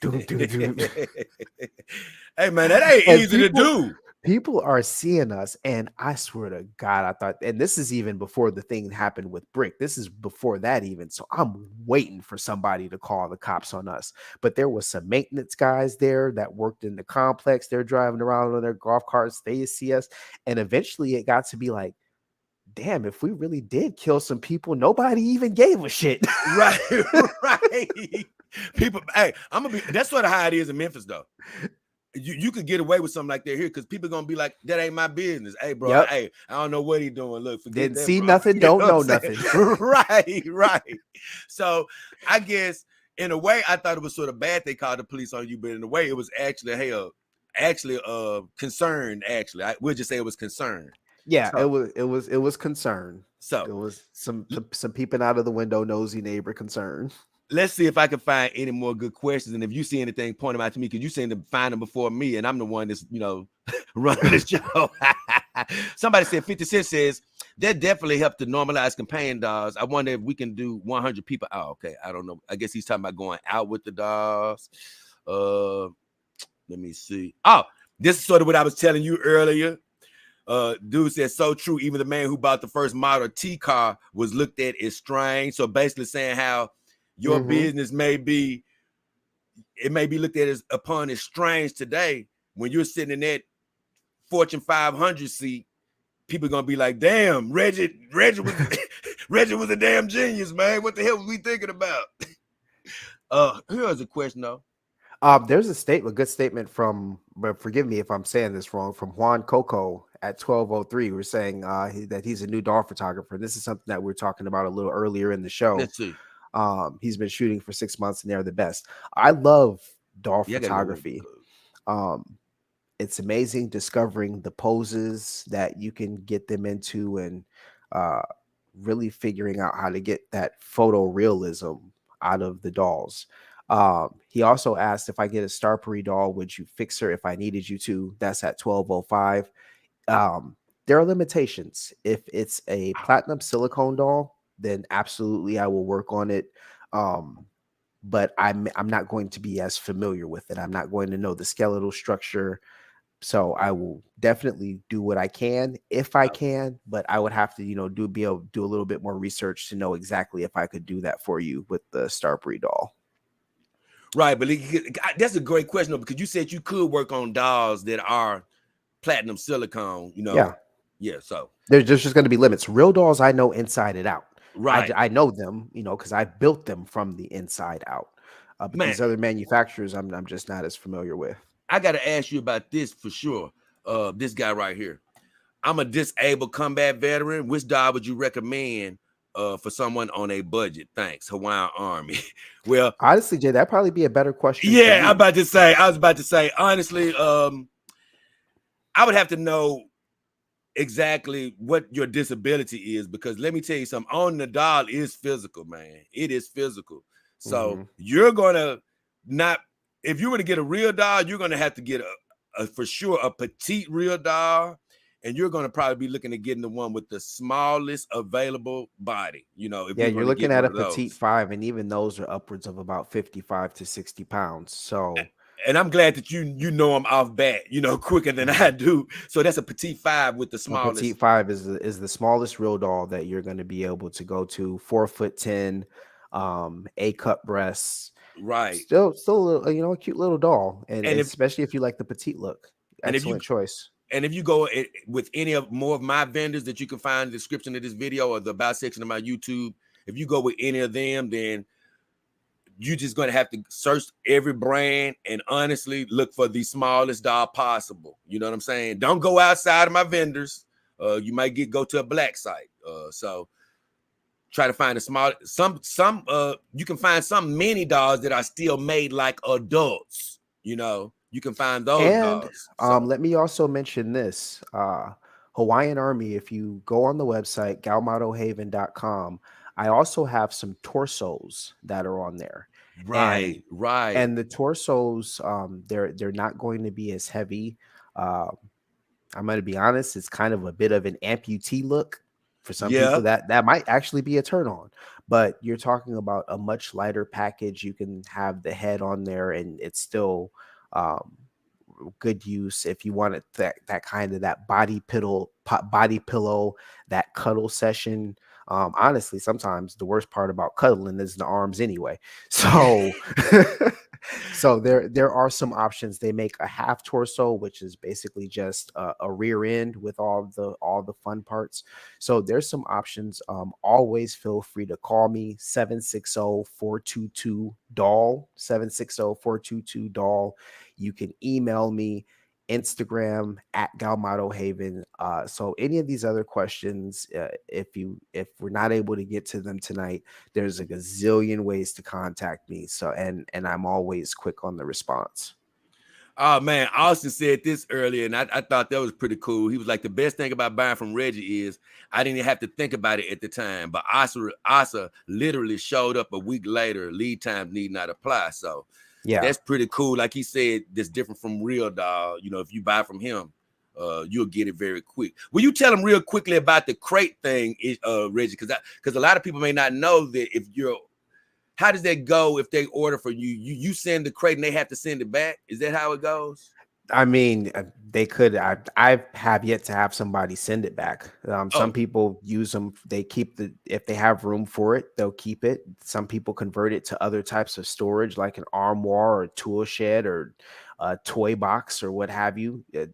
Hey, man, that ain't easy to do. People are seeing us, and I swear to God, I thought, and this is even before the thing happened with Brick. This is before that even. So I'm waiting for somebody to call the cops on us. But there was some maintenance guys there that worked in the complex. They're driving around on their golf carts. They see us. And eventually it got to be like, damn, if we really did kill some people, nobody even gave a shit. Right. People, hey, that's sort of how it is in Memphis, though. You could get away with something like that here because people gonna be like, that ain't my business. Hey, bro, hey, I don't know what he doing. Look, forget didn't that, see bro. nothing, don't know nothing. Right. So I guess in a way, I thought it was sort of bad they called the police on you, but in a way, it was actually concern. Actually, we'll just say it was concern. Yeah, so, it was concern. So it was some peeping out of the window, nosy neighbor concern. Let's see if I can find any more good questions. And if you see anything, point them out to me, because you seem to find them before me, and I'm the one that's, running this show. Somebody said 50 Cent says that definitely helped to normalize companion dolls. I wonder if we can do 100 people. Oh, okay. I don't know. I guess he's talking about going out with the dolls. Let me see. Oh, this is sort of what I was telling you earlier. Dude said, so true. Even the man who bought the first Model T car was looked at as strange. So basically saying how your business may be looked at as strange today. When you're sitting in that Fortune 500 seat, people are gonna be like, damn, Reggie was a damn genius, man. What the hell was we thinking about? Here's a question though. There's a good statement from, but forgive me if I'm saying this wrong, from Juan Coco at 1203. We're saying that he's a new doll photographer. This is something that we're talking about a little earlier in the show. Let's see. He's been shooting for 6 months, and they're the best. I love doll photography. It's amazing discovering the poses that you can get them into, and really figuring out how to get that photo realism out of the dolls. He also asked, if I get a Starpery doll, would you fix her if I needed you to? That's at 1205. There are limitations. If it's a platinum silicone doll, then absolutely I will work on it. but I'm not going to be as familiar with it. I'm not going to know the skeletal structure. So I will definitely do what I can if I can, but I would have to, be able to do a little bit more research to know exactly if I could do that for you with the Starbury doll. Right, but that's a great question though, because you said you could work on dolls that are platinum silicone, Yeah. So there's just going to be limits. Real dolls, I know inside and out. Right. I know them, because I built them from the inside out. But Man, these other manufacturers, I'm just not as familiar with. I got to ask you about this for sure. This guy right here. I'm a disabled combat veteran. Which doll would you recommend for someone on a budget? Thanks, Hawaiian Army. Well, honestly, Jay, that'd probably be a better question. Yeah, I was about to say, honestly, I would have to know exactly what your disability is, because let me tell you something, owning a doll is physical, man. It is physical. So you're gonna not, if you were to get a real doll, you're gonna have to get a for sure a petite real doll, and you're gonna probably be looking at getting the one with the smallest available body. If you're looking at a petite 5, and even those are upwards of about 55 to 60 pounds. So. And I'm glad that you know I'm off bat, quicker than I do. So that's a petite 5 with the smallest. A petite 5 is the smallest real doll that you're going to be able to go to. 4'10", A cup breasts. Right. Still a little, a cute little doll, and especially if you like the petite look. Excellent choice. And if you go with any of more of my vendors that you can find in the description of this video or the about section of my YouTube, if you go with any of them, then you're just going to have to search every brand and honestly look for the smallest doll possible. You know what I'm saying? Don't go outside of my vendors. You might go to a black site. So try to find a small, you can find some mini dolls that are still made like adults. You can find those dolls. Let me also mention this. Hawaiian Army, if you go on the website, galmatohaven.com, I also have some torsos that are on there. Right. And the torsos, they're not going to be as heavy. I'm going to be honest, it's kind of a bit of an amputee look for some people. That might actually be a turn on. But you're talking about a much lighter package. You can have the head on there, and it's still good use if you wanted that kind of that body pillow, that cuddle session. Honestly, sometimes the worst part about cuddling is the arms anyway. So so there are some options. They make a half torso, which is basically just a rear end with all the fun parts. So there's some options. Always feel free to call me 760-422-doll, 760-422-doll. You can email me, Instagram at Galmato Haven. So any of these other questions, if we're not able to get to them tonight, there's a gazillion ways to contact me. So and I'm always quick on the response. Oh man, Austin said this earlier, and I thought that was pretty cool. He was like, the best thing about buying from Reggie is I didn't have to think about it at the time, but Asa literally showed up a week later. Lead time need not apply. So yeah, that's pretty cool. Like he said, that's different from RealDoll. If you buy from him, you'll get it very quick. Will you tell them real quickly about the crate thing, Reggie? Because a lot of people may not know that how does that go if they order for you? You send the crate and they have to send it back? Is that how it goes? I mean, they could. I have yet to have somebody send it back. Some people use them. They keep if they have room for it, they'll keep it. Some people convert it to other types of storage, like an armoire or a tool shed or a toy box or what have you. They're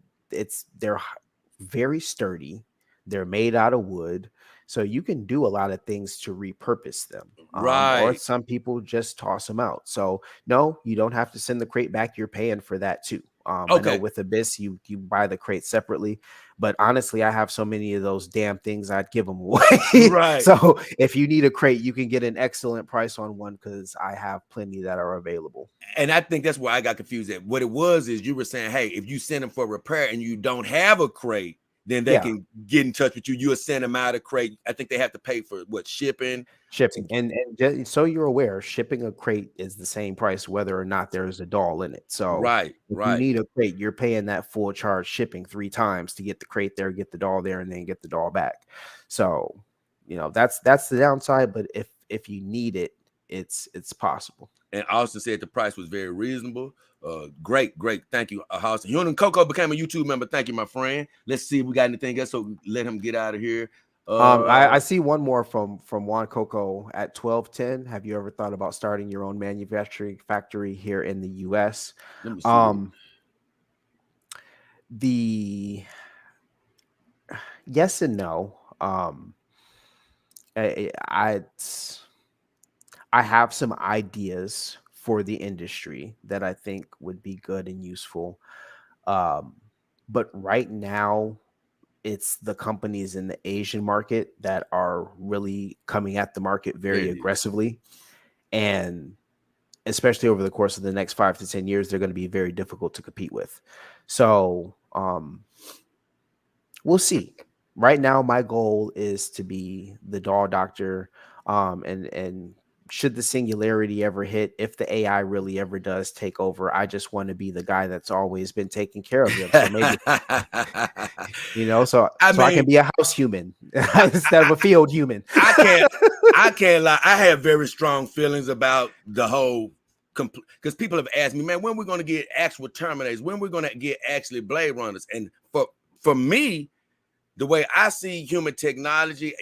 very sturdy. They're made out of wood. So you can do a lot of things to repurpose them. Right. Or some people just toss them out. So no, you don't have to send the crate back. You're paying for that too. I know with Abyss, you buy the crate separately, but honestly, I have so many of those damn things, I'd give them away. Right. So if you need a crate, you can get an excellent price on one because I have plenty that are available. And I think that's where I got confused at. What it was is you were saying, hey, if you send them for repair and you don't have a crate, then they can get in touch with you. You'll send them out a crate. I think they have to pay for shipping. And just so you're aware, shipping a crate is the same price whether or not there's a doll in it. So if you need a crate, you're paying that full charge shipping 3 times to get the crate there, get the doll there, and then get the doll back. So that's the downside. But if you need it, it's possible. And Austin said the price was very reasonable. Great. Thank you, Austin. Human Coco became a YouTube member. Thank you, my friend. Let's see if we got anything else. So let him get out of here. I see one more from Juan Coco at 1210. Have you ever thought about starting your own manufacturing factory here in the U.S.? Let me see. The yes and no. I have some ideas for the industry that I think would be good and useful. But right now, it's the companies in the Asian market that are really coming at the market very aggressively. And especially over the course of the next 5 to 10 years, they're going to be very difficult to compete with. So we'll see. Right now, my goal is to be the doll doctor. And should the singularity ever hit, if the AI really ever does take over, I just want to be the guy that's always been taking care of them. So maybe, so I can be a house human instead of a field human. I can't lie. I have very strong feelings about the whole, because people have asked me, man, when we're going to get actual Terminators, when we're going to get actually Blade Runners. And for me, the way I see human technology,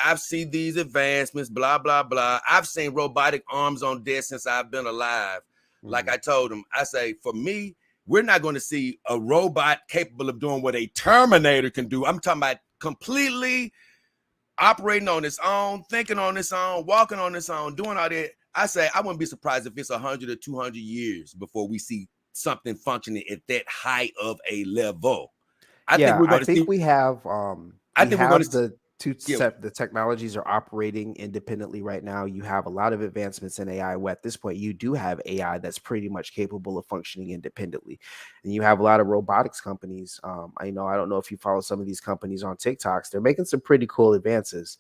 I've seen these advancements, blah, blah, blah. I've seen robotic arms on desk since I've been alive. Like I told him, I say, for me, we're not going to see a robot capable of doing what a Terminator can do. I'm talking about completely operating on its own, thinking on its own, walking on its own, doing all that. I say, I wouldn't be surprised if it's 100 or 200 years before we see something functioning at that high of a level. I think we have the two the technologies are operating independently right now. You have a lot of advancements in AI where at this point you do have AI that's pretty much capable of functioning independently. And you have a lot of robotics companies. I don't know if you follow some of these companies on TikToks. They're making some pretty cool advances.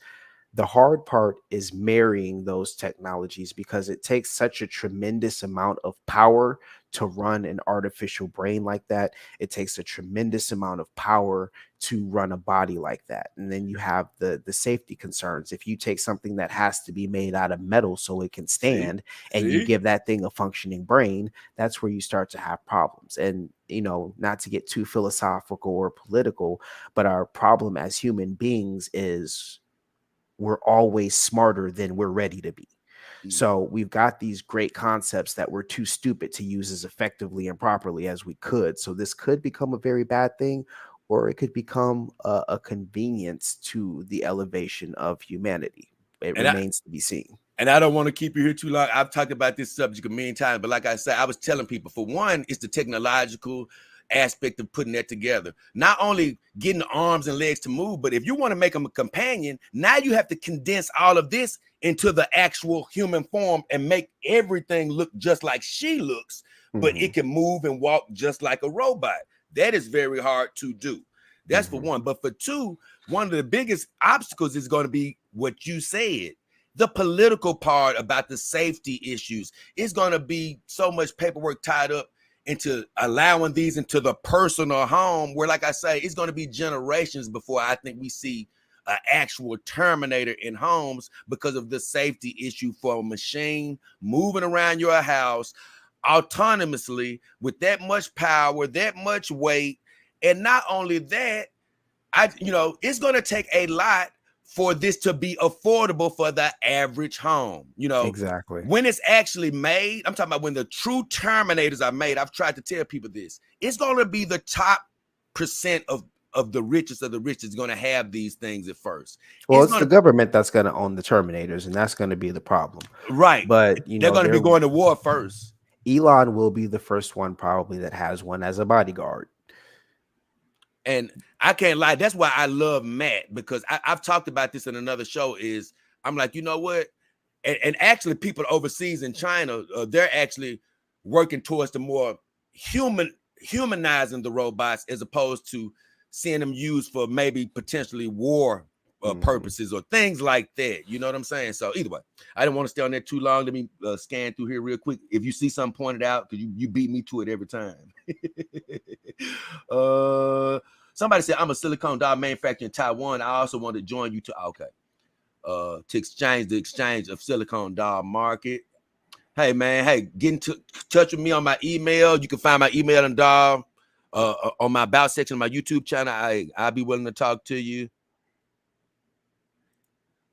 The hard part is marrying those technologies because it takes such a tremendous amount of power to run an artificial brain like that. It takes a tremendous amount of power to run a body like that. And then you have the safety concerns. If you take something that has to be made out of metal so it can stand and you give that thing a functioning brain, that's where you start to have problems. And, not to get too philosophical or political, but our problem as human beings is we're always smarter than we're ready to be. So we've got these great concepts that we're too stupid to use as effectively and properly as we could. So this could become a very bad thing, or it could become a convenience to the elevation of humanity. It remains to be seen. And I don't want to keep you here too long. I've talked about this subject a million times, but like I said, I was telling people, for one, it's the technological aspect of putting that together. Not only getting the arms and legs to move, but if you want to make them a companion, now you have to condense all of this into the actual human form and make everything look just like she looks, but it can move and walk just like a robot. That is very hard to do. That's for one. But for two, one of the biggest obstacles is going to be what you said. The political part about the safety issues is going to be so much paperwork tied up into allowing these into the personal home, where, like I say, it's going to be generations before I think we see an actual Terminator in homes because of the safety issue for a machine moving around your house autonomously with that much power, that much weight. And not only that, it's going to take a lot for this to be affordable for the average home. Exactly. When it's actually made, I'm talking about when the true Terminators are made. I've tried to tell people this. It's going to be the top percent of the richest of the rich is going to have these things at first. Well, it's the government that's going to own the Terminators, and that's going to be the problem. Right. But, they're going to be going to war first. Elon will be the first one probably that has one as a bodyguard. And I can't lie. That's why I love Matt, because I've talked about this in another show. Is I'm like, you know what? And actually, people overseas in China, they're actually working towards the more humanizing the robots, as opposed to seeing them used for maybe potentially war purposes or things like that. You know what I'm saying? So either way, I didn't want to stay on there too long. Let me scan through here real quick. If you see something pointed out, because you beat me to it every time. Somebody said, I'm a silicone doll manufacturer in Taiwan. I also want to join you to. Okay. to exchange the exchange of silicone doll market. Hey man, hey, get in touch with me on my email. You can find my email and doll on my about section of my YouTube channel. I'll be willing to talk to you.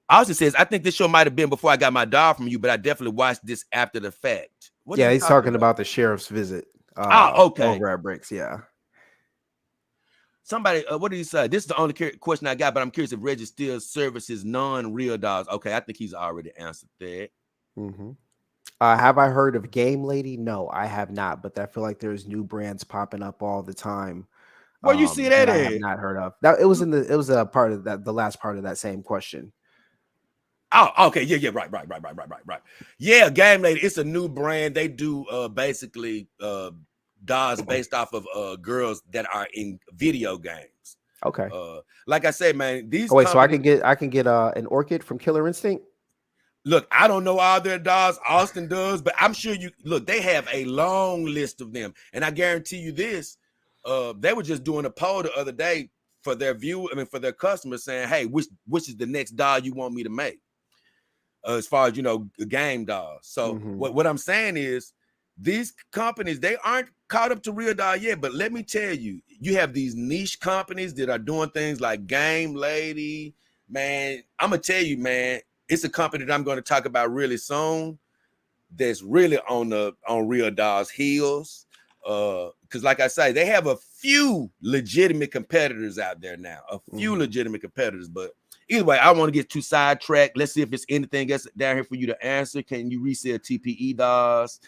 Austin says, I think this show might have been before I got my doll from you, but I definitely watched this after the fact. What he's talking about the sheriff's visit. Okay. Over at Bricks, yeah. Somebody, what did he say? This is the only question I got, but I'm curious if Reggie still services non-real dolls. Okay, I think he's already answered that. Mm-hmm. Have I heard of Game Lady? No, I have not, but I feel like there's new brands popping up all the time. Where you see that I have not heard of. That it was a part of that, the last part of that same question. Oh, okay, yeah, right. Yeah, Game Lady, it's a new brand. They do basically dolls based off of girls that are in video games. Okay. Like I said, man, these. Oh wait, so I can get an orchid from Killer Instinct. Look, I don't know all their dolls. Austin does, but I'm sure you look. They have a long list of them, and I guarantee you this: they were just doing a poll the other day for their for their customers, saying, "Hey, which is the next doll you want me to make?" As far as game dolls. So what I'm saying is, these companies, they aren't caught up to RealDoll yet. But let me tell you, you have these niche companies that are doing things like Game Lady. Man, I'm gonna tell you, man. It's a company that I'm going to talk about really soon that's really on RealDoll's heels. Because like I say, they have a few legitimate competitors out there now. A few legitimate competitors. But either way, I don't want to get too sidetracked. Let's see if it's anything else down here for you to answer. Can you resell TPE dolls?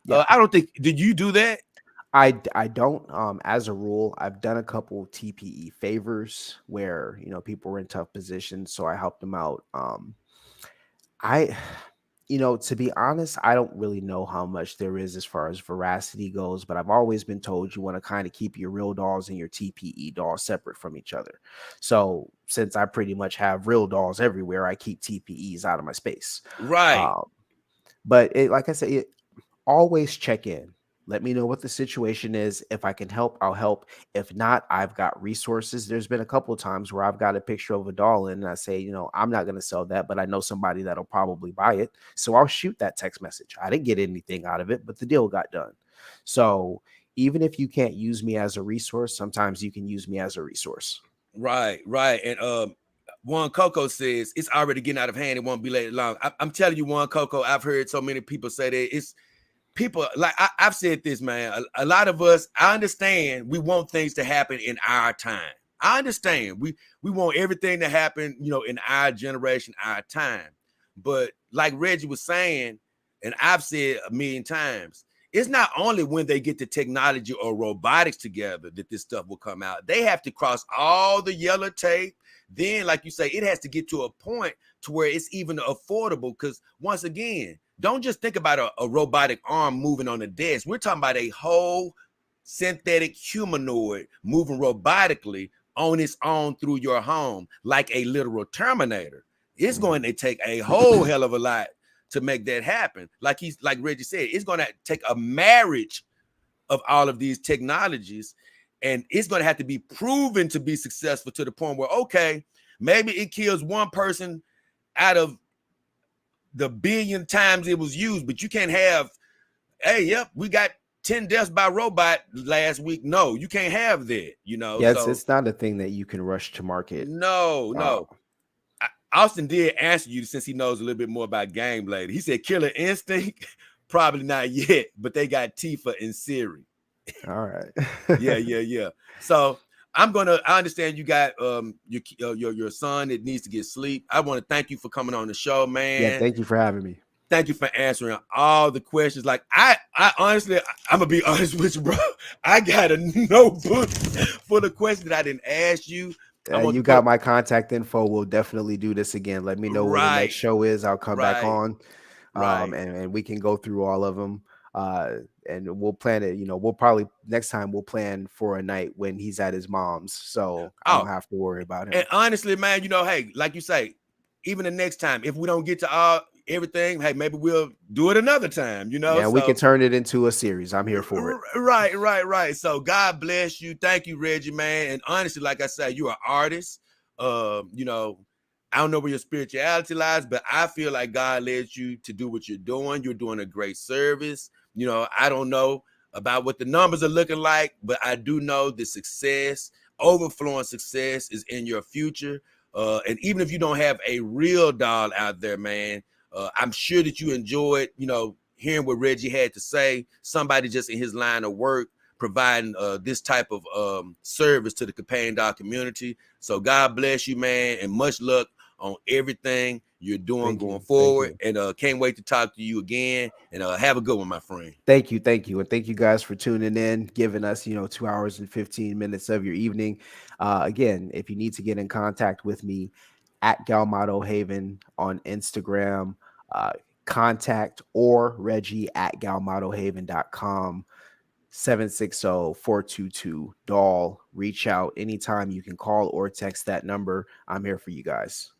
Yeah. I don't think, did you do that? I don't. As a rule, I've done a couple TPE favors where, people were in tough positions. So I helped them out. To be honest, I don't really know how much there is as far as veracity goes, but I've always been told you want to kind of keep your real dolls and your TPE dolls separate from each other. So since I pretty much have real dolls everywhere, I keep TPEs out of my space. Right. But like I said, always check in. Let me know what the situation is. If I can help, I'll help. If not, I've got resources. There's been a couple of times where I've got a picture of a doll and I say, I'm not going to sell that, but I know somebody that'll probably buy it. So I'll shoot that text message. I didn't get anything out of it, but the deal got done. So even if you can't use me as a resource, sometimes you can use me as a resource. Right. And Juan Coco says it's already getting out of hand. It won't be late long. I'm telling you, Juan Coco, I've heard so many people say that it's people like I've said this, man. A lot of us, I understand we want things to happen in our time. I understand we want everything to happen, in our generation, our time. But like Reggie was saying, and I've said a million times, it's not only when they get the technology or robotics together that this stuff will come out. They have to cross all the yellow tape. Then, like you say, it has to get to a point to where it's even affordable. Because once again, don't just think about a robotic arm moving on a desk. We're talking about a whole synthetic humanoid moving robotically on its own through your home, like a literal Terminator. It's going to take a whole hell of a lot to make that happen. Like Reggie said, it's going to take a marriage of all of these technologies, and it's going to have to be proven to be successful to the point where, okay, maybe it kills one person out of the billion times it was used, but you can't have, hey, yep, we got 10 deaths by robot last week. No, you can't have that, Yes, so, it's not a thing that you can rush to market. No. Austin did answer you since he knows a little bit more about Game Lady. He said Killer Instinct, probably not yet, but they got Tifa and Siri. All right. Yeah. So I understand you got your son that needs to get sleep. I want to thank you for coming on the show, man. Yeah, thank you for having me. Thank you for answering all the questions. Like I honestly, I'm gonna be honest with you, bro. I got a notebook for the questions that I didn't ask you. You got my contact info. We'll definitely do this again. Let me know when the next show is. I'll come back on, and we can go through all of them. And we'll plan it. We'll probably next time we'll plan for a night when he's at his mom's, so I don't have to worry about him. And honestly, man, hey, like you say, even the next time, if we don't get to everything, hey, maybe we'll do it another time. Yeah, we can turn it into a series. I'm here for it. Right. So God bless you. Thank you, Reggie, man. And honestly, like I said, you're an artist. I don't know where your spirituality lies, but I feel like God led you to do what you're doing. You're doing a great service. You know, I don't know about what the numbers are looking like, but I do know the success, overflowing success is in your future. And even if you don't have a RealDoll out there, man, I'm sure that you enjoyed, you know, hearing what Reggie had to say. Somebody just in his line of work providing this type of service to the companion dog community. So God bless you, man, and much luck on everything you're doing going forward. And can't wait to talk to you again. And have a good one, my friend. Thank you. And thank you guys for tuning in, giving us, 2 hours and 15 minutes of your evening. Again, if you need to get in contact with me, at Galmato Haven on Instagram, contact or Reggie at galmatohaven.com, 760-422-DOLL. Reach out anytime. You can call or text that number. I'm here for you guys.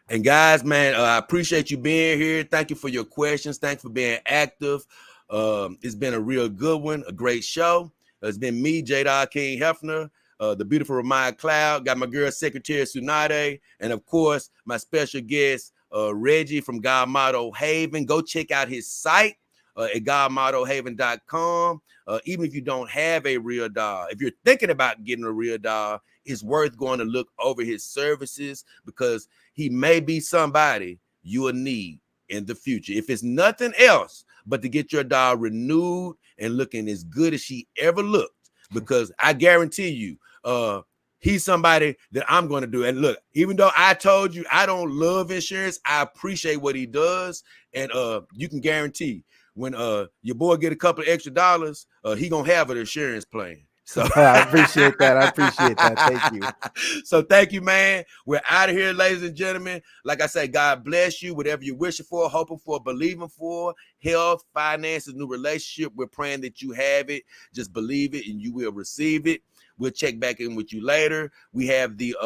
And guys, man, I appreciate you being here. Thank you for your questions. Thanks for being active. It's been a real good one, a great show. It's been me, JayDollKingHefner, the beautiful Ramaya Cloud. Got my girl, Secretary Tsunade, and of course, my special guest, Reggie from Galmato Haven. Go check out his site at galmatohaven.com. Even if you don't have a RealDoll, if you're thinking about getting a RealDoll, it's worth going to look over his services because he may be somebody you will need in the future. If it's nothing else but to get your doll renewed and looking as good as she ever looked, because I guarantee you, he's somebody that I'm going to do. And look, even though I told you I don't love insurance, I appreciate what he does. And you can guarantee when your boy get a couple of extra dollars, he gonna have an insurance plan. So I appreciate that. Thank you. So thank you, man. We're out of here, ladies and gentlemen. Like I say, God bless you. Whatever you're wishing for, hoping for, believing for, health, finances, new relationship, we're praying that you have it. Just believe it and you will receive it. We'll check back in with you later. We have the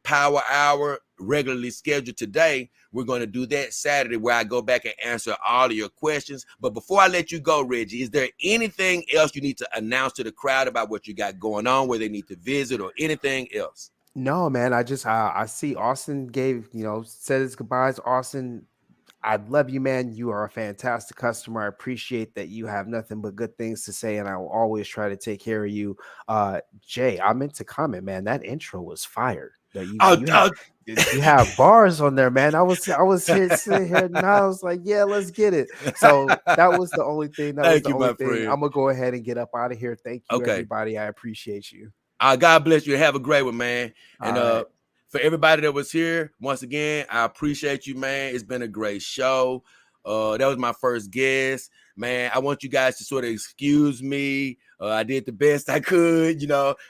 Power Hour regularly scheduled today. We're going to do that Saturday where I go back and answer all of your questions. But before I let you go, Reggie, is there anything else you need to announce to the crowd about what you got going on, where they need to visit or anything else? No, man. I just I see Austin said his goodbyes. Austin, I love you, man. You are a fantastic customer. I appreciate that you have nothing but good things to say, and I will always try to take care of you. Jay, I meant to comment, man. That intro was fire. You have bars on there, man. I was here sitting here, and I was like, yeah, let's get it. So that was the only thing. That was the only thing. I'm gonna go ahead and get up out of here. Thank you, everybody. I appreciate you. God bless you. Have a great one, man. And for everybody that was here, once again, I appreciate you, man. It's been a great show. That was my first guest, man. I want you guys to sort of excuse me. I did the best I could.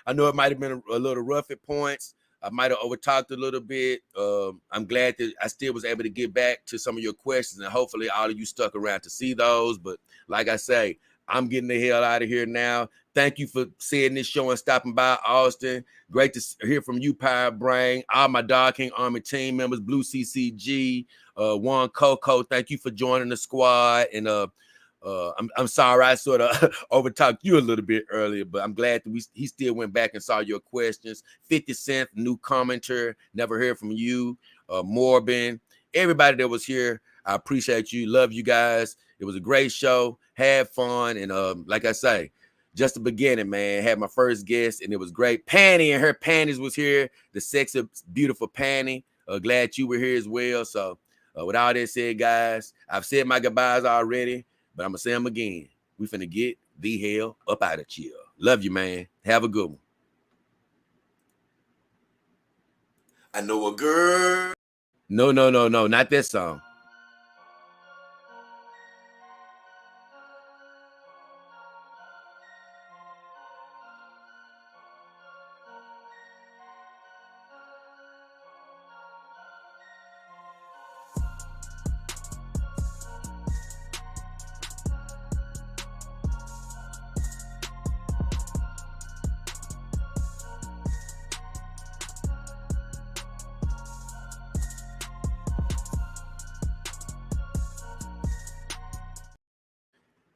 I know it might have been a little rough at points. I might have overtalked a little bit. I'm glad that I still was able to get back to some of your questions, and hopefully all of you stuck around to see those. But like I say, I'm getting the hell out of here now. Thank you for seeing this show and stopping by, Austin. Great to hear from you, Power Brain. All my Dog King Army team members, Blue CCG, Juan Coco. Thank you for joining the squad. And I'm sorry I sort of overtalked you a little bit earlier, but I'm glad that he still went back and saw your questions. 50 Cent, new commenter, never heard from you. Morbin, everybody that was here, I appreciate you. Love you guys. It was a great show. Had fun. And like I say, just the beginning, man. Had my first guest, and it was great. Panny and her panties was here. The sexy, beautiful Panny. Glad you were here as well. So with all that said, guys, I've said my goodbyes already, but I'm going to say them again. We finna get the hell up out of here. Love you, man. Have a good one. I know a girl. No, not that song.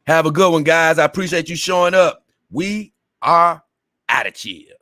Have a good one, guys. I appreciate you showing up. We are out of here.